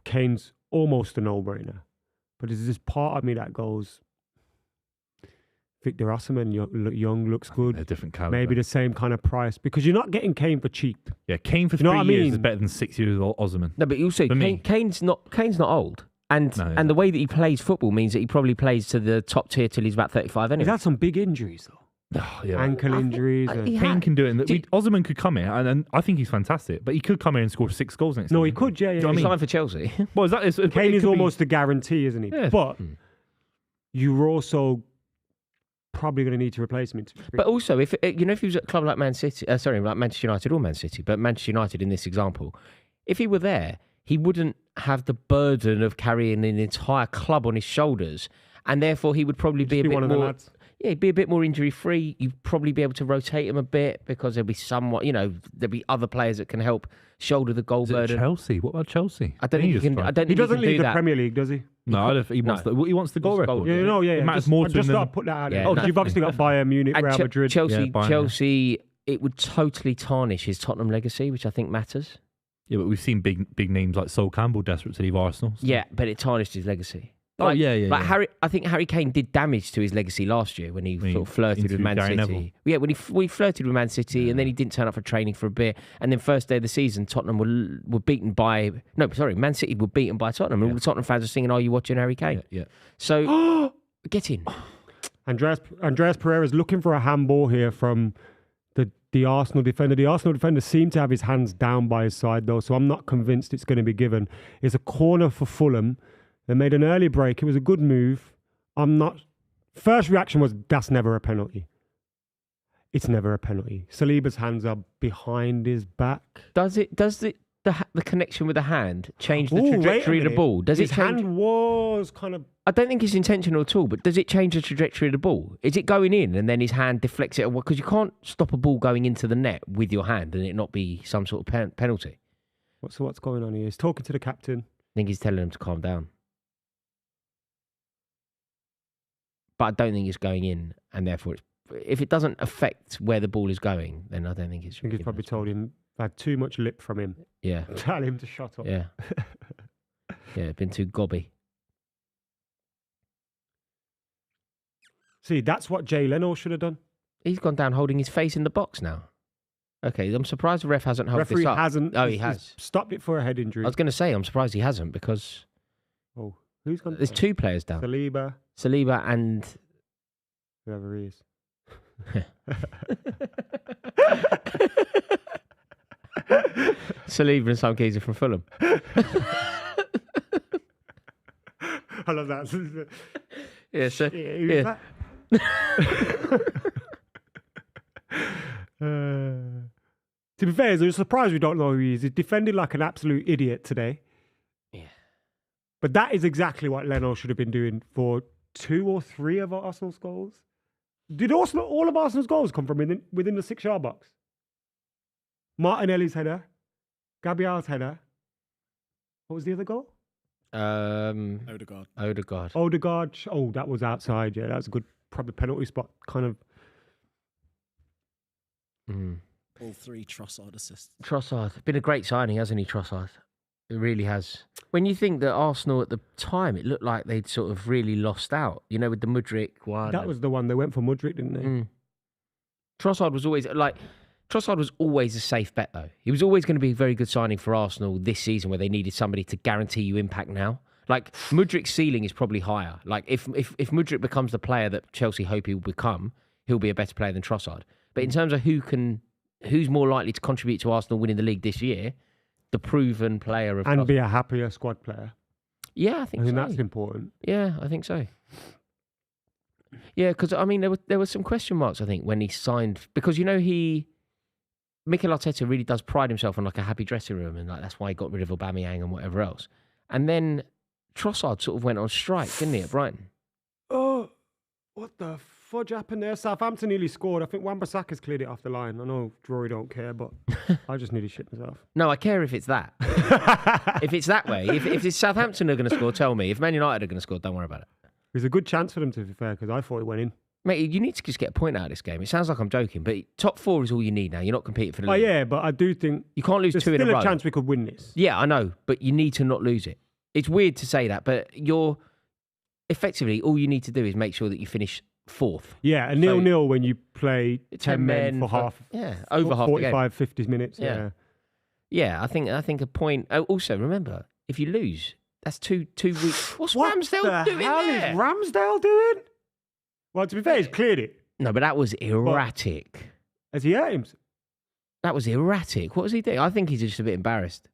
Kane's almost a no-brainer. But there's this part of me that goes, Victor Osimhen, young, looks good. A different caliber. Maybe the same kind of price. Because you're not getting Kane for cheap. Yeah, Kane for You know 3 what I years mean? is better than 6 years of Osimhen. No, but also For me. Kane's not old. And the way that he plays football means that he probably plays to the top tier till he's about 35 anyway. He's had some big injuries, though. Oh, yeah. Ankle injuries. Kane can do it. Osimhen could come here, and I think he's fantastic. But he could come here and score 6 goals next No, season. he could, yeah. Do you know what I He's mean? signed for Chelsea. Well, Kane is almost the guarantee, isn't he? Yeah. But you're also probably going to need to replace him. But also, if he was at a club like like Manchester United or Man City, but Manchester United in this example, if he were there, he wouldn't have the burden of carrying an entire club on his shoulders, and therefore he would probably be a bit one of the more. lads. Yeah, he'd be a bit more injury free. You'd probably be able to rotate him a bit because there'll be somewhat, there'll be other players that can help shoulder the goal Is it burden. What about Chelsea? I don't think he can. I don't He think doesn't he can leave do the that. Premier League, does he? No, I don't think he wants the goal Just record. goal. Yeah. It matters more to him just than... got to put that out there. Yeah, You've obviously got Bayern Munich, And Real Madrid. Chelsea, Bayern, it would totally tarnish his Tottenham legacy, which I think matters. Yeah, but we've seen big names like Sol Campbell desperate to leave Arsenal. So. Yeah, but it tarnished his legacy. Oh, yeah. I think Harry Kane did damage to his legacy last year when he sort of flirted with Man Gary City. Neville. Yeah, when he flirted with Man City and then he didn't turn up for training for a bit. And then first day of the season, Tottenham were beaten by... No, sorry, Man City were beaten by Tottenham. And all the Tottenham fans are singing, "Are you watching Harry Kane?" Yeah. So, get in. Andreas Pereira's looking for a handball here from the Arsenal defender. The Arsenal defender seemed to have his hands down by his side, though, so I'm not convinced it's going to be given. It's a corner for Fulham. They made an early break. It was a good move. First reaction was, that's never a penalty. It's never a penalty. Saliba's hands are behind his back. Does the connection with the hand change the trajectory of the ball? Does his it change? hand was kind of... I don't think it's intentional at all, but does it change the trajectory of the ball? Is it going in and then his hand deflects it? Because you can't stop a ball going into the net with your hand and it not be some sort of penalty. What's going on here? He's talking to the captain. I think he's telling him to calm down. But I don't think it's going in, and therefore, if it doesn't affect where the ball is going, then I don't think it's... I think he's probably told him, had too much lip from him. Yeah. Tell him to shut up. Yeah. Yeah, been too gobby. See, that's what Jay Leno should have done. He's gone down holding his face in the box now. Okay, I'm surprised the ref hasn't held Referee this up. hasn't. Oh, he he's has. stopped it for a head injury. I was going to say, I'm surprised he hasn't because Oh, who's gone? there's 2 players down. Saliba, and whoever he is. Saliba and some geezer from Fulham. I love that. Yeah, so, Who's yeah. that? To be fair, I'm surprised we don't know who he is. He's defended like an absolute idiot today. Yeah. But that is exactly what Leno should have been doing for 2 or 3 of Arsenal's goals. Did all of Arsenal's goals come from within the 6-yard box? Martinelli's header, Gabriel's header. What was the other goal? Odegaard. Odegaard. Oh, that was outside. Yeah, that's a good, probably penalty spot kind of. All 3 Trossard assists. Trossard. Been a great signing, hasn't he, Trossard? It really has. When you think that Arsenal at the time, it looked like they'd sort of really lost out, you know, with the Mudryk one. That was the one. They went for Mudryk, didn't they? Trossard was always a safe bet, though. He was always going to be a very good signing for Arsenal this season where they needed somebody to guarantee you impact now. Like, Mudryk's ceiling is probably higher. Like, if Mudryk becomes the player that Chelsea hope he will become, he'll be a better player than Trossard. But in terms of who's more likely to contribute to Arsenal winning the league this year, the proven player of and be a happier squad player. Yeah, I think so. That's important. Yeah, I think so. Yeah, because I mean, there were some question marks, I think, when he signed, because you know Mikel Arteta really does pride himself on like a happy dressing room, and like that's why he got rid of Aubameyang and whatever else. And then Trossard sort of went on strike, didn't he, at Brighton? Oh, what the fudge happened there? Southampton nearly scored. I think Wan-Bissaka's cleared it off the line. I know Rory don't care, but I just nearly shit myself. No, I care if it's that. If it's that way, if it's Southampton are going to score, tell me. If Man United are going to score, don't worry about it. There's a good chance for them, to be fair, because I thought it went in. Mate, you need to just get a point out of this game. It sounds like I'm joking, but top 4 is all you need now. You're not competing for the league. Yeah, but I do think you can't lose there's 2 in a row. still a chance we could win this. Yeah, I know, but you need to not lose it. It's weird to say that, but effectively all you need to do is make sure that you finish 4th. Yeah, a 0-0 when you play 10 men for half. Yeah, over half the game. 45, 50 minutes. Yeah. Yeah, I think a point. Oh, also, remember, if you lose, that's two weeks. What's Ramsdale doing What the hell there? is Ramsdale doing? Well, to be fair, he's cleared it. No, but that was erratic. Has he hurt him? That was erratic. What was he doing? I think he's just a bit embarrassed.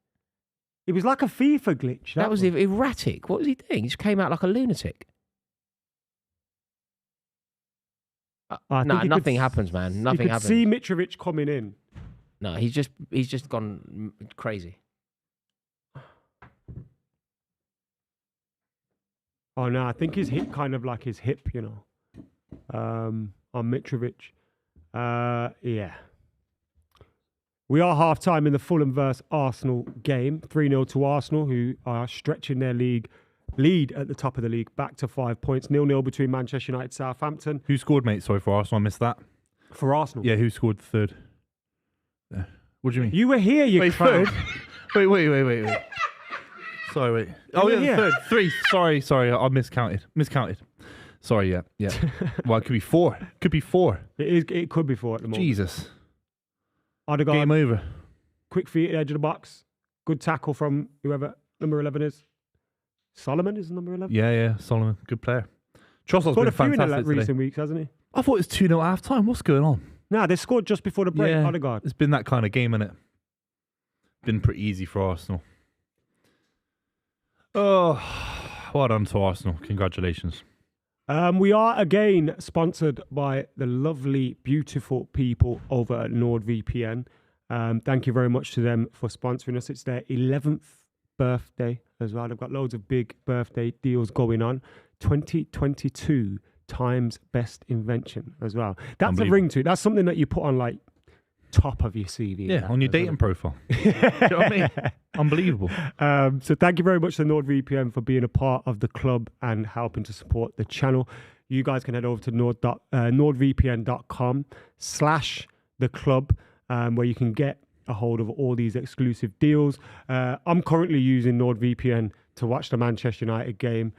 It was like a FIFA glitch. That was erratic. What was he doing? He just came out like a lunatic. Nothing happens, man. Nothing happens. See Mitrovic coming in. No, he's just gone crazy. Oh no, I think he's hit kind of like his hip, you know, on Mitrovic. Yeah. We are half-time in the Fulham vs Arsenal game. 3-0 to Arsenal, who are stretching their lead at the top of the league back to 5 points. 0-0 between Manchester United and Southampton. Who scored, mate? Sorry, for Arsenal, I missed that. For Arsenal? Yeah, who scored third? What do you mean? You were here, you clown. Third? Wait. Sorry, wait. Oh, yeah, third. 3. Sorry, I miscounted. Sorry, yeah. Well, it could be 4. It could be 4. It could be 4 at the moment. Jesus. Odegaard, Game over. quick feet at the edge of the box. Good tackle from whoever number 11 is. Solomon is number 11. Yeah, Solomon, good player. Trossard's been fantastic in today. recent weeks, hasn't he? I thought it was 2-0 at half time. What's going on? Nah, they scored just before the break. Yeah, Odegaard. it's been that kind of game, innit? Been pretty easy for Arsenal. Oh, well done to Arsenal. Congratulations. We are again sponsored by the lovely, beautiful people over at NordVPN. Thank you very much to them for sponsoring us. It's their 11th birthday as well. They've got loads of big birthday deals going on. 2022 times best invention as well. That's a ring to it. That's something that you put on like top of your CV. Yeah, on your dating profile. Do you know what I mean? Unbelievable. So thank you very much to NordVPN for being a part of the club and helping to support the channel. You guys can head over to nordvpn.com/the club where you can get a hold of all these exclusive deals. I'm currently using NordVPN to watch the Manchester United game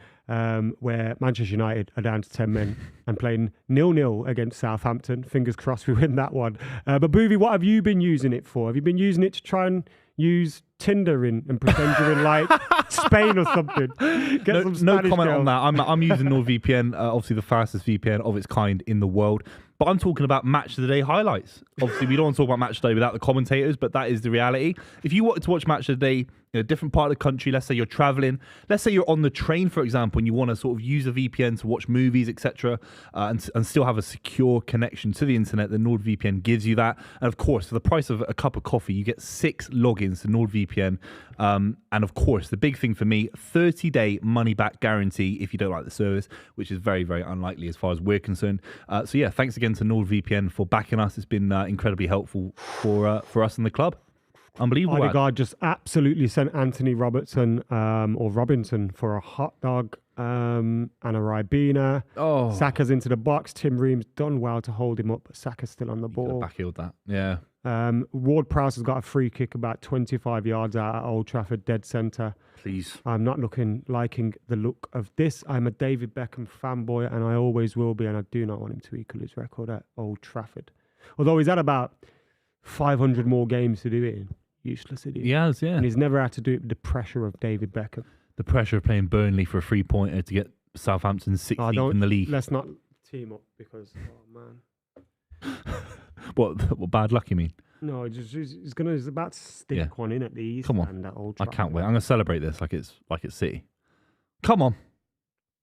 where Manchester United are down to 10 men and playing 0-0 against Southampton. Fingers crossed we win that one. But Buvey, what have you been using it for? Have you been using it to try and use Tinder and pretend you're in like Spain or something? No comment on that. I'm using NordVPN, obviously the fastest VPN of its kind in the world. But I'm talking about match of the day highlights. Obviously, we don't want to talk about match of the day without the commentators, but that is the reality. If you wanted to watch match of the day in a different part of the country, let's say you're traveling, let's say you're on the train, for example, and you want to sort of use a VPN to watch movies, etc., and still have a secure connection to the internet, then NordVPN gives you that. And of course, for the price of a cup of coffee, you get 6 logins to NordVPN. And of course, the big thing for me, 30-day money-back guarantee if you don't like the service, which is very, very unlikely as far as we're concerned. So yeah, thanks again to NordVPN for backing us. It's been incredibly helpful for us in the club. Unbelievable. Odegaard just absolutely sent Anthony Robertson or Robinson for a hot dog and a Ribena. Oh. Saka's into the box. Tim Ream's done well to hold him up, but Saka's still on the ball. Backheeled that. Yeah. Ward Prowse has got a free kick about 25 yards out at Old Trafford, dead centre. Please. I'm not liking the look of this. I'm a David Beckham fanboy, and I always will be, and I do not want him to equal his record at Old Trafford. Although he's had about 500 more games to do it in. Useless idiot. He has, yeah. And he's never had to do it with the pressure of David Beckham. The pressure of playing Burnley for a 3-pointer to get Southampton 16th in the league. Let's not team up because, oh man. What bad luck you mean? No, he's about to stick one in at the East End at Old I Trafford. can't wait. I'm going to celebrate this like it's City. Come on.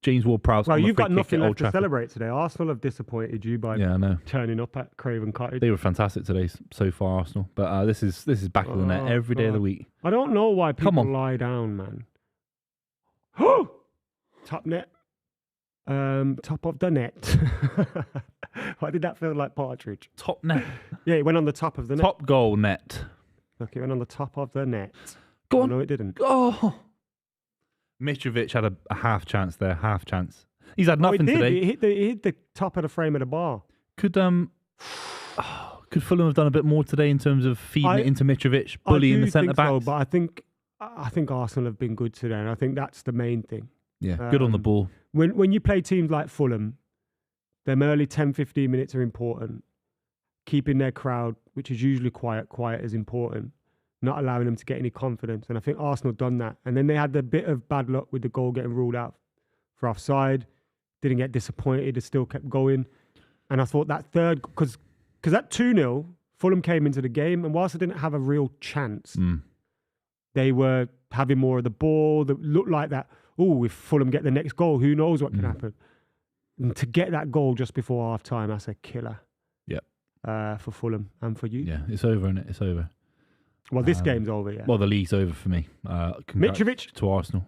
James Ward-Prowse. Well, you've got nothing left to celebrate today. Arsenal have disappointed you by turning up at Craven Cottage. They were fantastic today so far, Arsenal. But this is back of the net every day of the week. I don't know why people lie down, man. Top net. Top of the net. Why did that feel like Partridge? Top net. Yeah, it went on the top of the net. Top goal net. Look, it went on the top of the net. Go on. No, it didn't. Oh. Mitrovic had a half chance there, half chance. He's had nothing today. It hit the top of the frame of the bar. Could Fulham have done a bit more today in terms of feeding it into Mitrovic, bullying the centre backs? So, but I think Arsenal have been good today, and I think that's the main thing. Yeah, good on the ball. When you play teams like Fulham, them early 10-15 minutes are important. Keeping their crowd, which is usually quiet is important. Not allowing them to get any confidence. And I think Arsenal done that. And then they had the bit of bad luck with the goal getting ruled out for offside. Didn't get disappointed. They still kept going. And I thought that third, because at 2-0, Fulham came into the game. And whilst they didn't have a real chance, they were having more of the ball. That looked like that, if Fulham get the next goal, who knows what can happen. And to get that goal just before half-time, that's a killer. Yep. For Fulham and for you. Yeah, it's over, isn't it? It's over. Well, this game's over, yeah. Well, the league's over for me. Mitrovic to Arsenal.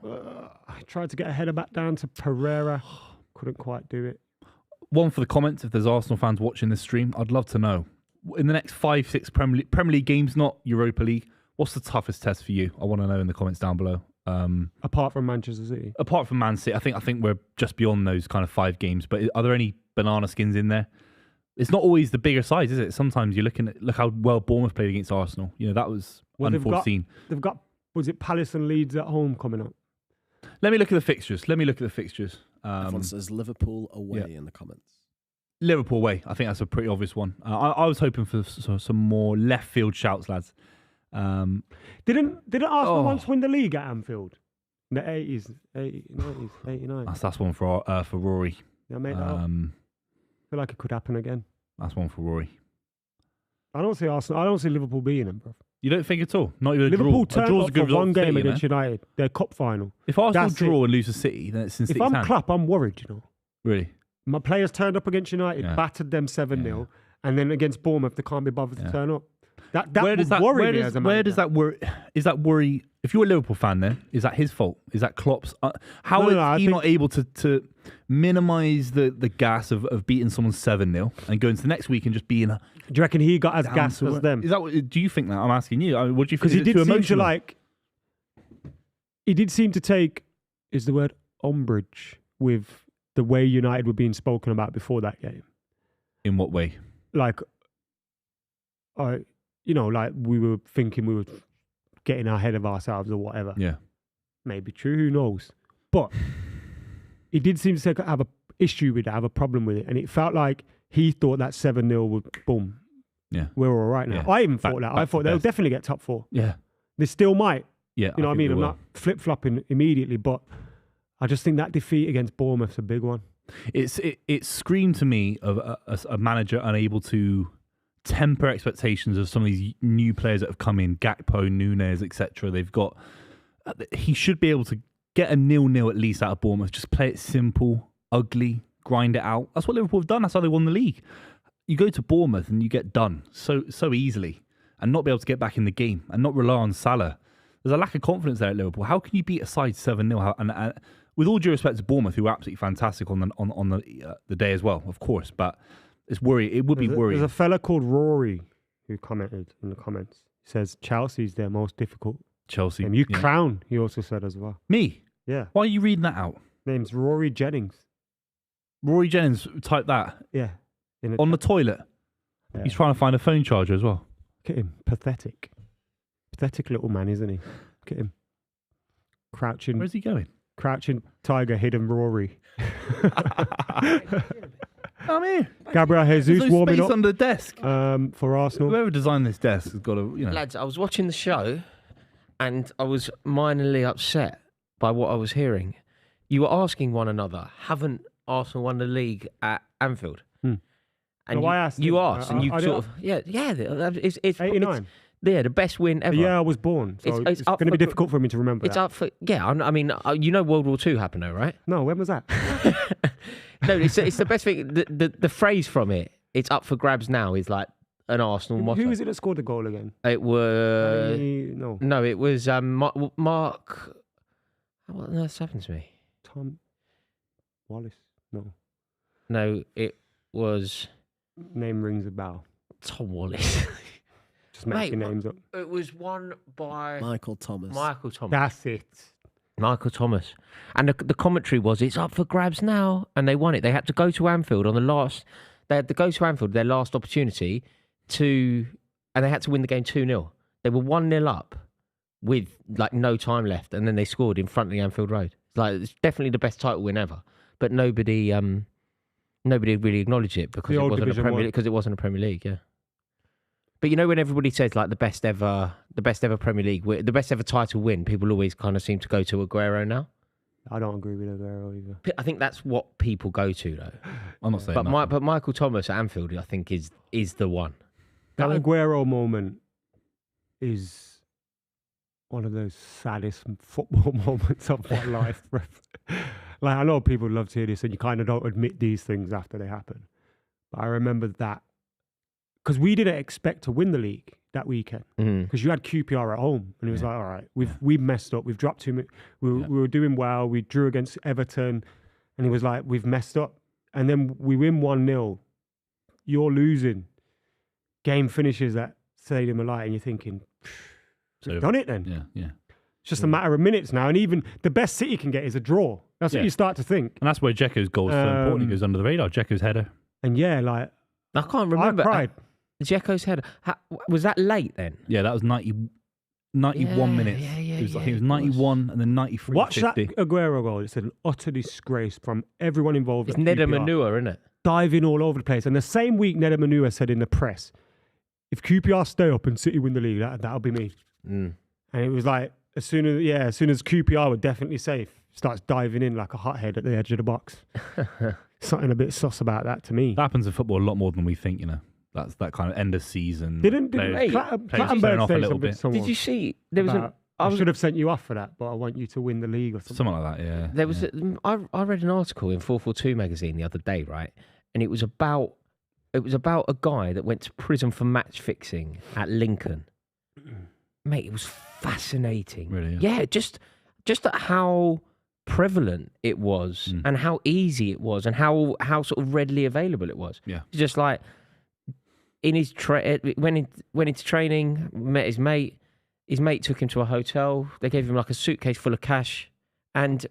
I tried to get a header back down to Pereira. Couldn't quite do it. One for the comments, if there's Arsenal fans watching this stream, I'd love to know. In the next 5-6 Premier League games, not Europa League, what's the toughest test for you? I want to know in the comments down below. Apart from Manchester City? Apart from Man City, I think we're just beyond those kind of 5 games. But are there any banana skins in there? It's not always the bigger sides, is it? Sometimes you're look how well Bournemouth played against Arsenal. You know, that was unforeseen. They've got, was it Palace and Leeds at home coming up? Let me look at the fixtures. Everyone says Liverpool away in the comments. Liverpool away. I think that's a pretty obvious one. I was hoping for some more left field shouts, lads. Didn't Arsenal once win the league at Anfield? In the 80s, 90s, 89. That's one for Rory. Yeah, mate. I feel like it could happen again. That's one for Rory. I don't see Arsenal. I don't see Liverpool beating them, bro. You don't think at all? Not even Liverpool a draw. turned up for one game against United. Their cup final. If Arsenal draw and lose to City, then it's in City's hands. If I'm hand. Klopp, I'm worried, you know. Really? My players turned up against United, battered them 7-0, and then against Bournemouth, they can't be bothered to turn up. That would worry me as a manager. Where does that worry? Is that worry? If you're a Liverpool fan, then is that his fault? Is that Klopp's? How is he not able to minimise the gas of beating someone 7-0 and going to the next week and just being? Do you reckon he got as gas as them? Is that? Do you think that? I'm asking you. I mean, what do you think? Because he did seem to like. He did seem to take, is the word, umbrage with the way United were being spoken about before that game. In what way? Like, like we were thinking we were getting ahead of ourselves or whatever. Yeah. maybe true, who knows? But he did seem to have an issue with it, have a problem with it. And it felt like he thought that 7-0 would, boom, we're all right now. Yeah. I even thought that. I thought they'll definitely get top 4. Yeah. They still might. Yeah. You know what I mean? I'm not flip-flopping immediately, but I just think that defeat against Bournemouth's a big one. It screamed to me of a manager unable to temper expectations of some of these new players that have come in, Gakpo, Nunes, etc. They've got. He should be able to get a 0-0 at least out of Bournemouth. Just play it simple, ugly, grind it out. That's what Liverpool have done. That's how they won the league. You go to Bournemouth and you get done so easily, and not be able to get back in the game and not rely on Salah. There's a lack of confidence there at Liverpool. How can you beat a side 7-0? And with all due respect to Bournemouth, who were absolutely fantastic on the day as well, of course, but it's worrying. It would be worrying. There's a fella called Rory who commented in the comments. He says Chelsea's their most difficult. Chelsea. And you clown, he also said as well. Me? Yeah. Why are you reading that out? Name's Rory Jennings. Rory Jennings, type that. Yeah. On the toilet. Yeah. He's trying to find a phone charger as well. Look at him. Pathetic. Pathetic little man, isn't he? Look at him. Crouching. Where's he going? Crouching tiger, hidden Rory. I'm here. Gabriel Jesus There's no warming space up under the desk. for Arsenal. Whoever designed this desk has got to, Lads, I was watching the show and I was minorly upset by what I was hearing. You were asking one another, haven't Arsenal won the league at Anfield? And I asked you him. asked, and you sort of, it's 89. Yeah, the best win ever. Yeah, I was born, so it's going to be difficult for me to remember. It's up for I mean, you know, World War II happened, though, right? No, when was that? No, it's the best thing. The phrase from it, "It's up for grabs now," is like an Arsenal motto. Who was it that scored the goal again? It was no, it was Mark. What on earth happened to me? Tom Wallace. No, it was. Name rings a bell. Tom Wallace. Just making names up. It was won by Michael Thomas. That's it. Michael Thomas. And the commentary was, it's up for grabs now. And they won it. They had to go to Anfield on the last... They had to go to Anfield, their last opportunity, and they had to win the game 2-0. They were 1-0 up with like no time left. And then they scored in front of the Anfield Road. It's definitely the best title win ever. But nobody really acknowledged it because it wasn't a Premier League, yeah. But you know when everybody says like the best ever Premier League, the best ever title win, people always kind of seem to go to Aguero now. I don't agree with Aguero either. I think that's what people go to though. I'm not saying that. But Michael Thomas at Anfield, I think is the one. That Aguero moment is one of those saddest football moments of my life. Like I know people love to hear this, and you kind of don't admit these things after they happen. But I remember that. Because we didn't expect to win the league that weekend. Because you had QPR at home. And it was like, all right, we've messed up. We've dropped too much. We were doing well. We drew against Everton. And it was like, we've messed up. And then we win 1-0. You're losing. Game finishes at Stadium of Light. And you're thinking, we've done it then. Yeah. It's just a matter of minutes now. And even the best City can get is a draw. That's what you start to think. And that's where Dzeko's goal is so important. He goes under the radar. Dzeko's header. And I can't remember. I cried. Dzeko's header. Was that late then? Yeah, that was 91 minutes. I think it was 91 and then 93. Watch 50. that Aguero goal. It's an utter disgrace from everyone involved. It's Neda Manua, isn't it? Diving all over the place. And the same week, Neda Manua said in the press, if QPR stay up and City win the league, that'll be me. And it was like, as soon as QPR were definitely safe, starts diving in like a hothead at the edge of the box. Something a bit sus about that to me. That happens in football a lot more than we think, That's that kind of end of season. Didn't Plattenberg off a say little bit. Did you see? There was I should have sent you off for that, but I want you to win the league or something. Something like that, yeah. There was. I read an article in 442 magazine the other day, right? And it was about a guy that went to prison for match fixing at Lincoln. Mate, it was fascinating. Really? Yeah, just at how prevalent it was and how easy it was and how sort of readily available it was. Yeah. Just like in his went into training, met his mate. His mate took him to a hotel. They gave him like a suitcase full of cash and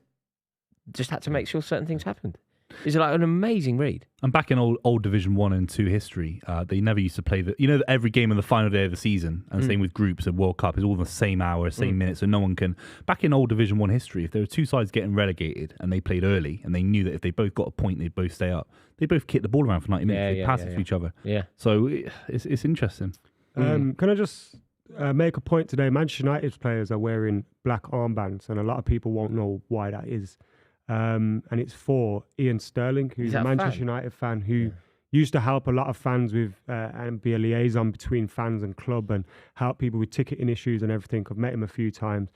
just had to make sure certain things happened. It's like an amazing read. And back in old Division 1 and 2 history, they never used to play every game on the final day of the season, and same with groups of World Cup, is all the same hour, same minute, so no one can... Back in old Division 1 history, if there were two sides getting relegated and they played early and they knew that if they both got a point, they'd both stay up, they'd both kick the ball around for 90 minutes, they'd pass it to each other. Yeah. So it's interesting. Can I just make a point today? Manchester United's players are wearing black armbands, and a lot of people won't know why that is. And it's for Ian Sterling, who's a Manchester United fan who used to help a lot of fans with and be a liaison between fans and club and help people with ticketing issues and everything. I've met him a few times.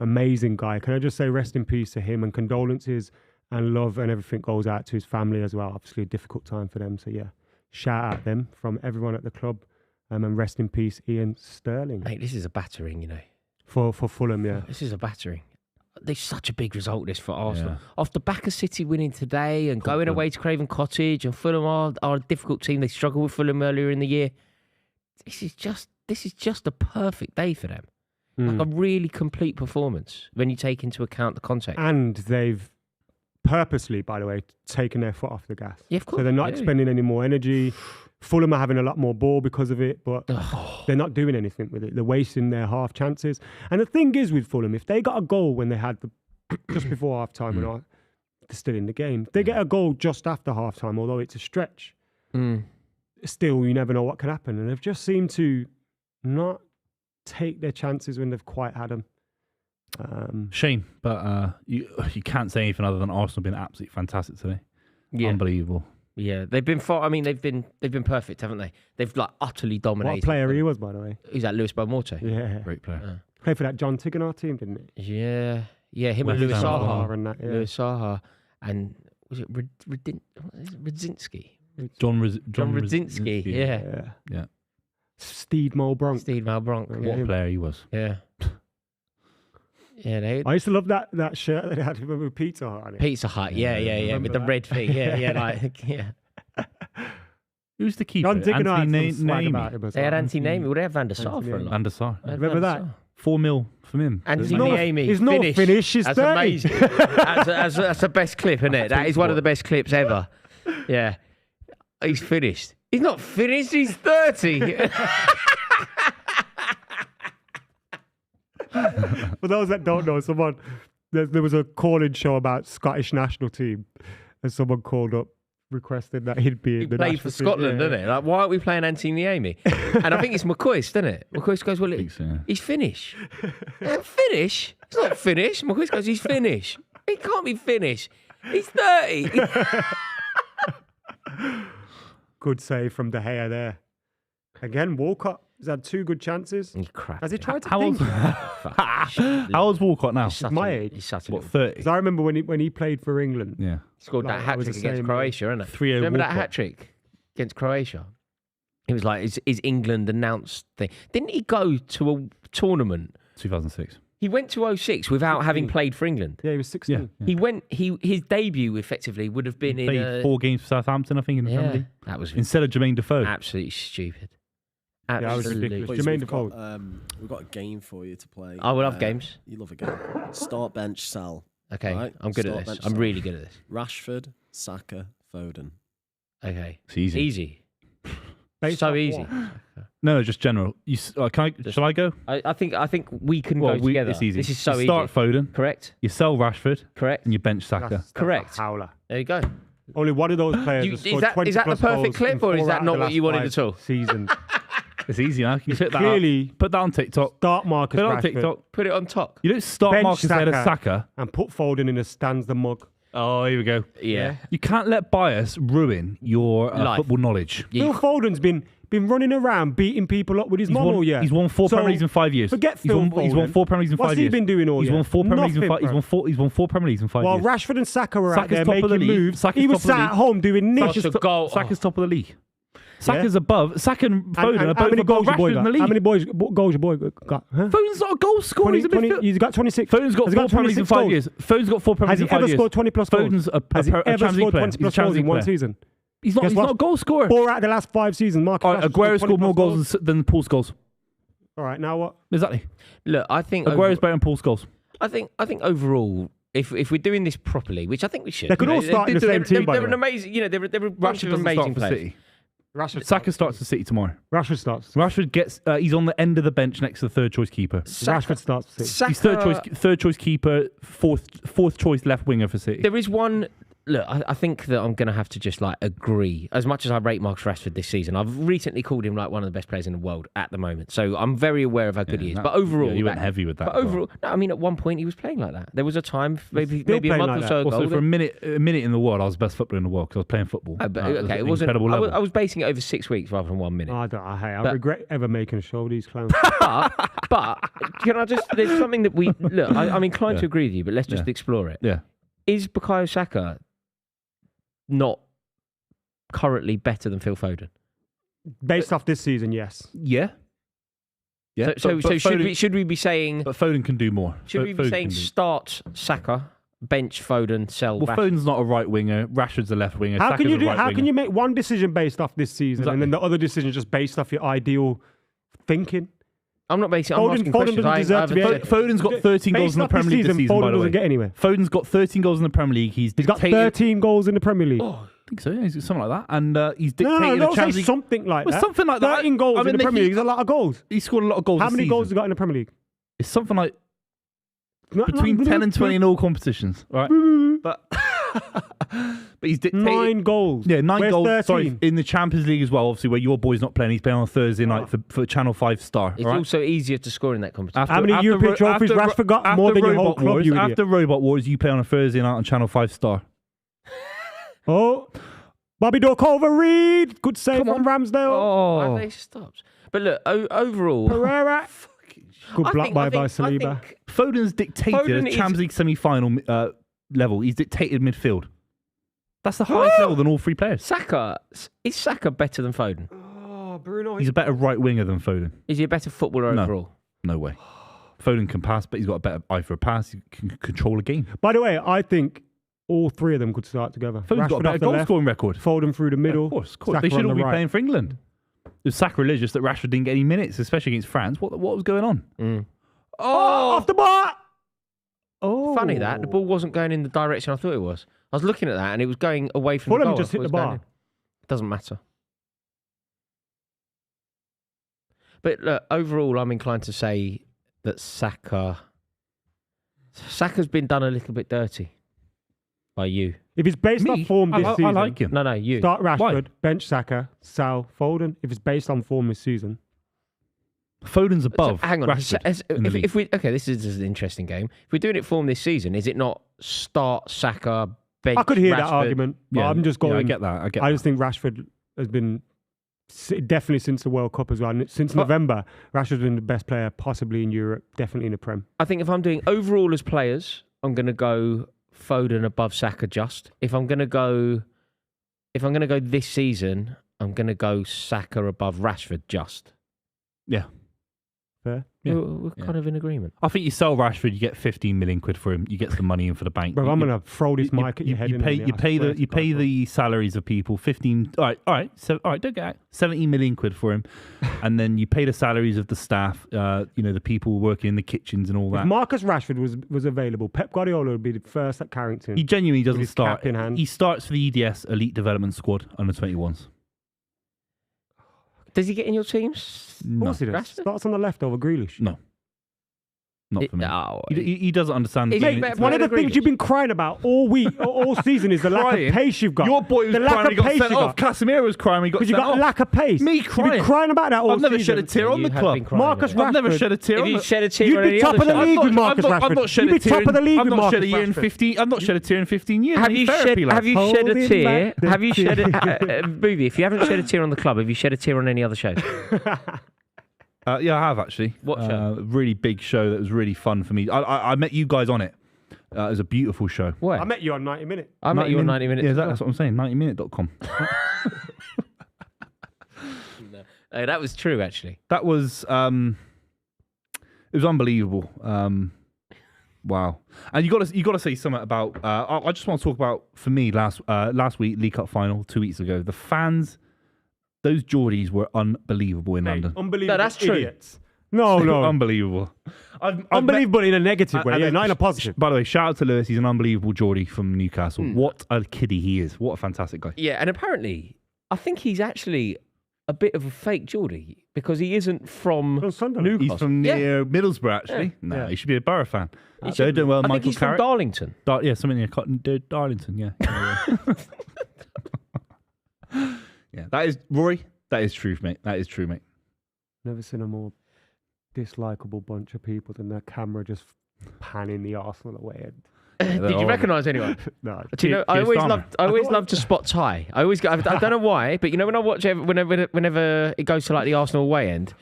Amazing guy. Can I just say rest in peace to him, and condolences and love and everything goes out to his family as well. Obviously a difficult time for them. So yeah, shout out them from everyone at the club. And rest in peace, Ian Sterling. Mate, this is a battering, you know. For Fulham, yeah. This is a battering. There's such a big result, this, for Arsenal. Off the back of City winning today and going away to Craven Cottage, and Fulham are a difficult team. They struggled with Fulham earlier in the year. This is just a perfect day for them. Like a really complete performance when you take into account the context. And they've purposely, by the way, taken their foot off the gas. Yeah, of course. So they're not expending any more energy. Fulham are having a lot more ball because of it, but they're not doing anything with it. They're wasting their half chances. And the thing is with Fulham, if they got a goal when they had just before half time, and they're still in the game. If they get a goal just after half time, although it's a stretch, still you never know what can happen. And they've just seemed to not take their chances when they've quite had them. Shame, but you can't say anything other than Arsenal being absolutely fantastic today. Yeah. Unbelievable. Yeah, they've been far. I mean, they've been perfect, haven't they? They've like utterly dominated. What a player he was, by the way. Who's that? Lewis Belmorte. Yeah, Great player. played for that John Tiggenar team, didn't he? Yeah, him and West Lewis Ham. Saha. And that, yeah. Lewis Saha, and was it Radzinski? John Radzinski. Yeah. Steve Malbronk. Steve Malbronk. What a player he was. Yeah. Yeah, I used to love that shirt that they had with Pizza Hut on it. Pizza Hut, yeah, with the red thing, yeah. Who's the keeper? John Tiggenar had some swag Anthony about him as They had well. Anthony Naimi. Well, they had Van der Sar for a lot. Van der Sar. Remember that? 4 mil from him. Anthony no- Naimi. he's no finish, he's That's 30. amazing. That's the best clip, isn't it? That is one of the best clips ever. Yeah. He's finished. He's not finished, he's 30. For those that don't know, there was a call-in show about Scottish national team, and someone called up requesting that he'd be in He the played national for team. Scotland, Yeah. doesn't it? Like, why aren't we playing Anthony Naimi? And I think it's McCoist, doesn't it? McCoist goes, well, he's finished. Finish? He's not finished. McCoist goes, he's finished. He can't be finished. He's 30. Good save from De Gea there. Again, Walcott has had 2 good chances. Crap. Has he tried to How think? How old's Walcott now? my age. He's such a What, 30? Because I remember when he played for England. Yeah. scored Like, that that hat was trick the against same, Croatia, isn't it? 3-0 Remember that Walcott. hat trick against Croatia? He was like, is England announced thing? Didn't he go to a tournament? 2006. He went to 06 without having played for England. Yeah, he was 16. Yeah. He went. His debut effectively would have been Played 4 games for Southampton, I think, in the Premier League. that was Instead of Jermaine Defoe. absolutely stupid. that was Absolutely. ridiculous. Boys, Jermaine we've got, Defoe. we've got a game for you to play. I will love games. You love a game. Start, bench, sell. Okay, Right, I'm good at start this. bench I'm side. really good at this. Rashford, Saka, Foden. Okay, It's easy. easy. Based So off easy. what? No, just general. Shall I go? I think we can Well, go together. it's easy. This is so you easy. start Foden, Correct. you sell Rashford, Correct. and you bench Saka. That's Correct. a howler. There you go. Only one of those players You- has is scored that- 20 is that the plus perfect goals clip, in or is 4 that out of not the what you last wanted 5 at all? Seasons. It's easy, man. You put that Clearly, up. Put that on TikTok. start Marcus Put it on Rashford TikTok. Put it on top. You don't start Bench Marcus ahead of Saka. Saka. and put Foden in the stands the mug. Oh, here we go. Yeah. You can't let bias ruin your Life. football knowledge. Yeah, Phil you- Foden's been running around beating people up with his He's mum won, all year. he's won 4 So, Premier Leagues in 5 years. Forget he's Phil won, Foden. he's won 4 Premier Leagues in 5 What's years. he been doing all He's year? won 4 Premier Leagues in Nothing, 5 bro. He's won 4 Premier Leagues in 5 While years. Rashford and Saka were out Saka's there top of the making league. moves, Saka's he was top of the sat at league. home doing Such niche. a goal. Saka's top of the league. Saka's above. Saka and Foden are how both many above goals your boy Rashford in the got? How many league. goals your boy got? Huh? Foden's not a goal scorer. He's a midfielder. He's got 26. Foden's got Has he 4 Premier Leagues in 26 5 goals? years. Foden's got 4 Premier Has Leagues he in 5 ever years. scored 20 plus goals? Foden's a Has he Champions ever League scored player. 20 He's a plus Champions goals in League one player. season? He's not Guess what? a goal scorer. 4 out of the last 5 seasons. Marcus All right, Rashford Aguero scored scored 20 more plus goals than Paul's goals. All right, now what? Exactly. Look, I think Aguero's better than Paul's goals. I think overall, if we're doing this properly, which I think we should, They could all start in the same team, by the They're way. an amazing, they're a bunch Rashford of doesn't amazing start for players. City. Rashford Saka starts for City tomorrow. Rashford starts. Rashford gets. He's on the end of the bench next to the third choice keeper. Rashford starts for City. Saka, He's third choice keeper, fourth choice left winger for City. There is one. Look, I think that I'm going to have to just agree. As much as I rate Marcus Rashford this season, I've recently called him one of the best players in the world at the moment. So I'm very aware of how good he is. But overall, you went heavy with that. But overall, no, I mean, at one point he was playing like that. There was a time, maybe a playing month like or so that. ago. Also, for a minute in the world, I was the best footballer in the world because I was playing football. Okay, it wasn't. Incredible level. I was basing it over 6 weeks rather than 1 minute. I regret ever making a show of these clowns. But can I just? There's something that we look. I'm inclined to agree with you, but let's just explore it. Yeah. Is Bukayo Saka not currently better than Phil Foden? Based off this season, yes. Yeah. Yeah. So but should we be saying? But Foden can do more. Should we be saying start Saka, bench Foden, sell? Well, Rashford? Foden's not a right winger. Rashford's a left winger. How Saka's can you a do? right How winger. can you make one decision based off this season, Exactly. and then the other decision just based off your ideal thinking? I'm not basing. I'm Foden asking doesn't questions. deserve to be. Foden's got 13 goals in the Premier League this season, Foden by the way. doesn't get anywhere. Foden's got 13 goals in the Premier League. He's got 13 goals in the Premier League. I think so. Yeah, he's got something like that, and he's No, dictated don't the say Champions League. something like Well, that. something like that. 13 goals I mean, in the Premier League is a lot of goals. He scored a lot of goals. How this many season. goals has he got in the Premier League? It's something like between 10 and 20 in all competitions, right? But he's dictated 9 goals. Yeah, 9 Where's goals. 13? Sorry, in the Champions League as well. Obviously, where your boy's not playing, he's playing on Thursday night for Channel 5 Star. It's right? also easier to score in that competition. How many European trophies Rashford got? More than your whole club, Wars, you idiot. After Robot Wars, you play on a Thursday night on Channel 5 Star. Oh, Bobby Dorcover Reed. Good save from Ramsdale. Oh, they stopped. But look, overall, Pereira. Good block by Saliba. Foden's dictated Foden a Champions League semi-final level. He's dictated midfield. That's the highest level than all three players. Is Saka better than Foden? Oh, Bruno. He's a better right winger than Foden. Is he a better footballer No. overall? No way. Foden can pass, but he's got a better eye for a pass. He can control a game. By the way, I think all three of them could start together. Foden's got a better goal scoring record. Foden through the middle. Of course. Saka They should on all the be right. playing for England. It was sacrilegious that Rashford didn't get any minutes, especially against France. What was going on? Oh, off the bar. Oh, Funny that the ball wasn't going in the direction I thought it was. I was looking at that and it was going away from the Fulham goal. just I hit thought the it was going bar. in. Doesn't matter. But look, overall, I'm inclined to say that Saka's been done a little bit dirty by you. If it's based on form this season, I like him. No, you. start Rashford, Why? bench Saka, sell Foden. If it's based on form this season, Foden's above. So, hang on. Rashford in the league. If we this is an interesting game. If we're doing it form this season, is it not start Saka, bench I could hear Rashford? that argument. But Yeah, I'm just going. I get that. I just think Rashford has been definitely since the World Cup as well. Since November, Rashford's been the best player possibly in Europe, definitely in the Prem. I think if I'm doing overall as players, I'm going to go Foden above Saka just. If I'm going to go this season, I'm going to go Saka above Rashford just. Yeah. Fair. Yeah. We're kind of in agreement. I think you sell Rashford, you get 15 million quid for him. You get some money in for the bank. Bro, I'm going to throw this mic at your head. You pay the salaries of people 15. All right. So don't get 70 million quid for him, and then you pay the salaries of the staff. The people working in the kitchens and all that. If Marcus Rashford was available, Pep Guardiola would be the first at Carrington. He genuinely doesn't his start. cap in hand. He starts for the EDS Elite Development Squad under 21s. Does he get in your teams? Of course he does. Rashford? Starts on the left over Grealish. No. Not for me. No. He doesn't understand the Is game. he It's better One than of the things Grealish? you've been crying about all week, all season, is the lack Crying? of pace you've got. Your boy was the lack crying. of He got pace sent you off. got. Casemiro was crying. He got Because you sent got off. lack of pace. Me You've crying. been crying about that all I've never season. shed a tear on the You have club. been crying Marcus about it. I've never Rashford. shed a tear Have on you the shed a tear You'd on be any top other of the show? league with Marcus I've Rashford. not shed You'd a be tear. top of the league I've with not shed Marcus a year in Rashford. 15. I've not shed a tear in 15 years. Have you shed a Holding tear? back the Have you shed a tears. Buvey, if you haven't shed a tear on the club, have you shed a tear on any other shows? Yeah, I have actually. What show? Really big show that was really fun for me. I met you guys on it. It was a beautiful show. Where? I met you on 90 Minutes. I met you on 90 Minutes. Yeah, as well. that's what I'm saying. 90minute.com. That was true, actually. That was it was unbelievable. Wow. And you got to say something about. I just want to talk about, for me, last week League Cup final 2 weeks ago. The fans, those Geordies were unbelievable in London. Unbelievable. No, that's true. Idiots. No. Unbelievable. Unbelievable in a negative way, and not in a positive. By the way, shout out to Lewis. He's an unbelievable Geordie from Newcastle. What a kiddie he is. What a fantastic guy. Yeah, and apparently, I think he's actually a bit of a fake Geordie because he isn't from Newcastle. He's from near Middlesbrough, actually. No, Yeah. he should be a Borough fan. So doing well, I Michael think he's Carrick. from Darlington. Something near Darlington, yeah. Yeah, that is, Rory, that is truth, mate. That is true, mate. Never seen a more dislikable bunch of people than their camera just panning the Arsenal away. Did you recognise anyone? No. Do you know? I always love to spot Ty. I don't know why, but you know when I watch whenever it goes to like the Arsenal away end,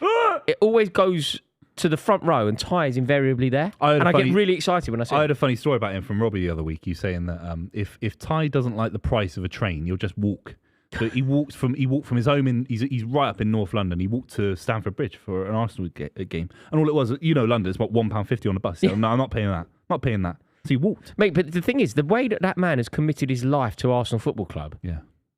it always goes to the front row and Ty is invariably there, and I get really excited when I see. I had a funny story about him from Robbie the other week. He was saying that if Ty doesn't like the price of a train, you'll just walk. So he walked from his home he's right up in North London. He walked to Stamford Bridge for an Arsenal game, and all it was, London, it's about £1.50 on the bus. So, no, I'm not paying that. Not paying that. So he walked. Mate, but the thing is, the way that man has committed his life to Arsenal Football Club,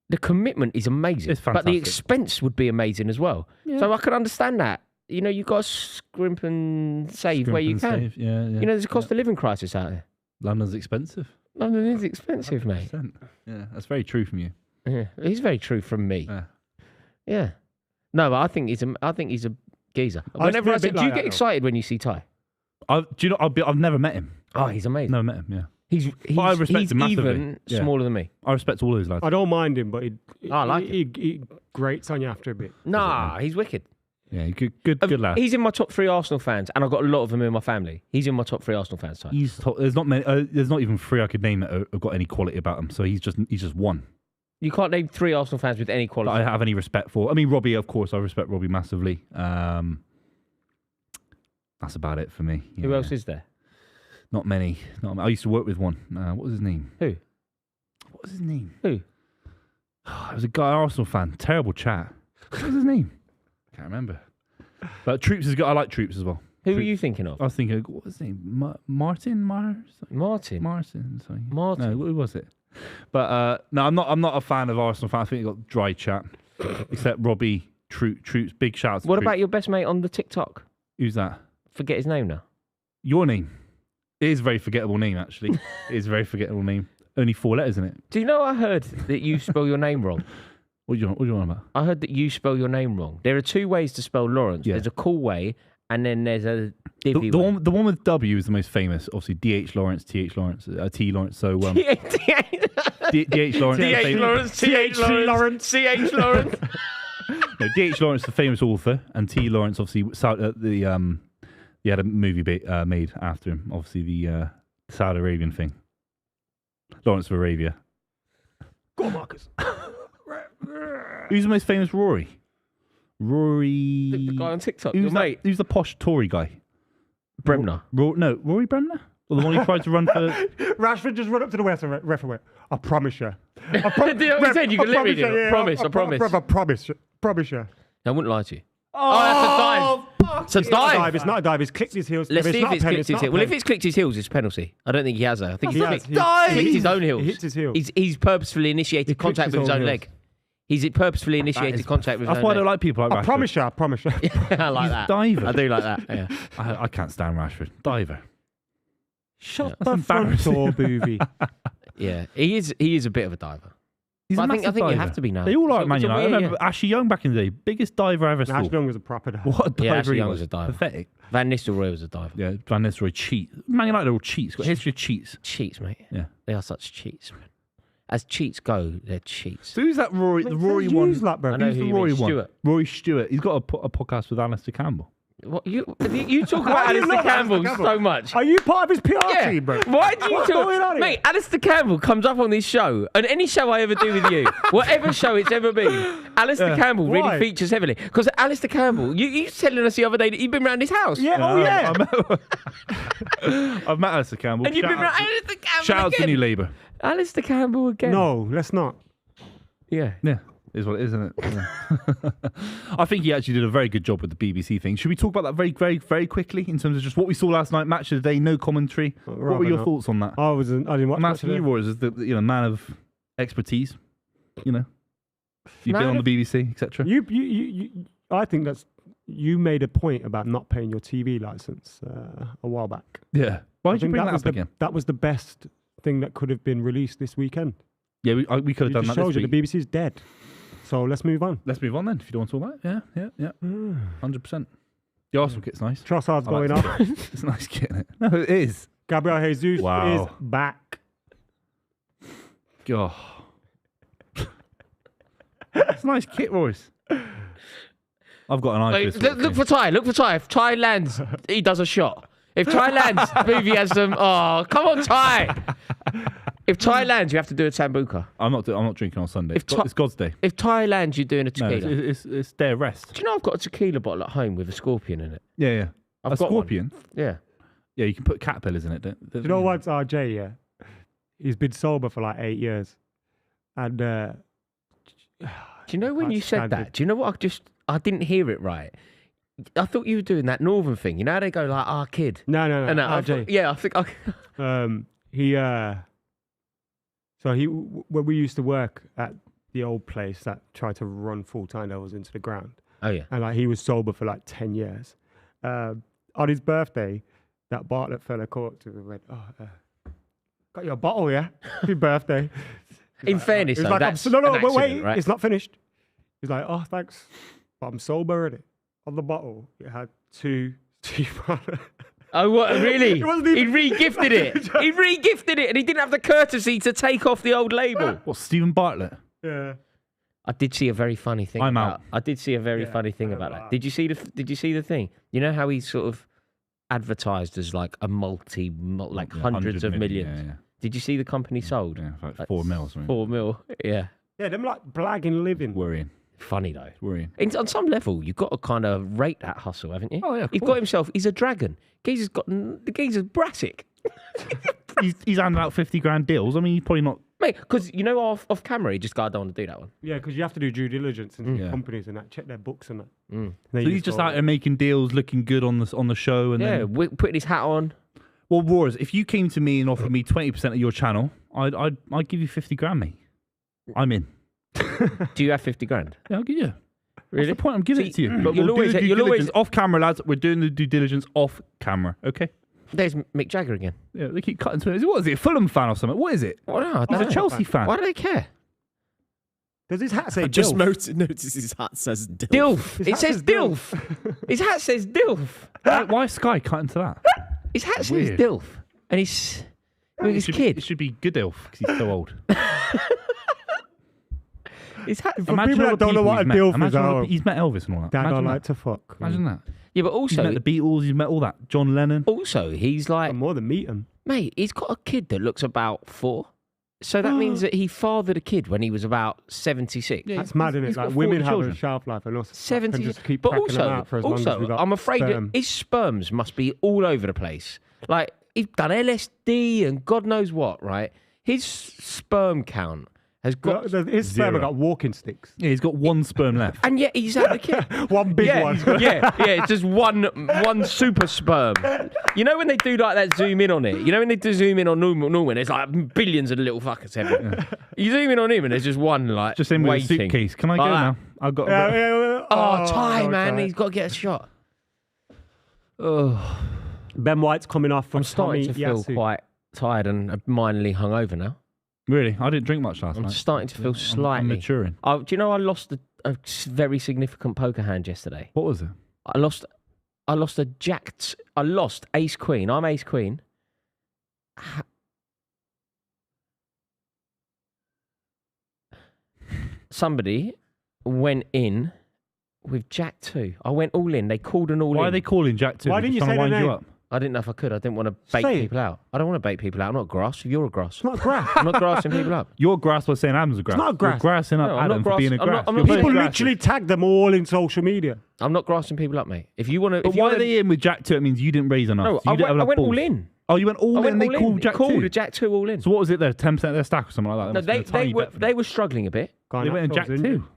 the commitment is amazing. It's fantastic. But the expense would be amazing as well. Yeah. So I can understand that. You've got to scrimp and save where you can. Save. Yeah. There's a cost of living crisis out there. London's expensive. London is expensive, 100%. Mate. Yeah, that's very true from you. Yeah, he's very true from me. Yeah. No, but I think he's a geezer. Whenever do you get excited when you see Ty? I've never met him. Oh, he's amazing. Never met him. Yeah. I respect him massively. Even smaller than me. I respect all those lads. I don't mind him, but he grates on you after a bit. Nah, he's wicked. Yeah, good lad. He's in my top 3 Arsenal fans, and I've got a lot of them in my family. He's in my top 3 Arsenal fans. There's not many. There's not even 3 I could name that have got any quality about him. So he's just one. You can't name 3 Arsenal fans with any quality. That I have any respect for. I mean, Robbie, of course, I respect Robbie massively. That's about it for me. Who else is there? Not many. I used to work with one. What was his name? Who? What was his name? Who? It was a guy, Arsenal fan. Terrible chat. What was his name? Can't remember. But Troops I like Troops as well. Who were you thinking of? I was thinking, what was his name? Martin. Sorry. Martin. No, who was it? But no, I'm not a fan of Arsenal fans. I think he got dry chat. Except Robbie, Troops, big shout out to What Troops. about your best mate on the TikTok? Who's that? Forget his name now. Your name. It is a very forgettable name, actually. It is a very forgettable name. Only 4 letters in it. Do you know I heard that you spell your name wrong? What do you want about? I heard that you spell your name wrong. There are 2 ways to spell Lawrence. Yeah. There's a cool way, and then there's a divvy way. The one with W is the most famous. Obviously, DH Lawrence, TH Lawrence, T Lawrence. So DH Lawrence, DH Lawrence, TH Lawrence, CH Lawrence. No, DH Lawrence, the famous author, and T Lawrence, obviously, he had a movie made after him. Obviously, the Saudi Arabian thing. Lawrence of Arabia. Go on, Marcus. Who's the most famous Rory? Rory. The guy on TikTok, your mate. Who's the posh Tory guy? Bremner. No, Rory Bremner? Or the one who tried to run for... Rashford just run up to the referee. I promise you. You said you can let me do it. I promise. I promise you. I wouldn't lie to you. Oh, that's a dive. It's a dive. It's not a dive. It's clicked his heels. Let's see if it's clicked his heels. Well, if it's clicked his heels, it's a penalty. I don't think he has a. I think he's clicked his own heels. He hits his heels. He's purposefully initiated contact with his own leg. He's purposefully initiated contact with his own leg. That's why I don't like people like Rashford. I promise you. I like that. Diver. I do like that. Yeah. I can't stand Rashford. Diver. Shut the front door, Buvey. Yeah, he is a bit of a diver. I think you have to be now. They all like Man United. I remember Ashley Young back in the day, biggest diver I ever saw. Ashley Young was a proper diver. What a diver Ashley he Young was a diver. Pathetic. Van Nistelrooy was a diver. Yeah, Van Nistelrooy cheat. Man United are all cheats. Got a history of cheats. Cheats, mate. Yeah, they are such cheats, man. As cheats go, they're cheats. So who's that Rory? The Rory one. Who's that, bro? I know who's who the you Rory mean, one? Stewart. Rory Stewart. He's got a podcast with Alistair Campbell. What, you talk about Alistair Campbell so much. Are you part of his PR Yeah. team, bro? Why do you What's talk? going on here? Mate, Alistair Campbell comes up on this show, and any show I ever do with you, whatever show it's ever been, Alistair Campbell Why? really features heavily. Because Alistair Campbell, you telling us the other day that you've been round his house. Yeah, I've met Alistair Campbell. And you've been round Alistair Campbell Shout out to again. New Labour. Alistair Campbell again. No, let's not. Yeah. Yeah. Is what it is, isn't it? Yeah. I think he actually did a very good job with the BBC thing. Should we talk about that very, very, very quickly in terms of just what we saw last night, match of the day, no commentary? What were your thoughts on that? I didn't watch I'm asking you, Rory, as the man of expertise. You've been on the BBC, etc. You. I think that's you made a point about not paying your TV license a while back. Yeah. Why I did you think bring that that was up again? That was the best thing that could have been released this weekend. Yeah, we could have It done just that shows this you week. the BBC's dead. So let's move on. Let's move on then, if you don't want to talk about it. Yeah. 100%. The Arsenal kit's nice. Trossard's I like going it. off. It's a nice kit, isn't it? No, it is. Gabriel Jesus Wow. is back. God. It's a nice kit, Royce. I've got an eye for this. Look for Ty. Look for Ty. If Ty lands, he does a shot. If Ty lands, Buvey has some. Oh, come on, Ty. If Ty lands, you have to do a Sambuca. I'm not drinking on Sunday. If It's God's day. If Ty lands, you're doing a No, tequila. it's day of rest. Do you know I've got a tequila bottle at home with a scorpion in it? Yeah. I've A got scorpion? Yeah. Yeah, you can put caterpillars in it. Do you know what's RJ? Yeah, he's been sober for like 8 years, and Do you know when Can't you said stand that? it. Do you know what? I didn't hear it right. I thought you were doing that northern thing. You know how they go like, kid. no, And I RJ. thought, yeah, I think. When we used to work at the old place that tried to run full-time levels into the ground, Oh yeah. and like he was sober for like 10 years. On his birthday, that Bartlett fella caught to him and went, got your bottle, yeah? Happy birthday. In fairness, He's though, like, that's no, an but accident, wait, right? it's not finished. He's like, oh, thanks, but I'm sober, innit? On the bottle, it had 2 teeth. Oh, what? Really? It wasn't even- He re-gifted it. He re-gifted it, and he didn't have the courtesy to take off the old label. What, Stephen Bartlett? Yeah. I did see a very funny thing. I'm about, out. I did see a very Yeah, funny thing I'm about that. out. Did you see the thing? You know how he's sort of advertised as like a hundreds Yeah, of 100 millions. million, yeah. Did you see the company sold? Yeah, like Like 4 mil or something. 4 mil. Yeah. Yeah, them like blagging living. Worrying. Funny though. Worrying. On some level, you've got to kind of rate that hustle, haven't you? Oh, yeah, of He's got course. himself. He's a dragon. The geezer's brassic. He's handing out 50 grand deals. I mean, he's probably not. Mate, because you know off camera, he just got, I don't want to do that one. Yeah, because you have to do due diligence in Yeah. companies and that, check their books and that. Mm. And then So you he's just go, out there making deals, looking good on the show, and Yeah, then. putting his hat on. Well, Roars, if you came to me and offered me 20% of your channel, I'd give you 50 grand, mate. I'm in. Do you have 50 grand? Yeah, I'll give you. Really? That's the point. I'm giving it to you. But you'll we'll always- do the due you'll always- diligence off camera, lads. We're doing the due diligence off camera. Okay. There's Mick Jagger again. Yeah, they keep cutting to it. What is it? A Fulham fan or something? What is it? Well, no, I He's don't a know. Chelsea fan. Why do they care? Does his hat say I just DILF? noticed his hat says Dilf. Dilf. His It hat says says Dilf. His hat says Dilf. Why is Sky cutting to that? His hat says Weird. Dilf. And he's with his It kid. should be good elf because he's so old. His hat. For people that don't know what a DILF is, he's met Elvis and all that. Dad, I Imagine like that. to fuck. Imagine that. Yeah, but He's met also, the Beatles. He's met all that. John Lennon. he's like, I'm more than meet him. mate, he's got a kid that looks about 4. So that means that he fathered a kid when he was about 76. Yeah, That's mad, isn't he's it? got Like 40 women have children. a shelf life and us can 70. just keep But cracking them out for as long as we got I'm afraid sperm. that his sperms must be all over the place. Like, he's done LSD and God knows what, right? His sperm count has got... His sperm Zero. got walking sticks. Yeah, he's got one sperm left. And yet he's had a kid. One big one. yeah, it's just one super sperm. You know when they do like that zoom in on it? You know when they do zoom in on Norman, there's like billions of little fuckers having. You zoom in on him and there's just one like Just in with a waiting. suitcase. Can I go Like that. now? I've got. Oh, Ty, no, man, Ty. he's got to get a shot. Oh, Ben White's coming off from I'm starting Tommy to feel Yasu. quite tired and minorly hungover now. Really, I didn't drink much last I'm night. starting to feel I'm slightly. maturing. Do you know I lost a very significant poker hand yesterday? What was it? I lost ace queen. I'm ace queen. Somebody went in with Jack 2. I went all in. They called an all in. Why are they calling Jack 2? Why didn't you Trying to say their wind you name? up? I didn't know if I could. I didn't want to bait Say it. people out. I don't want to bait people out. I'm not grass. You're a grass. It's not grass. I'm not grassing people up. Your grass was saying Adam's a grass. not a grass. You're grassing up No, I'm not Adam for being a grass- I'm grass. not- I'm You're not- both People grasses. literally tag them all in social media. I'm not grassing people up, mate. If you want to, But why are they in with Jack 2? It means you didn't raise enough. No, So you didn't have I enough went all balls. in. Oh, you went all I in went and they all called in. Jack Called 2? a Jack 2 all in. So what was it there? 10% of their stack or something like that? No, That must have been a tiny bet for them. they were struggling a bit. Guy They went in Nat Jack Phil's injured. 2.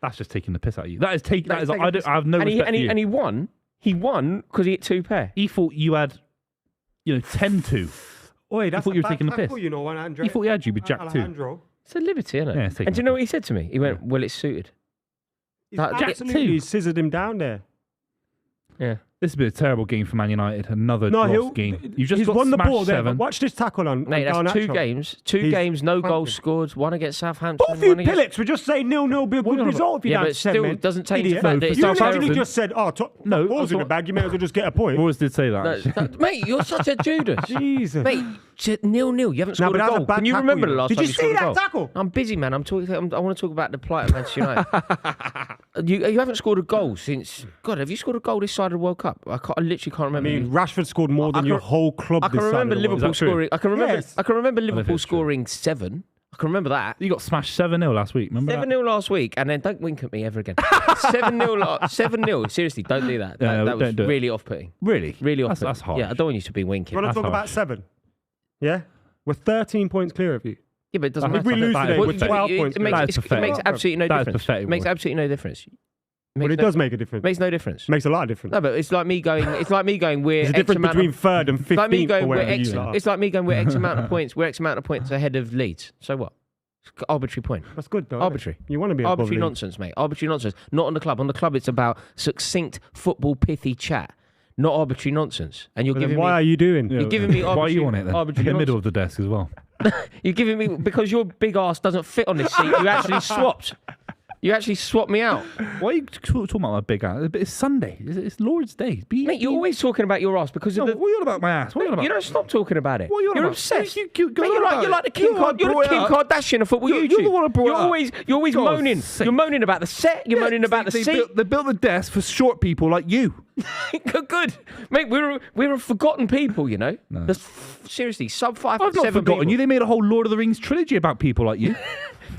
That's just taking the piss out of you. That is taking. That is. taking I the don't. I have no And respect for you. he won. He won because he hit 2 pair. He thought you had, 10-2. Oi, that's thought you a were bad taking the tackle, piss. you know, Andre. He thought he had you with Jack 2. Alejandro. It's a liberty, isn't it? Yeah, it's taking And do you the know what he said to me? He went, Yeah. "Well, it's suited." He's Jack absolutely 2. scissored him down there. Yeah. This has been a terrible game for Man United. Another lost game. You just he's got won the smashed ball there. 7. But watch this tackle on. Mate, on that's 2 Garnacho. games. 2 He's games, no goals frantic. scored. One against Southampton. Both you one against... pillets were just saying 0-0 be a good result if you Yeah, had but still, men. it doesn't change the Idiot. fact that You it's literally Southampton. just said, No, balls in the bag, you may as well just get a point. Boris did say that. No, actually. mate, you're such a Judas. Jesus. Mate, 0-0. You haven't No, scored but a that's a goal. bad Can you tackle, remember you the know. last Did time you you see scored a that goal? tackle? I'm busy, man. I want to talk about the plight of Manchester United. you haven't scored a goal since... God, have you scored a goal this side of the World Cup? I literally can't remember. I mean, Rashford scored more than your whole club. I can this side remember of the world. Liverpool scoring. I can remember. Yes. I can remember think Liverpool it's true. scoring 7. I can remember that. You got smashed 7-0 last week. Remember 7-0 last week, and then don't wink at me ever again. 7-0. 7-0. Seriously, don't do that. Yeah, That was don't do it. really off-putting. that? Really? Really off-putting. That's hard. Yeah, I don't want you to be winking. You want That's to talk harsh. about 7? Yeah? We're 13 points clear of you. Yeah, but it doesn't If matter. we lose today, What- we're 12 points It makes, That is it makes pathetic. absolutely no That is difference. pathetic, It makes boy. absolutely no difference. But it does make a difference. Makes no difference. Makes a lot of difference. No, but it's like me going. It's like me going. We're There's a X difference amount between of, 3rd and 15th. it's like me going. or We're whatever X. you are. It's like me going. We're X amount of points. We're X amount of points ahead of Leeds. So what? It's arbitrary point. That's good, though. isn't it? Arbitrary. You want to be above Arbitrary Leeds. nonsense, mate. Arbitrary nonsense. Not on the club. On the club, it's about succinct football, pithy chat. Not arbitrary nonsense. And you're Well, then giving why me. are you doing? You're giving me Why are you arbitrary- on it then? arbitrary In the middle nonsense. of the desk as well. You're giving me because your big ass doesn't fit on this seat. You actually swapped. You actually swapped me out. Why are you talking about my big ass? It's Sunday. It's Lord's Day. Mate, you're always talking about your ass because No, of the. what are you on about my ass? What are you on about? You don't stop talking about it. What are you on You're about? obsessed. You Mate, go on you're about like the it. Kim, You're you're the Kim brought it up. Kardashian of football You're YouTube. the one who brought it up. You're always God's moaning. sake. You're moaning about the set. You're moaning about the seat. They built the desk for short people like you. Good, mate. We're a forgotten people. You know. No. Seriously, sub 5 I've not 7 forgotten people. you. They made a whole Lord of the Rings trilogy about people like you.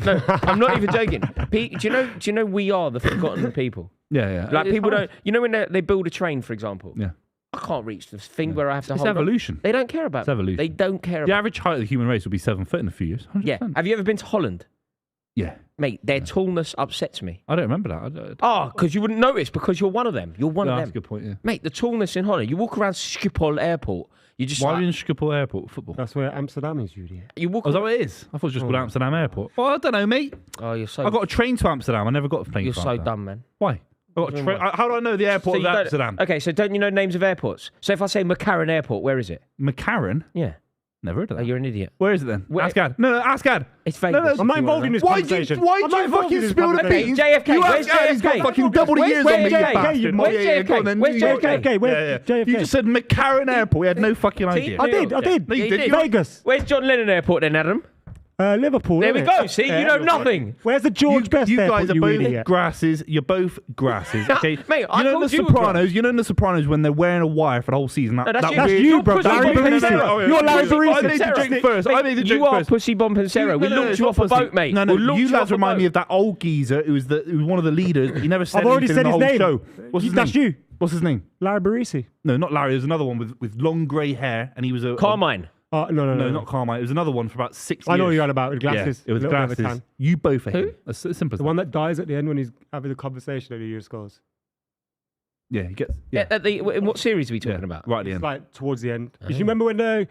No, I'm not even joking. Pete, do you know we are the forgotten people? Yeah. Like It's people hard. don't. You know when they build a train, for example. Yeah. I can't reach the thing where I have to It's hold on. evolution. They don't care about. It's evolution. They don't care The about. average height of the human race will be 7 foot in a few years. 100%. Yeah. Have you ever been to Holland? Yeah. Mate, their tallness upsets me. I don't remember that. Oh, because you wouldn't notice because you're one of them. You're one No, of that's a them. good point, yeah. Mate, the tallness in Holland. You walk around Schiphol Airport. You just Why like, are you in Schiphol Airport football? That's where Amsterdam is, you idiot. you walk. Oh, is that what it is? I thought it was just called Amsterdam Airport. Well, I don't know, mate. Oh, you're so. I got a train to Amsterdam. I never got a plane You're to so Amsterdam. dumb, man. Why? I got a Doing train. what? How do I know the airport So of you don't- Amsterdam? Okay, so don't you know names of airports? So if I say McCarran Airport, where is it? McCarran? Yeah. Never heard of Oh, that. you're an idiot. Where is it then? Where- Asgard. No, Asgard. It's Vegas. no, I'm not involved in this Why conversation. do you I'm not involved fucking in this spill the conversation. beans? JFK, You where's Asgard, he's got JFK? fucking double the Where's years on me, you JFK? bastard. Where's Yeah, go on JFK? then. Where's You- JFK? Where's JFK? You just said McCarran Airport. We had no fucking idea. I did. No, you did. Vegas. Where's John Lennon Airport then, Adam? Liverpool. There we innit? go. See, you know Liverpool. nothing. Where's the George Best You Airport, guys are you both idiot? grasses. You're both grasses. Okay, Mate, I you know in called the you a Sopranos. You know in the Sopranos when they're wearing a wire for the whole season. No, that's that you. That's weird- you, You're bro. pussy Larry bombing Parisi. Sarah. You're Larry I made Parisi. the joke first. I made the joke You are first. pussy bumping Sarah. We looked you off a boat, mate. No, We looked you off lads a remind me boat. of that old geezer who was one of the leaders. But he never said I've already anything said in his the whole name. show. What's his That's name? you. What's his name? Larry Parisi. No, not Larry. There's another one with long grey hair, and he was a Carmine. No, No, not Carmine. It was another one for about 6 years. I know what you're on about with glasses. Yeah, it was a little bit of a glasses. tan. You both are Who? him. That's as simple as The that. one that dies at the end when he's having a conversation and he scores. Yeah, he gets. Yeah, In what series are we talking yeah, about? right at the It's end. like towards the end. Because Oh. you remember when the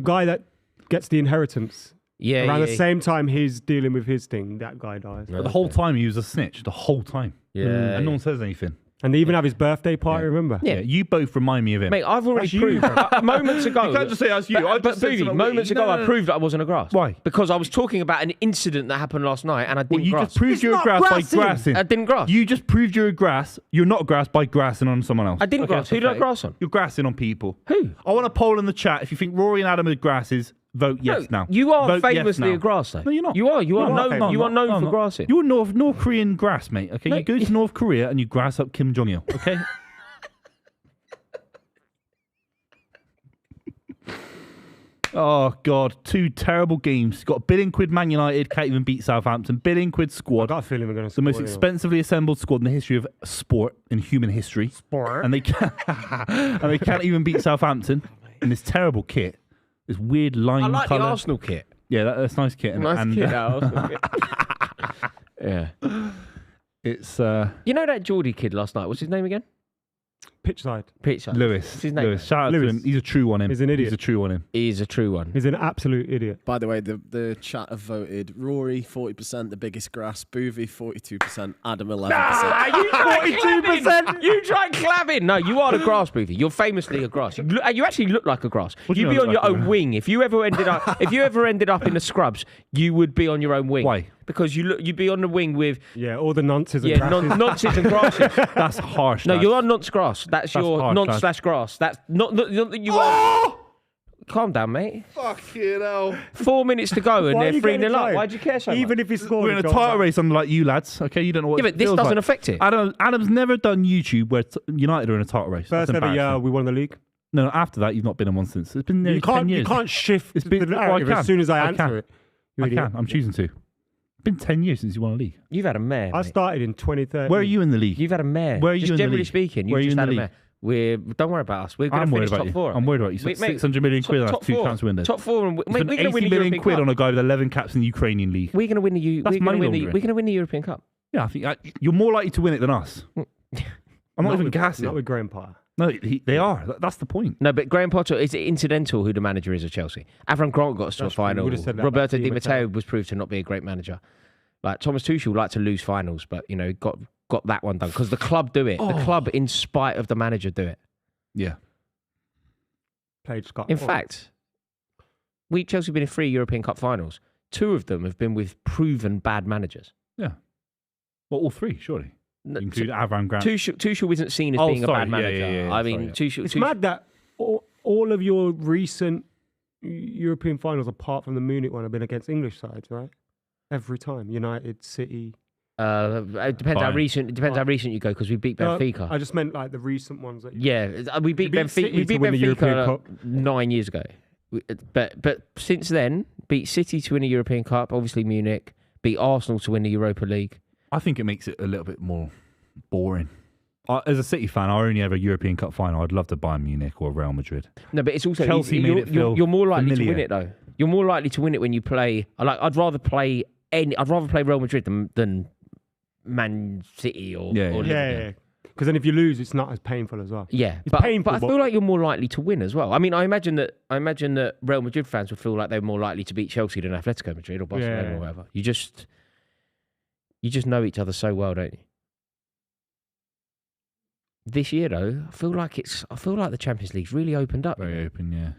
guy that gets the inheritance, Yeah, around yeah, the same time he's dealing with his thing, that guy dies. yeah. But the whole time he was a snitch. The whole time. Yeah. And no one says anything. And they even have his birthday party, Yeah. remember? Yeah. You both remind me of him. Mate, I've already That's you. proved moments ago. You can't just say that's you. I But just said Buvey, something moments witty. ago, No, I no, no. proved that I wasn't a grass. Why? Because I was talking about an incident that happened last night, and I Well, didn't you grass. just proved It's you're a not grass by grassing. grassing. I didn't grass. You just proved you're a grass. You're not a grass by grassing on someone else. I didn't Okay, grass. Who did I pathetic. grass on? You're grassing on people. Who? I want a poll in the chat. If you think Rory and Adam are grasses, vote yes now. You are Vote yes famously now. a grass, though. No, you're not. You are. You are No, I'm not known. famous. You are known No, I'm for not. grassing. You're North Korean grass, mate. Okay, No, you go to North Korea and you grass up Kim Jong Il. Okay. Oh God, 2 terrible games. Got £1 billion Man United, can't even beat Southampton. £1 billion I squad. got a feeling we're going to The most expensively assembled squad in the history of sport in human history. Sport. And they can't even beat Southampton in this terrible kit. This weird lime I like colour. the Arsenal kit. Yeah, that's a nice kit. Nice and, kit, that Arsenal kit. Yeah. It's You know that Geordie kid last night? What's his name again? pitch side. Pitch side. Lewis. What's his name? Lewis. Shout out to Lewis. him. He's a true one. He's an idiot. He's a true one. He is a true one. He's an absolute idiot. By the way, the chat have voted Rory 40%, the biggest grass. Buvey 42%, Adam 11%. You tried 42%. You tried clapping. No, you are the grass, Buvey. You're famously a grass. You actually look like a grass. What do you You'd be know on your like own wing. If you ever ended up in the scrubs, you would be on your own wing. Why? Because you'd be on the wing with All the nonces and grasses. nonces and grasses. That's harsh. No, Dad. you're on nonce grass. That's your harsh, nonce Dad. slash grass. That's not you are. Calm down, mate. Fucking hell. 4 minutes to go and Why are they're you 3-0 getting up. tired? Why'd you care so Even much? if he scored, We're in a title race, unlike you lads. Okay, you don't know what. Yeah, but this feels doesn't like. affect it. Adam's never done YouTube where United are in a title race. First That's ever year embarrassing. we won the league. No, after that you've not been in one since. It's been nearly You 10 years. you can't shift It's been- the narrative I can. as soon as I I answer can. it. You I idiot. can. I'm choosing to. It's been 10 years since you won a league. You've had a mare. I mate. started in 2013. Where are you in the league? You've had a mare. Where are you Just in the generally league? speaking, Where are you've you just in had the a mare. Don't worry about us. We're going I'm to worried finish about top you. four. I'm worried about you. You Mate, spent 600 million quid on top us, two four. transfer windows. Top four, and You we're spent going to 80 win the million European quid Cup. on a guy with 11 caps in the Ukrainian league. We're going to win the. That's We're money going laundering. to win the European Cup. Yeah, I think you're more likely to win it than us. I'm not even gassing. Not with Graham Potter. No, they are. That's the point. No, but Graham Potter is incidental who the manager is of Chelsea. Avram Grant got us to a That's true. We final. would have said that Roberto about Di Di Matteo Matteo. was proved to not be a great manager. Like Thomas Tuchel liked to lose finals, but got that one done because the club do it. The club, in spite of the manager, do it. Yeah. Played Scott. In fact, Chelsea have been in 3 European Cup finals. 2 of them have been with proven bad managers. Yeah. Well, all 3, surely. No, Include Avram Grant. Tuchel isn't seen as Oh, being sorry. a bad Yeah, manager. yeah, yeah, I mean, sorry, Tuchel. it's mad that all of your recent European finals, apart from the Munich one, have been against English sides, right? Every time. United, City. It depends how Bayern. recent. It depends how recent you go because we beat No, Benfica. I just meant like the recent ones. That Yeah, we beat beat Benfica. City We to beat win the European Benfica Cup. 9 years ago. But since then, beat City to win a European Cup. Obviously Munich. Beat Arsenal to win the Europa League. I think it makes it a little bit more boring. As a City fan, I only have a European Cup final. I'd love to Bayern Munich or Real Madrid. No, but it's also Chelsea made it feel you're more likely to familiar. win it though. You're more likely to win it when you play. I'd rather play Real Madrid than Man City or Yeah, or yeah. Liverpool. yeah. Because then if you lose, it's not as painful as well. Yeah, It's but painful, I but- feel like you're more likely to win as well. I mean, I imagine that Real Madrid fans would feel like they're more likely to beat Chelsea than Atletico Madrid or Barcelona Yeah. or whatever. You just know each other so well, don't you? This year, though, I feel like the Champions League's really opened up. Very open, yeah.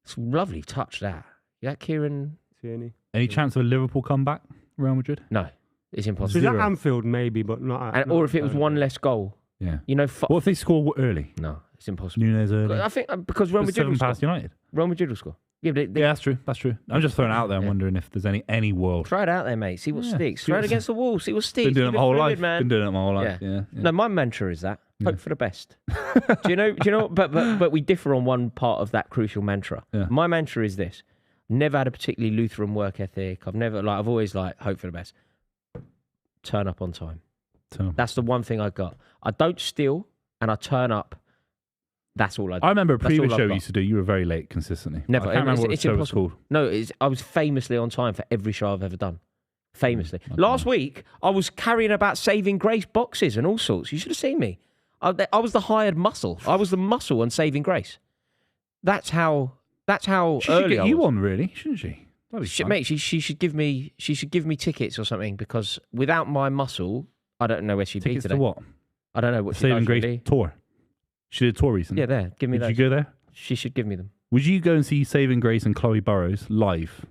It's a lovely touch that. Yeah, Kieran. Tierney. Any chance of a Liverpool comeback, Real Madrid? No, it's So impossible. is that Zero. Anfield maybe, but not. And, or if it was one less goal, Yeah. you know. What if they score early? No, it's impossible. Nunes early? I think because Real Madrid will 7 score. past United. Real Madrid will score. Yeah, but Yeah, that's true. That's true. I'm just throwing it out there. I'm Yeah. wondering if there's any world. Throw it out there, mate. See what Yeah, sticks. see Throw it what- against the wall. See what sticks. Been doing it Keep my whole fluid, life. man. Been doing it my whole life. Yeah. No, my mantra is that Yeah. hope for the best. do you know? But we differ on one part of that crucial mantra. Yeah. My mantra is this: never had a particularly Lutheran work ethic. I've always hope for the best. Turn up on time. That's the one thing I got. I don't steal and I turn up. That's all I do. I remember a That's previous all show I've you got. used to do. You were very late consistently. Never. I can't remember what the It's show was impossible. called. No, I was famously on time for every show I've ever done. Famously. I don't Last know. week, I was carrying about Saving Grace boxes and all sorts. You should have seen me. I was the hired muscle. I was the muscle on Saving Grace. That's how She should early get I you was. on, really, shouldn't she? That'd be fun. Mate, she should give me tickets or something because without my muscle, I don't know where she'd Tickets be to today. what? I don't know what she Saving does, Grace really. tour. She did a tour recently. Yeah, there. Give me Would those. you go there? She should give me them. Would you go and see Saving Grace and Chloe Burrows live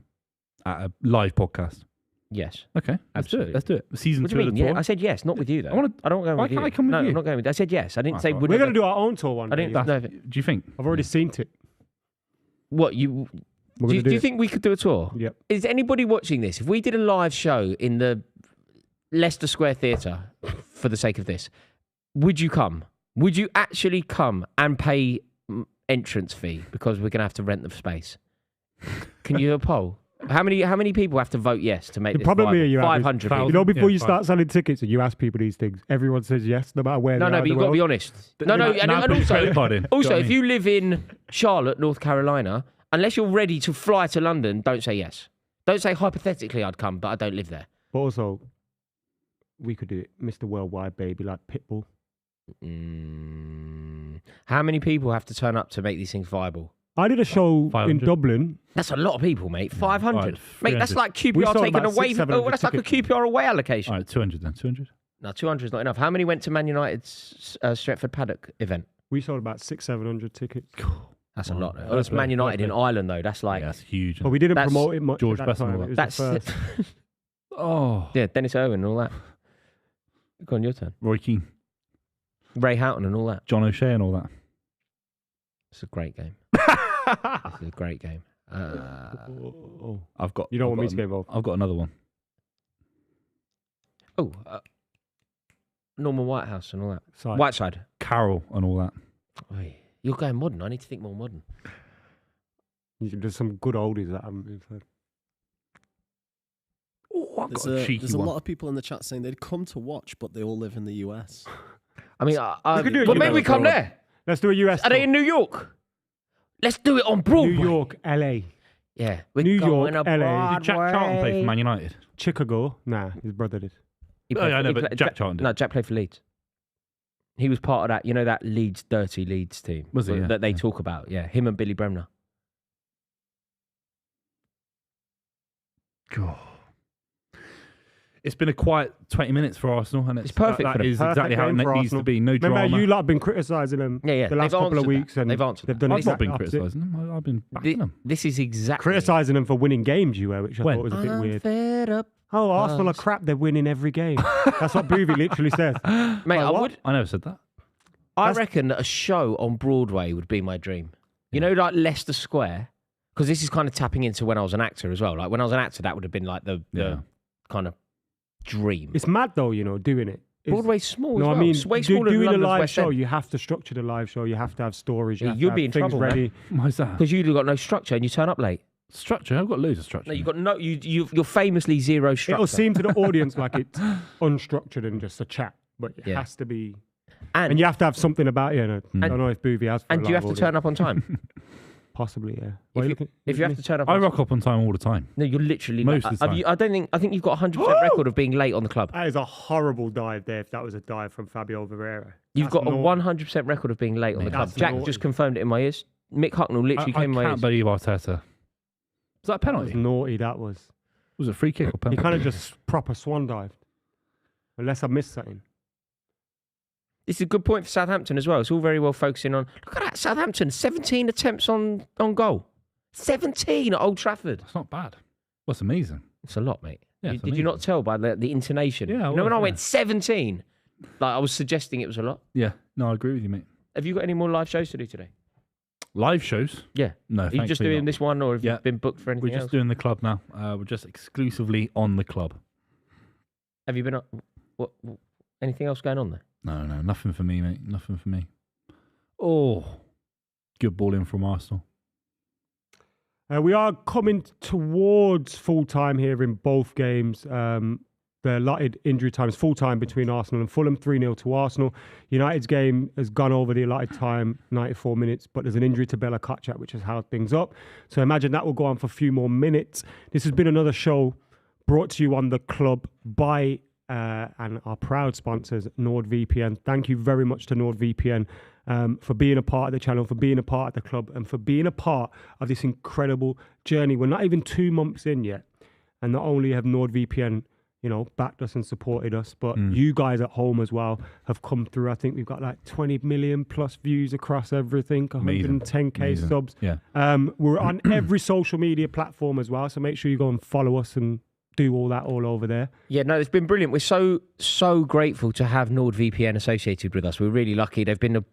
at a live podcast? Yes. Okay, let's do Absolutely. it. Let's do it. Season What do 2 you of mean? the Yeah, tour. I said yes, not with you though. I wanna- I don't go why with you. can't I come with no, you? I'm not going with you. I said yes. I didn't That's say all right. would We're I going to go- do our own tour one I day. didn't. No, Do you think? I've already seen it. what you? We're Do gonna you it. think we could do a tour? Yep. Is anybody watching this? If we did a live show in the Leicester Square Theatre, for the sake of this, would you come? Would you actually come and pay entrance fee because we're going to have to rent the space? Can you do a poll? How many people have to vote yes to make The this problem viable? here, you have is 500 thousands. people. You know, before Yeah, you fine. start selling tickets and you ask people these things, everyone says yes, no matter where No, they no, are but in you've the got to be world. honest. No, Now and put your also, credit card in. Do you know what I if mean? you live in Charlotte, North Carolina, unless you're ready to fly to London, don't say yes. Don't say hypothetically I'd come, but I don't live there. But also, we could do it, Mr. Worldwide, baby, like Pitbull. How many people have to turn up to make these things viable? I did a show in 500. Dublin. That's a lot of people, mate. 500. Right, mate, that's 300. like We QPR sold taking about away. 600-700 That's like a tickets. QPR away allocation. All right, 200 then. 200. No, 200 is not enough. How many went to Man United's Stretford Paddock event? We sold about 600-700 tickets. That's a lot. Yeah, Oh, it's fair Man play, United fair in play. Ireland, though. That's like... Yeah, that's huge. But we didn't That's promote it much. George at that Best and time. all It was That's the first. Oh, yeah, Dennis Irwin and all that. Go on, your turn. Roy Keane, Ray Houghton and all that. John O'Shea and all that. It's a great game. It's a great game. Oh. I've got. You don't I've want me got to get involved. I've got another one. Norman Whitehouse and all that. Side. Whiteside. Carroll and all that. Oi, you're going modern. I need to think more modern. There's some good oldies that haven't been said. Oh, I've There's got a cheeky there's a one. lot of people in the chat saying they'd come to watch, but they all live in the US. I mean, could do it well, US maybe we come abroad. there. Let's do a US. Are they tour. in New York? Let's do it on Broadway. New York, LA, Yeah. We're New going York, to LA. Did Jack Charlton play for Man United? Chicago. Nah, his brother did. He Oh, played yeah, I for- know, he but played- Jack Charlton did. No, Jack played for Leeds. He was part of that, you know, that dirty Leeds team. Was he? Yeah, that they yeah. talk about. Yeah, him and Billy Bremner. God. It's been a quiet 20 minutes for Arsenal, and It's perfect That for them. is Perfect exactly how it game for needs to Arsenal. be. No Remember, drama. you lot have been criticising them Yeah. the last They've couple of answered weeks, that. and They've answered they've that. done I've not exactly been opposite. criticising them. I've been backing them. This is exactly Criticising them for winning games, you were, which I When? thought was a bit I'm weird. fed up. Oh, Arsenal are crap. They're winning every game. That's what Buvey literally says. Mate, Like I what? would. I never said that. I That's- reckon that a show on Broadway would be my dream. You know, like Leicester Square, because this is kind of tapping into when I was an actor as well. Like when I was an actor, that would have been like the Yeah. kind of dream. It's mad though, doing it. It's- Broadway's small. No, as I well. mean, It's way smaller than doing a London's live West show, End. you have to structure the live show. You have to have stories. You Yeah, have you'd to be have in things trouble, man. ready. Why's that? Because you've got no structure and you turn up late. Structure. I've got loads of structure. No, you've got no. You're famously zero structure. It'll seem to the audience like it's unstructured and just a chat, but it Yeah. has to be. and And you have to have something about you. And I don't know if Buvey has. For and a you live have to audience. turn up on time. Possibly, yeah. If you have to turn up, I on rock up on time all the time. No, you're literally Most of the have you- I don't think. I think you've got a 100% record of being late on the club. That is a horrible dive there. If that was a dive from Fabio Vieira, You've That's got a naughty. 100% record of being late on the club. that's Jack naughty. just confirmed it in my ears. Mick Hucknall literally I came in my can't ears. believe Arteta. Was that a That was penalty? naughty. That was. Was it a free kick or He penalty? kind of just proper swan dived. Unless I missed something. This is a good point for Southampton as well. It's all very well focusing on. Look at that, Southampton, 17 attempts on goal. 17 at Old Trafford. That's not bad. That's amazing. It's a lot, mate. Yeah, Did it's you amazing. not tell by the intonation? Yeah, I You know was, when I yeah. went 17, like I was suggesting it was a lot. Yeah. No, I agree with you, mate. Have you got any more live shows to do today? Live shows? Yeah. No, Are you just thankfully doing not. this one, or have Yeah. you been booked for anything We're just else? doing the club now. We're just exclusively on the club. Have you been up? What? Anything else going on there? No, nothing for me, mate. Nothing for me. Oh, good ball in from Arsenal. We are coming towards full time here in both games. The allotted injury time is full time between Arsenal and Fulham, 3-0 to Arsenal. United's game has gone over the allotted time, 94 minutes, but there's an injury to Bella Kotchap, which has held things up. So imagine that will go on for a few more minutes. This has been another show brought to you on the club by and our proud sponsors, NordVPN. Thank you very much to NordVPN for being a part of the channel, for being a part of the club, and for being a part of this incredible journey. We're not even 2 months in yet, and not only have NordVPN, backed us and supported us, but you guys at home as well have come through. I think we've got like 20 million plus views across everything, 110k Amazing. subs. Yeah. We're on every social media platform as well, so make sure you go and follow us and do all that all over there. Yeah, no, it's been brilliant. We're so grateful to have NordVPN associated with us. We're really lucky. They've been a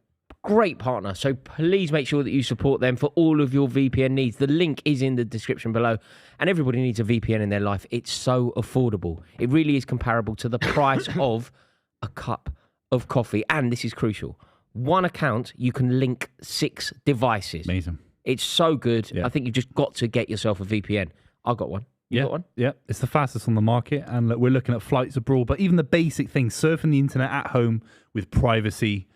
great partner. So please make sure that you support them for all of your VPN needs. The link is in the description below. And everybody needs a VPN in their life. It's so affordable. It really is comparable to the price of a cup of coffee. And this is crucial. One account, you can link 6 devices. Amazing. It's so good. Yeah. I think you've just got to get yourself a VPN. I got one. You got one? Yeah, it's the fastest on the market, and look, we're looking at flights abroad, but even the basic things, surfing the internet at home with privacy,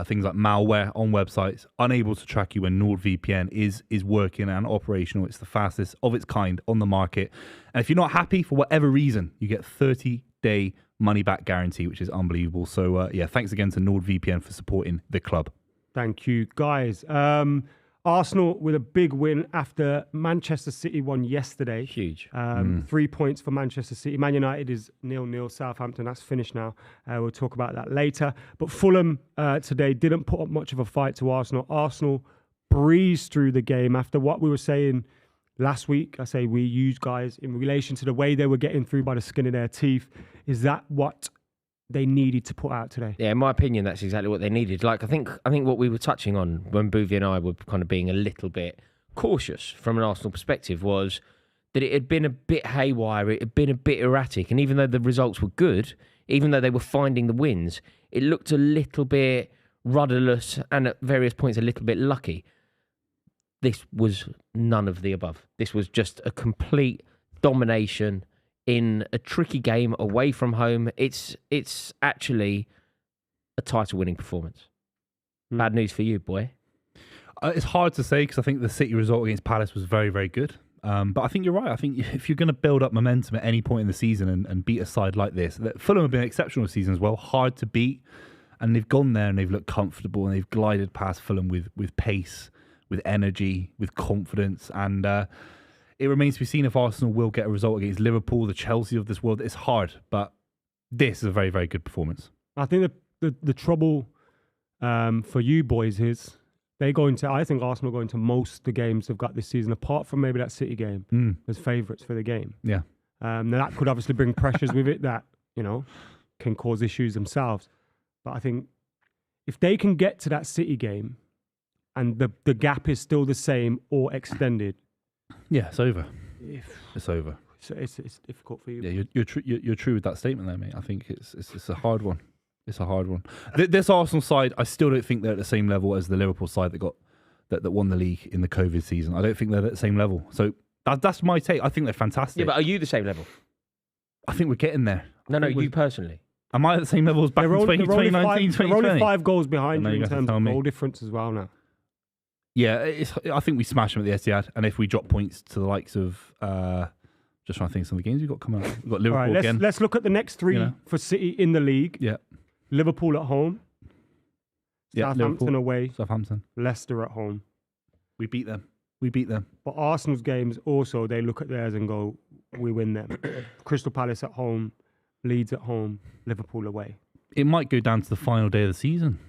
things like malware on websites, unable to track you when NordVPN is working and operational. It's the fastest of its kind on the market. And if you're not happy for whatever reason, you get 30-day money-back guarantee, which is unbelievable. So, thanks again to NordVPN for supporting the club. Thank you, guys. Arsenal with a big win after Manchester City won yesterday. Huge. 3 points for Manchester City. Man United is 0-0. Southampton, that's finished now. We'll talk about that later. But Fulham today didn't put up much of a fight to Arsenal. Arsenal breezed through the game after what we were saying last week. I say we, you guys, in relation to the way they were getting through by the skin of their teeth. Is that what they needed to put out today? Yeah, in my opinion, that's exactly what they needed. Like, I think what we were touching on when Buvey and I were kind of being a little bit cautious from an Arsenal perspective was that it had been a bit haywire, it had been a bit erratic, and even though the results were good, even though they were finding the wins, it looked a little bit rudderless and at various points a little bit lucky. This was none of the above. This was just a complete domination in a tricky game away from home. It's actually a title-winning performance. Bad news for you, boy. It's hard to say because I think the City result against Palace was very, very good. But I think you're right. I think if you're going to build up momentum at any point in the season and beat a side like this, Fulham have been exceptional this season as well, hard to beat. And they've gone there and they've looked comfortable and they've glided past Fulham with pace, with energy, with confidence. And it remains to be seen if Arsenal will get a result against Liverpool, the Chelsea of this world. It's hard, but this is a very, very good performance. I think the trouble for you boys is I think Arsenal go into most of the games they've got this season, apart from maybe that City game, as favourites for the game. Yeah. Now that could obviously bring pressures with it that, can cause issues themselves. But I think if they can get to that City game and the gap is still the same or extended, yeah, it's over. It's over. So it's difficult for you. Yeah, you're true with that statement there, mate. I think it's a hard one. It's a hard one. This Arsenal side, I still don't think they're at the same level as the Liverpool side that won the league in the COVID season. I don't think they're at the same level. So that's my take. I think they're fantastic. Yeah, but are you the same level? I think we're getting there. No, you personally. Am I at the same level as back in 2019, 2020? They're only 5 goals behind you in terms of me. goal difference as well now. Yeah, I think we smash them at the Etihad, and if we drop points to the likes of, just trying to think of some of the games we've got coming up. We've got Liverpool again. Let's look at the next 3 for City in the league. Yeah. Liverpool at home. Yeah, Southampton away. Southampton. Leicester at home. We beat them. But Arsenal's games also, they look at theirs and go, we win them. Crystal Palace at home. Leeds at home. Liverpool away. It might go down to the final day of the season.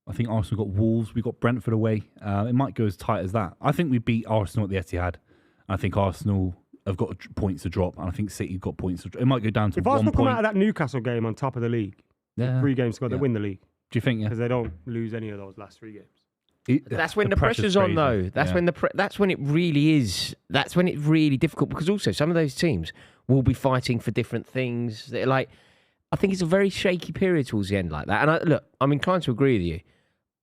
I think Arsenal got Wolves. We got Brentford away. It might go as tight as that. I think we beat Arsenal at the Etihad. I think Arsenal have got points to drop. And I think City got points to drop. It might go down to 1 point. If Arsenal come out of that Newcastle game on top of the league, 3 games to go, they win the league. Do you think? Yeah. Because they don't lose any of those last 3 games. That's when the pressure's on, though. That's when that's when it really is. That's when it's really difficult because also some of those teams will be fighting for different things. They're like, I think it's a very shaky period towards the end like that. And I'm inclined to agree with you,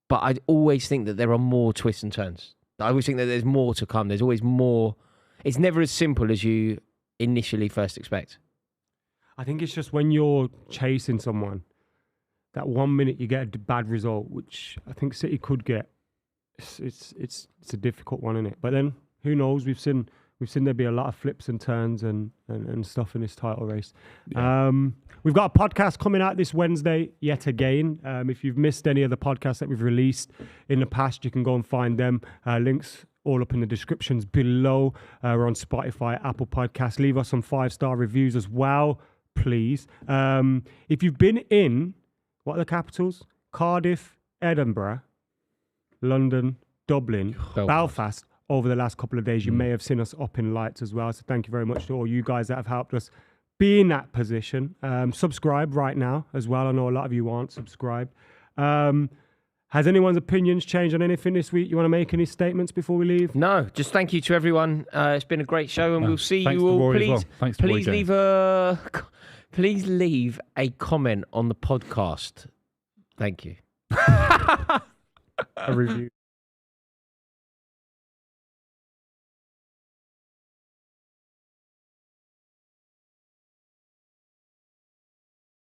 but I always think that there are more twists and turns. I always think that there's more to come. There's always more. It's never as simple as you initially first expect. I think it's just when you're chasing someone, that 1 minute you get a bad result, which I think City could get. It's a difficult one, isn't it? But then who knows? We've seen there be a lot of flips and turns and stuff in this title race. Yeah. We've got a podcast coming out this Wednesday yet again. If you've missed any of the podcasts that we've released in the past, you can go and find them. Links all up in the descriptions below. We're on Spotify, Apple Podcasts. Leave us some 5-star reviews as well, please. If you've been in, what are the capitals? Cardiff, Edinburgh, London, Dublin, Belfast over the last couple of days, you may have seen us up in lights as well. So thank you very much to all you guys that have helped us be in that position. Subscribe right now as well. I know a lot of you aren't subscribed. Has anyone's opinions changed on anything this week? You want to make any statements before we leave? No, just thank you to everyone. It's been a great show, and we'll see you all. Rory well. Thanks to please leave a comment on the podcast. Thank you. A review.